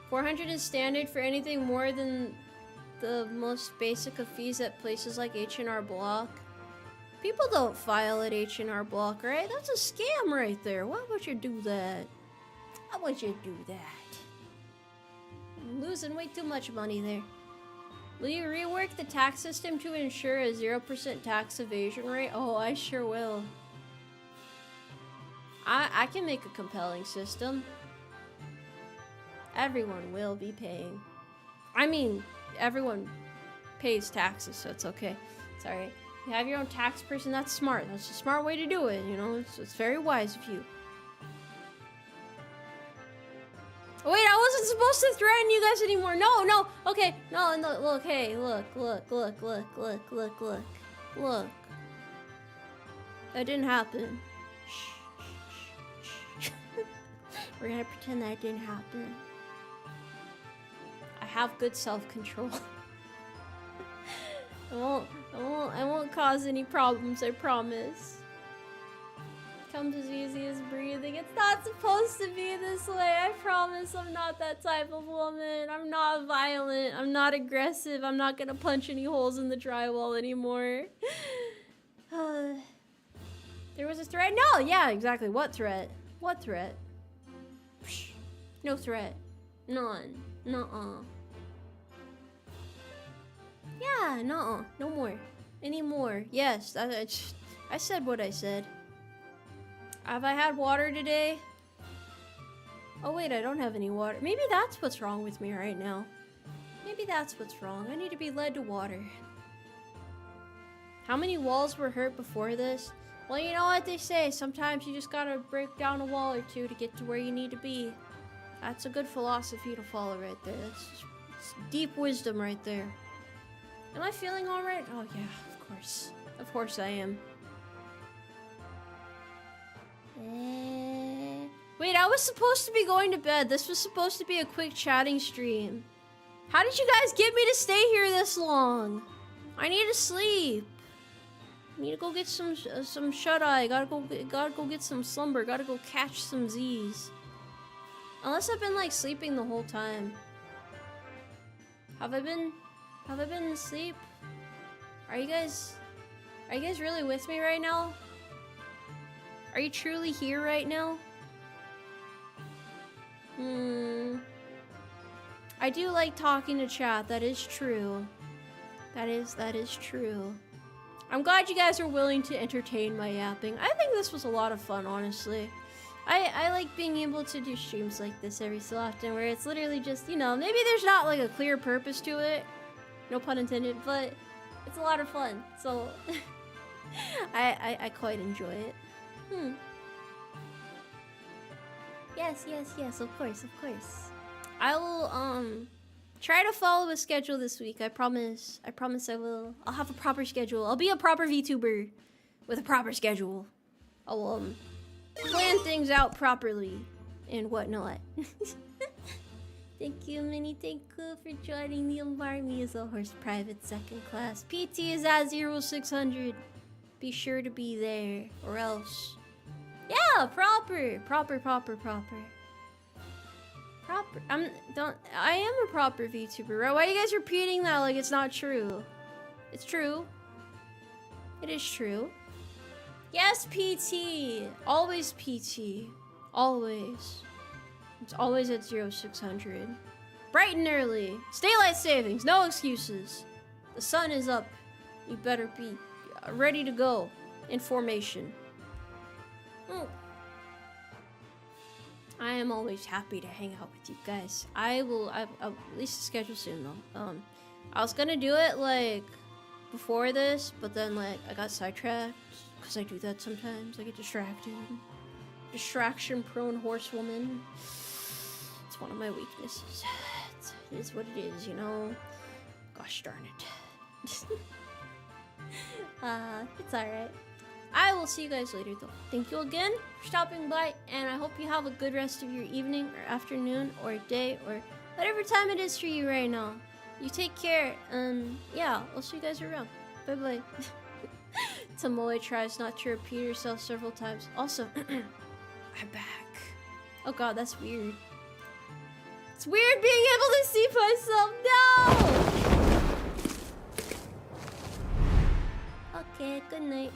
400 is standard for anything more than the most basic of fees at places like H&R Block. People don't file at H&R Block, right? That's a scam right there. Why would you do that? Why would you do that? I'm losing way too much money there. Will you rework the tax system to ensure a 0% tax evasion rate? Oh, I sure will. I can make a compelling system. Everyone will be paying. I mean, everyone pays taxes, so it's okay. It's alright. You have your own tax person, that's smart. That's a smart way to do it, you know? It's very wise of you. Oh, wait, I wasn't supposed to threaten you guys anymore. No, okay. No, look, hey, look. That didn't happen. Shh. We're gonna pretend that didn't happen. I have good self-control. I won't cause any problems, I promise. comes as easy as breathing. It's not supposed to be this way. I promise I'm not that type of woman. I'm not violent. I'm not aggressive. I'm not gonna punch any holes in the drywall anymore. There was a threat? No, yeah, exactly. What threat? What threat? Psh, no threat. None. Nuh-uh. Yeah, nuh-uh. No more. Any more. Yes, I said what I said. Have I had water today? Oh wait, I don't have any water. Maybe that's what's wrong with me right now. Maybe that's what's wrong. I need to be led to water. How many walls were hurt before this? Well, you know what they say. Sometimes you just gotta break down a wall or two to get to where you need to be. That's a good philosophy to follow right there. It's deep wisdom right there. Am I feeling alright? Oh yeah, of course. Of course I am. Wait, I was supposed to be going to bed. This was supposed to be a quick chatting stream. How did you guys get me to stay here this long? I need to sleep. I need to go get some shut-eye. Gotta go get some slumber. Gotta go catch some Z's. Unless I've been like sleeping the whole time. Have I been asleep? Are you guys really with me right now? Are you truly here right now? I do like talking to chat. That is true. That is true. I'm glad you guys are willing to entertain my yapping. I think this was a lot of fun, honestly. I like being able to do streams like this every so often, where it's literally just, you know, maybe there's not like a clear purpose to it. No pun intended, but it's a lot of fun. So I quite enjoy it. Yes, of course. I will try to follow a schedule this week. I promise I will. I'll have a proper schedule. I'll be a proper VTuber with a proper schedule. I'll plan things out properly and whatnot. Thank you, Minnie. Thank you for joining the Umarmy as a horse private second class. PT is at 0600. Be sure to be there, or else. Yeah, proper. I am a proper VTuber, right? Why are you guys repeating that like it's not true? It's true. It is true. Yes, PT. Always PT. Always. It's always at 0600. Bright and early. Daylight savings. No excuses. The sun is up. You better be ready to go in formation. I am always happy to hang out with you guys. I'll at least schedule soon though. I was gonna do it like before this, but then like I got sidetracked because I do that sometimes. I get distracted. Distraction prone horsewoman. It's one of my weaknesses. It is what it is, you know. Gosh darn it. It's alright. I will see you guys later though. Thank you again for stopping by, and I hope you have a good rest of your evening or afternoon or day or whatever time it is for you right now. You take care, and yeah, I'll see you guys around. Bye bye. Tomoe tries not to repeat herself several times. Also, I'm back. Oh god, that's weird. It's weird being able to see myself. No! Okay, good night.